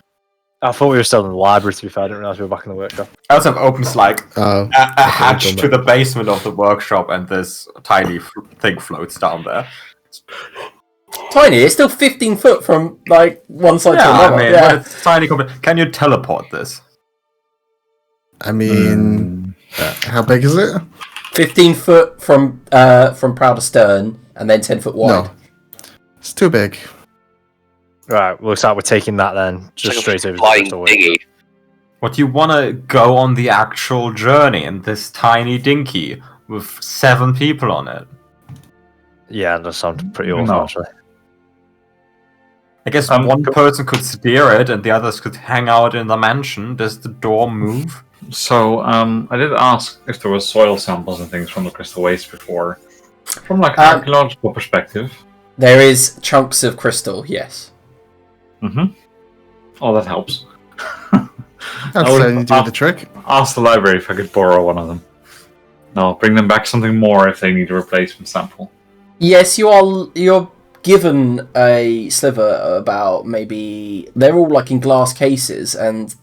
I thought we were still in the library, to be fair. I didn't realise we were back in the workshop. Elsif opens like oh, a hatch done to the basement of the workshop, and this tiny thing floats down there. Tiny, it's still 15 foot from like one side to Yeah, another. I mean, Yeah. but it's tiny. Can you teleport this? I mean, how big is it? 15 foot from prow to stern, and then 10 foot wide. No, it's too big. Right, looks like we're taking that then. Just It's like a straight over to the flying Crystal Waste. dinghy. What, you want to go on the actual journey in this tiny dinghy with 7 people on it? Yeah, that sounds pretty awesome, No. actually. I guess one person could steer it and the others could hang out in the mansion. Does the door move? So, I did ask if there was soil samples and things from the Crystal Waste before. From like an archaeological perspective. There is chunks of crystal, yes. Oh, that helps. That's would- certainly do the trick. Ask the library if I could borrow one of them. No, bring them back something more if they need a replacement sample. Yes, you're given a sliver about maybe they're all like in glass cases, and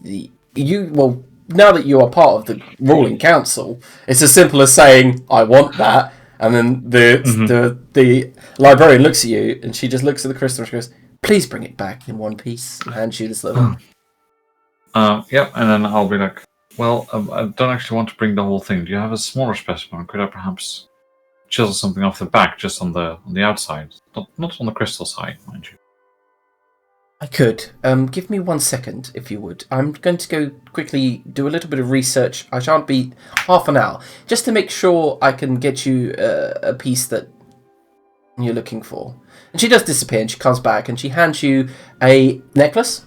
now that you are part of the ruling council, it's as simple as saying, "I want that," and then the librarian looks at you, and she just looks at the crystal and she goes, "Please bring it back in one piece," and hands you this little. Yep, and then I'll be like, well, I don't actually want to bring the whole thing. Do you have a smaller specimen? Could I perhaps chisel something off the back, just on the outside, not on the crystal side, mind you? I could. Give me 1 second, if you would. I'm going to go quickly do a little bit of research. I shan't be half an hour, just to make sure I can get you a piece that you're looking for. And she does disappear, and she comes back, and she hands you a necklace,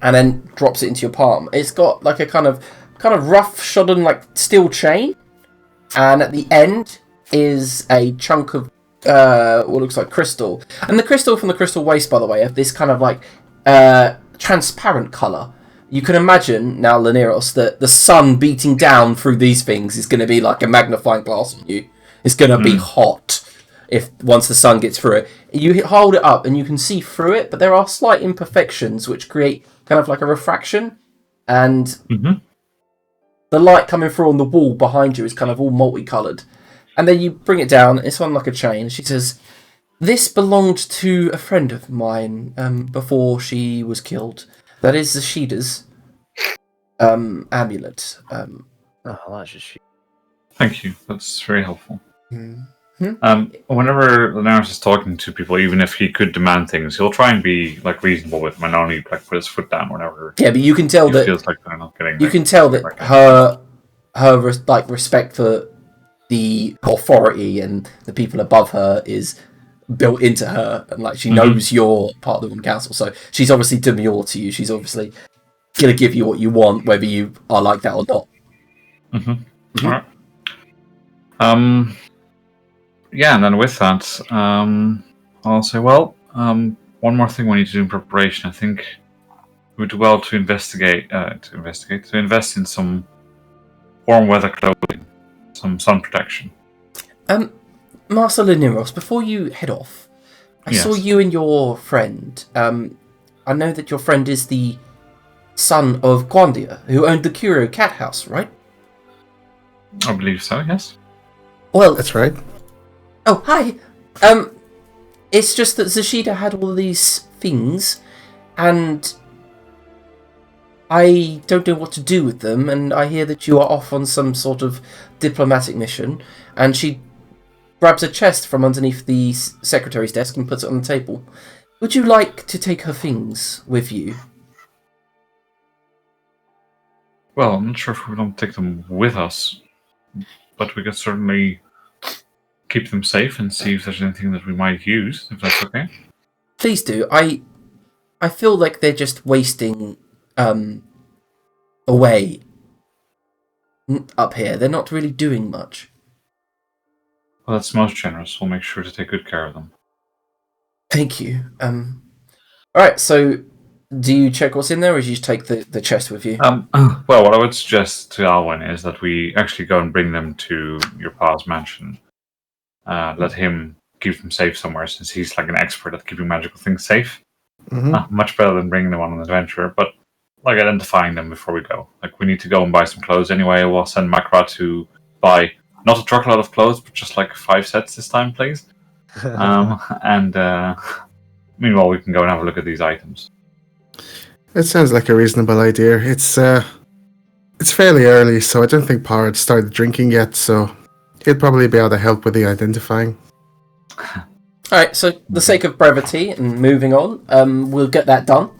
and then drops it into your palm. It's got like a kind of rough shodden like steel chain, and at the end is a chunk of what looks like crystal. And the crystal from the crystal waste, by the way, have this kind of like transparent colour. You can imagine now, Laneros, that the sun beating down through these things is going to be like a magnifying glass on you. It's going to be hot once the sun gets through it. You hold it up and you can see through it, but there are slight imperfections which create kind of like a refraction, and the light coming through on the wall behind you is kind of all multicoloured. And then you bring it down, it's on like a chain. She says, "This belonged to a friend of mine before she was killed. That is Zashida's amulet." Oh, that's just... Thank you. That's very helpful. Whenever Linares is talking to people, even if he could demand things, he'll try and be like reasonable with them and only like put his foot down whenever. Yeah, but you can tell that feels like they're not getting. You can tell that her like respect for the authority and the people above her is built into her, and like she knows you're part of the Women Council, so she's obviously demure to you. She's obviously gonna give you what you want, whether you are like that or not. All right. Yeah, and then with that, I'll say, well, one more thing we need to do in preparation. I think it would do well to invest in some warm weather clothing, some sun protection. Master Liniros, before you head off, I saw you and your friend. I know that your friend is the son of Gwandia, who owned the Curio Cat House, right? I believe so, yes. Well, That's right. Oh, hi. It's just that Zashida had all these things, and I don't know what to do with them, and I hear that you are off on some sort of diplomatic mission, and she grabs a chest from underneath the secretary's desk and puts it on the table. Would you like to take her things with you? Well, I'm not sure if we don't take them with us, but we could certainly keep them safe and see if there's anything that we might use, if that's okay. Please do. I feel like they're just wasting away up here. They're not really doing much. Well, that's most generous. We'll make sure to take good care of them. Thank you. Alright, so do you check what's in there, or do you just take the chest with you? Well, what I would suggest to Alwyn is that we actually go and bring them to your pa's mansion. Let him keep them safe somewhere, since he's like an expert at keeping magical things safe. Much better than bringing them on an adventure, but like identifying them before we go. Like, we need to go and buy some clothes anyway. We'll send Makra to buy not a truckload of clothes, but just like 5 sets this time, please. And meanwhile, we can go and have a look at these items. It sounds like a reasonable idea. It's fairly early, so I don't think Pa had started drinking yet, so he'll probably be able to help with the identifying. Alright, so for the sake of brevity and moving on, we'll get that done.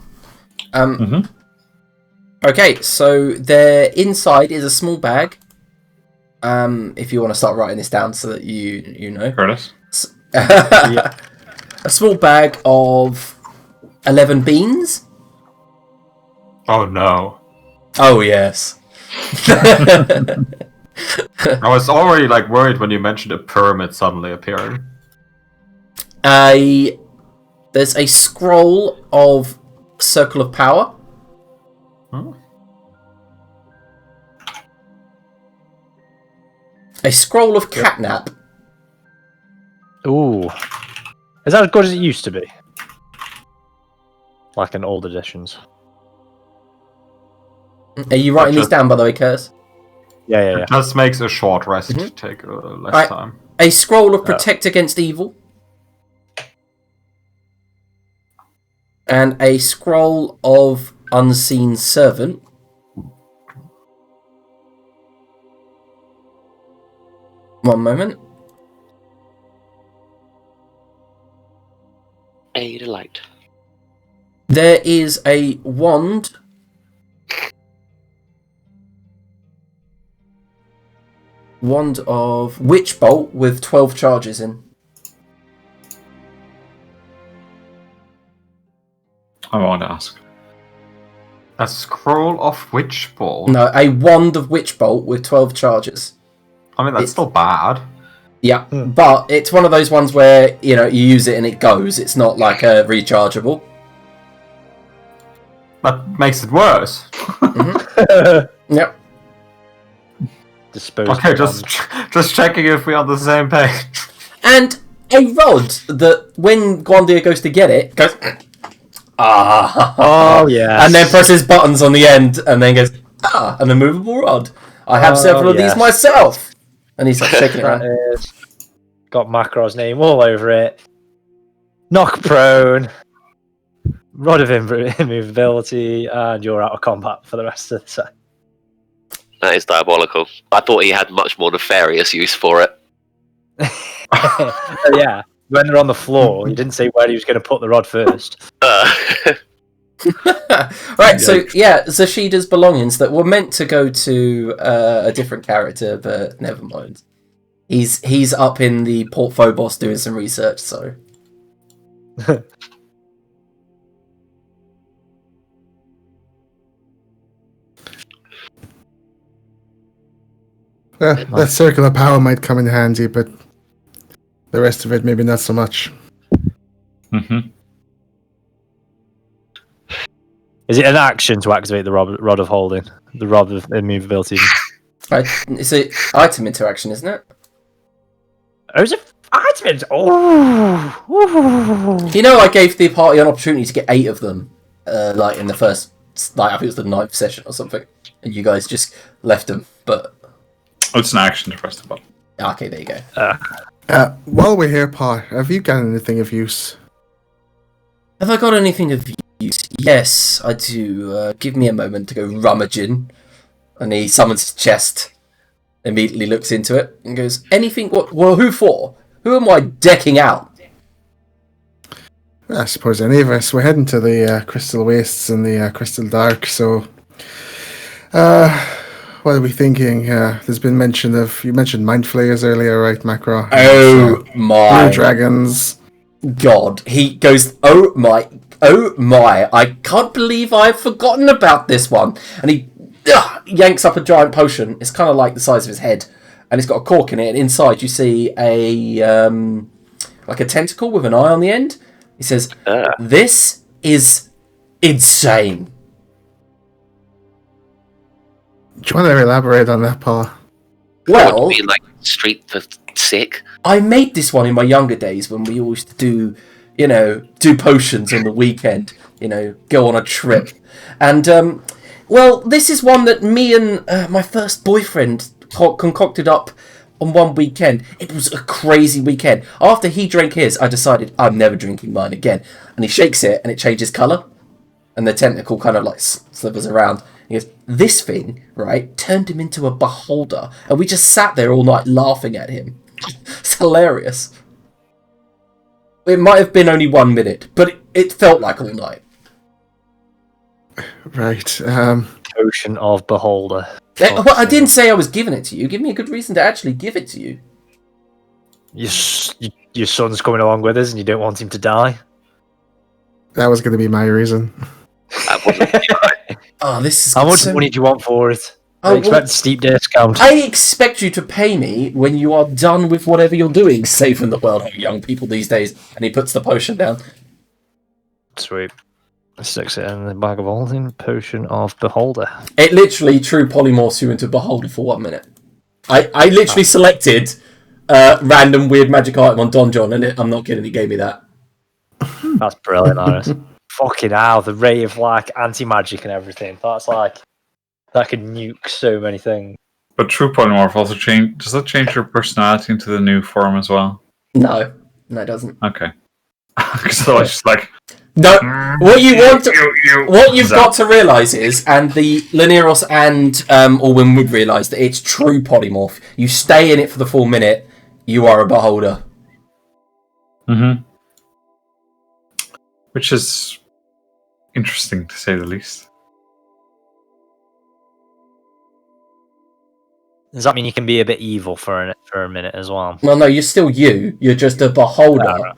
Okay, so there inside is a small bag. If you want to start writing this down so that you know. Curtis? A small bag of 11 beans. Oh no. Oh, yes. I was already like worried when you mentioned a pyramid suddenly appearing. There's a scroll of Circle of Power. A scroll of Catnap. Ooh. Is that as good as it used to be? Like in old editions. Are you writing these down, by the way, Curse? Yeah. It just makes a short rest take less Right. time. A scroll of Protect Against Evil. And a scroll of Unseen Servant. One moment. A delight. There is a wand. Wand of Witch Bolt with 12 charges in. I want to ask. A scroll of Witch Bolt? No, a wand of Witch Bolt with 12 charges. I mean, that's still bad. Yeah, but it's one of those ones where, you use it and it goes. It's not like a rechargeable. That makes it worse. Yep. Okay, just checking if we're on the same page. And a rod that, when Gwandia goes to get it, goes... Oh, yeah. And then presses buttons on the end, and then goes, an immovable rod. I have several of these myself. And he's like shaking it around. Got Macro's name all over it. Knock prone. Rod of immovability, and you're out of combat for the rest of the set. That is diabolical. I thought he had much more nefarious use for it. Yeah, when they're on the floor, he didn't say where he was going to put the rod first. Right, so Zashida's belongings that were meant to go to a different character, but never mind. He's up in the Port Phobos doing some research, so... That circle of power might come in handy, but the rest of it maybe not so much. Mm-hmm. Is it an action to activate the rod of holding? The rod of immovability? It's an item interaction, isn't it? Oh, is it item? Oh! I gave the party an opportunity to get 8 of them, in the first, I think it was the 9th session or something, and you guys just left them, but... It's an action to press the button. Okay, there you go. While we're here, Pa, have you got anything of use? Have I got anything of use? Yes, I do. Give me a moment to go rummaging. And he summons his chest, immediately looks into it, and goes, anything? Well, who for? Who am I decking out? I suppose any of us. We're heading to the Crystal Wastes and the Crystal Dark, so... what are we thinking? There's been mention of... You mentioned Mind Flayers earlier, right, Macro? Oh, my... Blue Dragons. God. He goes, oh my, I can't believe I've forgotten about this one. And he yanks up a giant potion. It's kind of like the size of his head. And it's got a cork in it. And inside you see a tentacle with an eye on the end. He says, this is insane. Do you want to elaborate on that, Paul? Well, be like street for sick. I made this one in my younger days when we used to do potions on the weekend, go on a trip. And, this is one that me and my first boyfriend concocted up on one weekend. It was a crazy weekend. After he drank his, I decided I'm never drinking mine again. And he shakes it and it changes colour. And the tentacle kind of like slithers around. He goes, this thing, right, turned him into a beholder. And we just sat there all night laughing at him. It's hilarious. It might have been only 1 minute, but it felt like all night. Right. Potion of Beholder. I didn't say I was giving it to you. Give me a good reason to actually give it to you. Your son's coming along with us and you don't want him to die? That was going to be my reason. Oh, this is... How much money do you want for it? I expect a steep discount. I expect you to pay me when you are done with whatever you're doing, saving the world of young people these days. And he puts the potion down. Sweet. Sticks it in the bag of holding. Potion of Beholder. It literally true polymorphs you into Beholder for 1 minute. I literally selected random weird magic item on Don John, and I'm not kidding, he gave me that. That's brilliant, Iris. Fucking hell, the rate of anti-magic and everything. That's That could nuke so many things. But true polymorph also change. Does that change your personality into the new form as well? No, it doesn't. Okay. Because I was just like, No, what you want to, what you've Zap. got to realise is, and the Lineros and Orwin would realise that it's true polymorph. You stay in it for the full minute, you are a beholder. Mm-hmm. Which is interesting to say the least. Does that mean you can be a bit evil for a minute as well? Well, no, you're still you. You're just a beholder,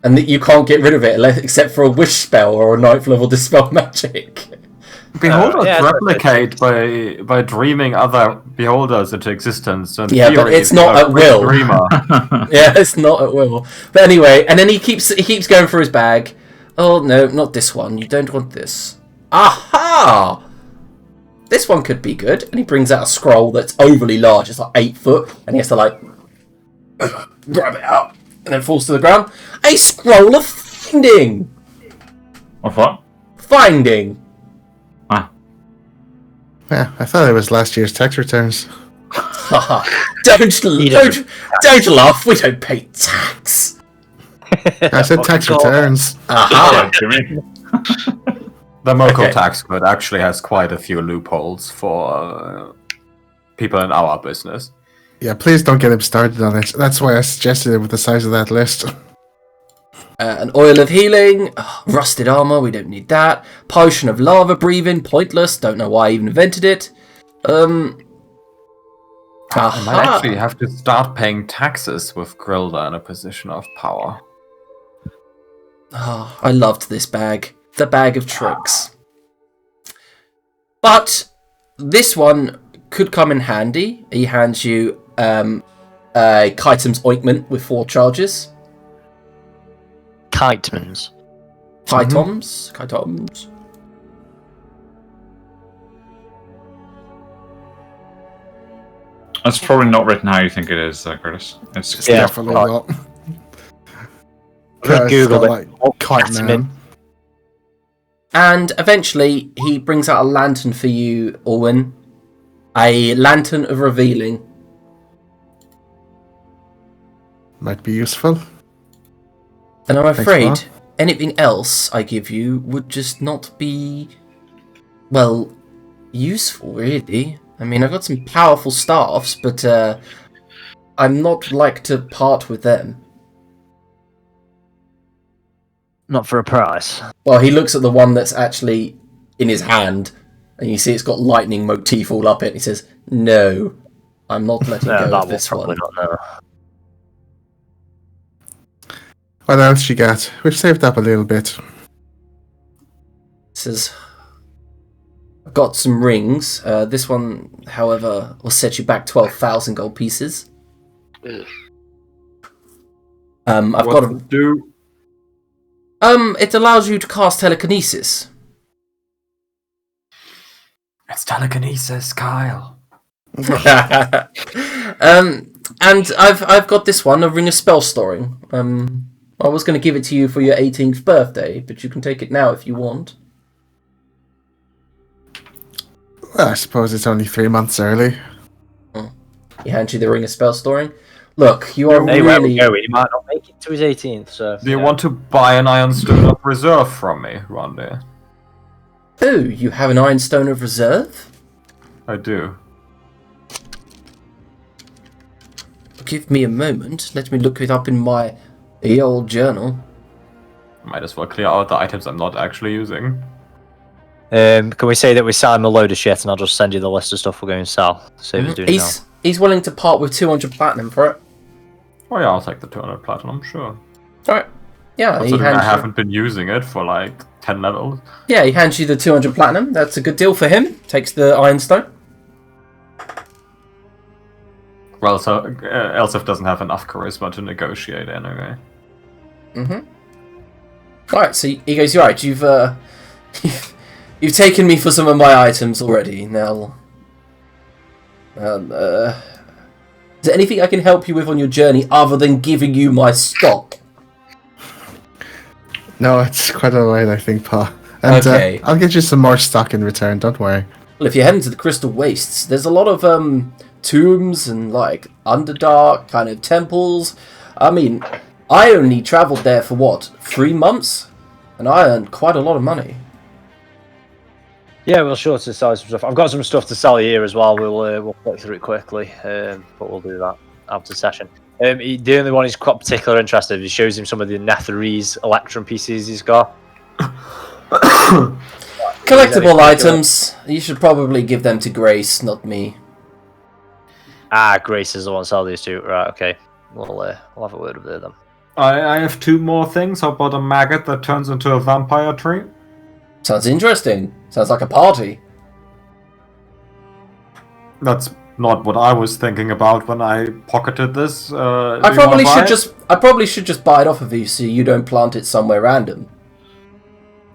and that you can't get rid of it except for a wish spell or a 9th level dispel magic. Beholders yeah, replicate by dreaming other beholders into existence. So in Yeah, but theory, it's not you're a at will. Dreamer. Yeah, it's not at will. But anyway, and then he keeps going through his bag. Oh no, not this one. You don't want this. Aha! This one could be good. And he brings out a scroll that's overly large. It's like 8 foot, and he has to like grab it out, and then falls to the ground. A scroll of finding. Of what? Finding. Yeah, I thought it was last year's tax returns. Haha. Don't laugh. We don't pay tax. I said tax returns. Aha. Jimmy. The Mokhul Okay. tax code actually has quite a few loopholes for people in our business. Yeah, please don't get him started on it. That's why I suggested it with the size of that list. An oil of healing, rusted armor, we don't need that. Potion of lava breathing, pointless, don't know why I even invented it. I might actually have to start paying taxes with Grilda in a position of power. Oh, I loved this bag. The bag of tricks. But this one could come in handy. He hands you a Chitem's ointment with 4 charges. Chitemans. Chitoms. That's probably not written how you think it is, Curtis. It's Yeah, Definitely right. not. I googled it. Kite Chitin. man. And eventually he brings out a lantern for you, Orwin. A lantern of revealing. Might be useful. And I'm Thanks, afraid Mark. anything else I give you would just not be, well, useful, really. I mean, I've got some powerful staffs, but I'm not like to part with them. Not for a price. Well, he looks at the one that's actually in his hand, and you see it's got lightning motif all up it, and he says, no, I'm not letting Yeah, go that of will this probably one. not know. What else you got? We've saved up a little bit. He says, I've got some rings. This one, however, will set you back 12,000 gold pieces. Ugh. I've What got a... to do? It allows you to cast telekinesis. It's telekinesis, Kyle. And I've got this one, a ring of spell storing. I was going to give it to you for your 18th birthday, but you can take it now if you want. Well, I suppose it's only 3 months early. He hands you the ring of spell storing. Look, you are Hey, where we really... go, he might not make it to his 18th, so... Do you want to buy an Iron Stone of Reserve from me, Randy? Oh, you have an Iron Stone of Reserve? I do. Give me a moment. Let me look it up in my old journal. Might as well clear out the items I'm not actually using. Can we say that we sell him a load of shit and I'll just send you the list of stuff we're going to sell? Save us doing it now. He's willing to part with 200 platinum for it. Oh yeah, I'll take the 200 platinum, sure. Alright. Yeah, he Considering I hands you... haven't been using it for like 10 levels. Yeah, he hands you the 200 platinum. That's a good deal for him. Takes the Iron Stone. Well, so Elsif doesn't have enough charisma to negotiate anyway. Alright, so he goes, you're right, you've taken me for some of my items already. Now, is there anything I can help you with on your journey other than giving you my stock? No, it's quite alright, I think, Pa. And Okay. I'll get you some more stock in return, don't worry. Well, if you're heading to the Crystal Wastes, there's a lot of tombs and like underdark kind of temples. I mean, I only travelled there for what, 3 months, and I earned quite a lot of money. Yeah, we'll sure to sell some stuff. I've got some stuff to sell here as well. We'll click through it quickly, but we'll do that after session. The only one he's quite particular interested in, he shows him some of the Netherese Electrum pieces he's got. Collectible items. You should probably give them to Grace, not me. Grace is the one sell these two. Right, okay. We'll have a word with them. I have 2 more things. How about a maggot that turns into a vampire tree? Sounds interesting. Sounds like a party. That's not what I was thinking about when I pocketed this. I probably should just buy it off of you so you don't plant it somewhere random.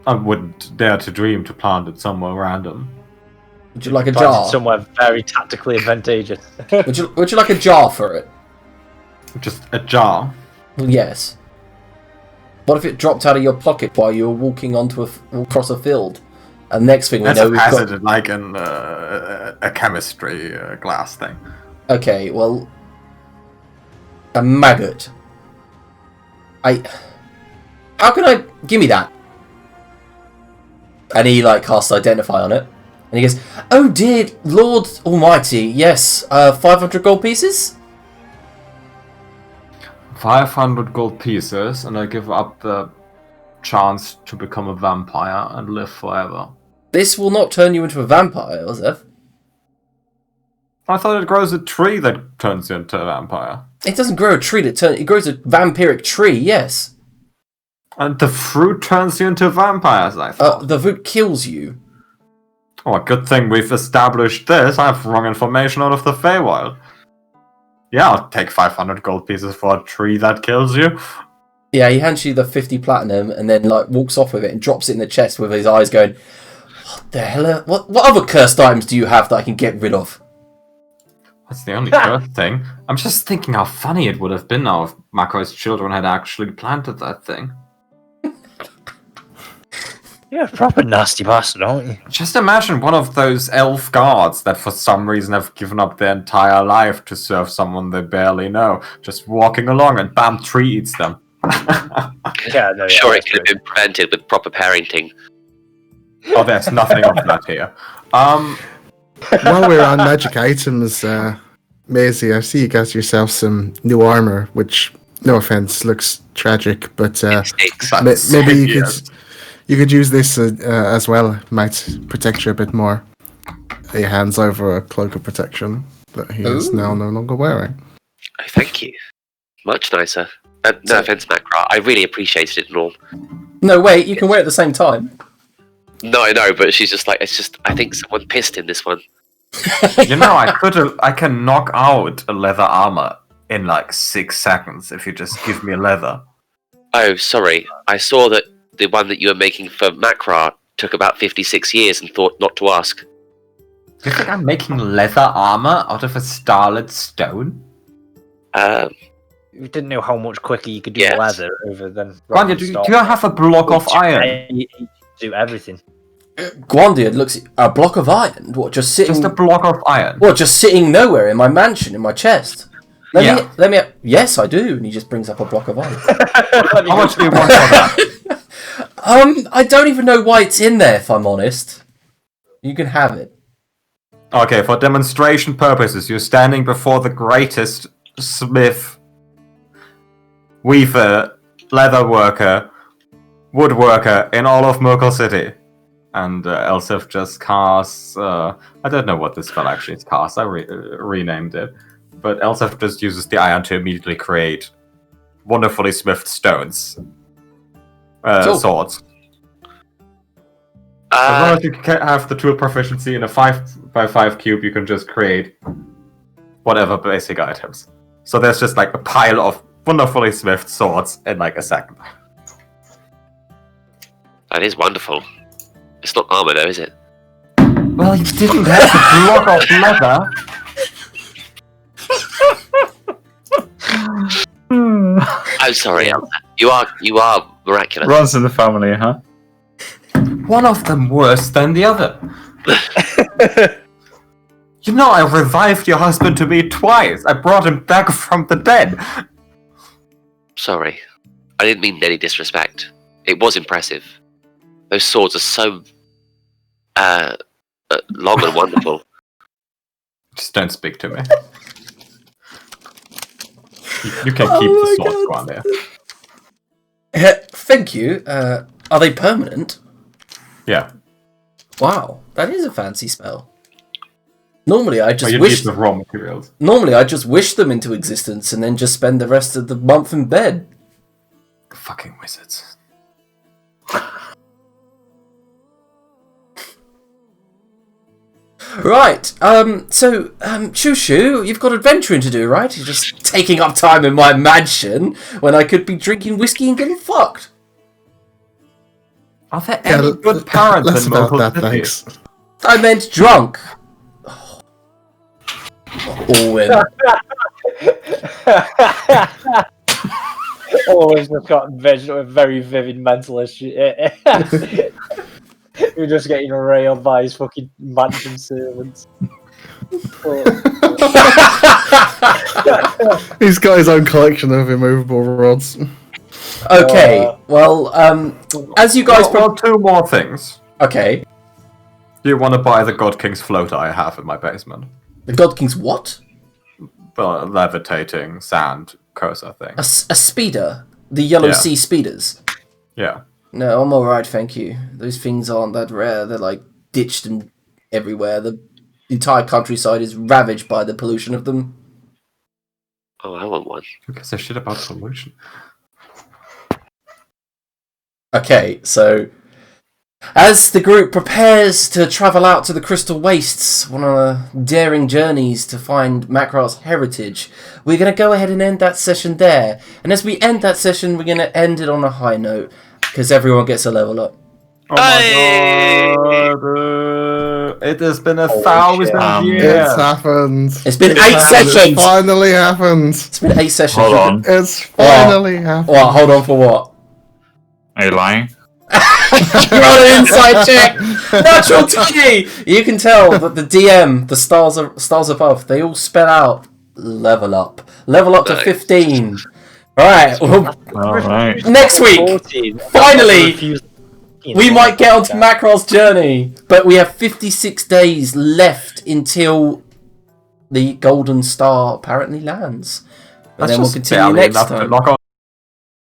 I wouldn't dare to dream to plant it somewhere random. Would you like a Plant jar? it somewhere very tactically advantageous. Would you like a jar for it? Just a jar. Well, yes. What if it dropped out of your pocket while you were walking across a field? And next thing we know, we've got... it like a chemistry glass thing. Okay, well... A maggot. How can I... Give me that. And he, like, casts Identify on it. And he goes, oh dear Lord Almighty, yes, 500 gold pieces? 500 gold pieces, and I give up the chance to become a vampire and live forever. This will not turn you into a vampire, was it? I thought it grows a tree that turns you into a vampire. It doesn't grow a tree it grows a vampiric tree, yes. And the fruit turns you into vampires, I thought. The fruit kills you. Oh, good thing we've established this. I have wrong information out of the Feywild. Yeah, I'll take 500 gold pieces for a tree that kills you. Yeah, he hands you the 50 platinum and then like walks off with it and drops it in the chest with his eyes going, what the hell? What other cursed items do you have that I can get rid of? That's the only cursed thing. I'm just thinking how funny it would have been now if Mako's children had actually planted that thing. You're a proper nasty bastard, aren't you? Just imagine one of those elf guards that for some reason have given up their entire life to serve someone they barely know, just walking along and bam, tree eats them. Yeah, no, I'm sure it could have been prevented with proper parenting. Oh, there's nothing of that here. While we're on magic items, Maisie, I see you got yourself some new armor, which, no offense, looks tragic, but maybe you could use this as well. Might protect you a bit more. He hands over a cloak of protection that he is now no longer wearing. Oh, thank you. Much nicer. No offense, Macra. I really appreciated it and all. No, wait, you can wear it at the same time. No, I know, but she's just like, I think someone pissed in this one. You know, I can knock out a leather armor in like 6 seconds if you just give me a leather. Oh, sorry. I saw that the one that you were making for Macra took about 56 years and thought not to ask. Do you think I'm making leather armor out of a starlit stone? You didn't know how much quicker you could do Yes. leather over than... Gwandia, do you have a block of iron? Do everything. Gwandia looks a block of iron. What, just sitting? Just a block of iron. What, just sitting nowhere in my mansion, in my chest? Let me. Yes, I do. And he just brings up a block of iron. How much do you want for that? I don't even know why it's in there. If I'm honest, you can have it. Okay, for demonstration purposes, you're standing before the greatest smith, weaver, leather worker, woodworker in all of Mokhul City. And Elsif just casts... I don't know what this spell actually is cast. I renamed it. But Elsif just uses the iron to immediately create wonderfully smithed stones. Swords. As long as you have the tool proficiency in a 5x5 cube, you can just create whatever basic items. So there's just like a pile of wonderfully smithed swords in like a second. That is wonderful. It's not armor though, is it? Well, you didn't have the block of leather. I'm sorry, Elsa. You are miraculous. Runs in the family, huh? One of them worse than the other. You know, I revived your husband to me twice. I brought him back from the dead. Sorry. I didn't mean any disrespect. It was impressive. Those swords are so long and wonderful. Just don't speak to me. You can keep the swords, Gwandia. Thank you. Are they permanent? Yeah. Wow, that is a fancy spell. Normally, I But just you wish. need the raw materials. Normally, I just wish them into existence and then just spend the rest of the month in bed. Fucking wizards. Right. So, Shushu, you've got adventuring to do, right? You're just taking up time in my mansion when I could be drinking whiskey and getting fucked. Are there any good parents less in about Mokhul that, City? thanks. I meant drunk. Owen. Always just got very vivid mental issue. You're just getting railed by his fucking mansion servants. He's got his own collection of immovable rods. Okay, well, as you guys... Well, two more things. Okay. Do you want to buy the God King's floater I have in my basement? The God King's what? The levitating sand cursor thing. A speeder? The Yellow Yeah. Sea speeders? Yeah. No, I'm alright, thank you. Those things aren't that rare. They're, like, ditched and everywhere. The entire countryside is ravaged by the pollution of them. Oh, I want one. Who gives a shit about pollution? Okay, so... As the group prepares to travel out to the Crystal Wastes, one of the daring journeys to find Makrar's heritage, we're going to go ahead and end that session there. And as we end that session, we're going to end it on a high note, because everyone gets a level up. Oh my god! It has been 1,000 years. It's happened. It's been 8 It sessions! finally happened. It's been 8 sessions. Hold on. It's finally happened. What? Hold on for what? Are you lying? You're on an insight check! Natural 20! You can tell that the DM, the stars above, they all spell out level up. Level up to Nice. 15. Right, well, Alright. next week, 14. finally, we might get onto Makrar's journey, but we have 56 days left until the Golden Star apparently lands. And then we'll continue barely next enough to time. knock on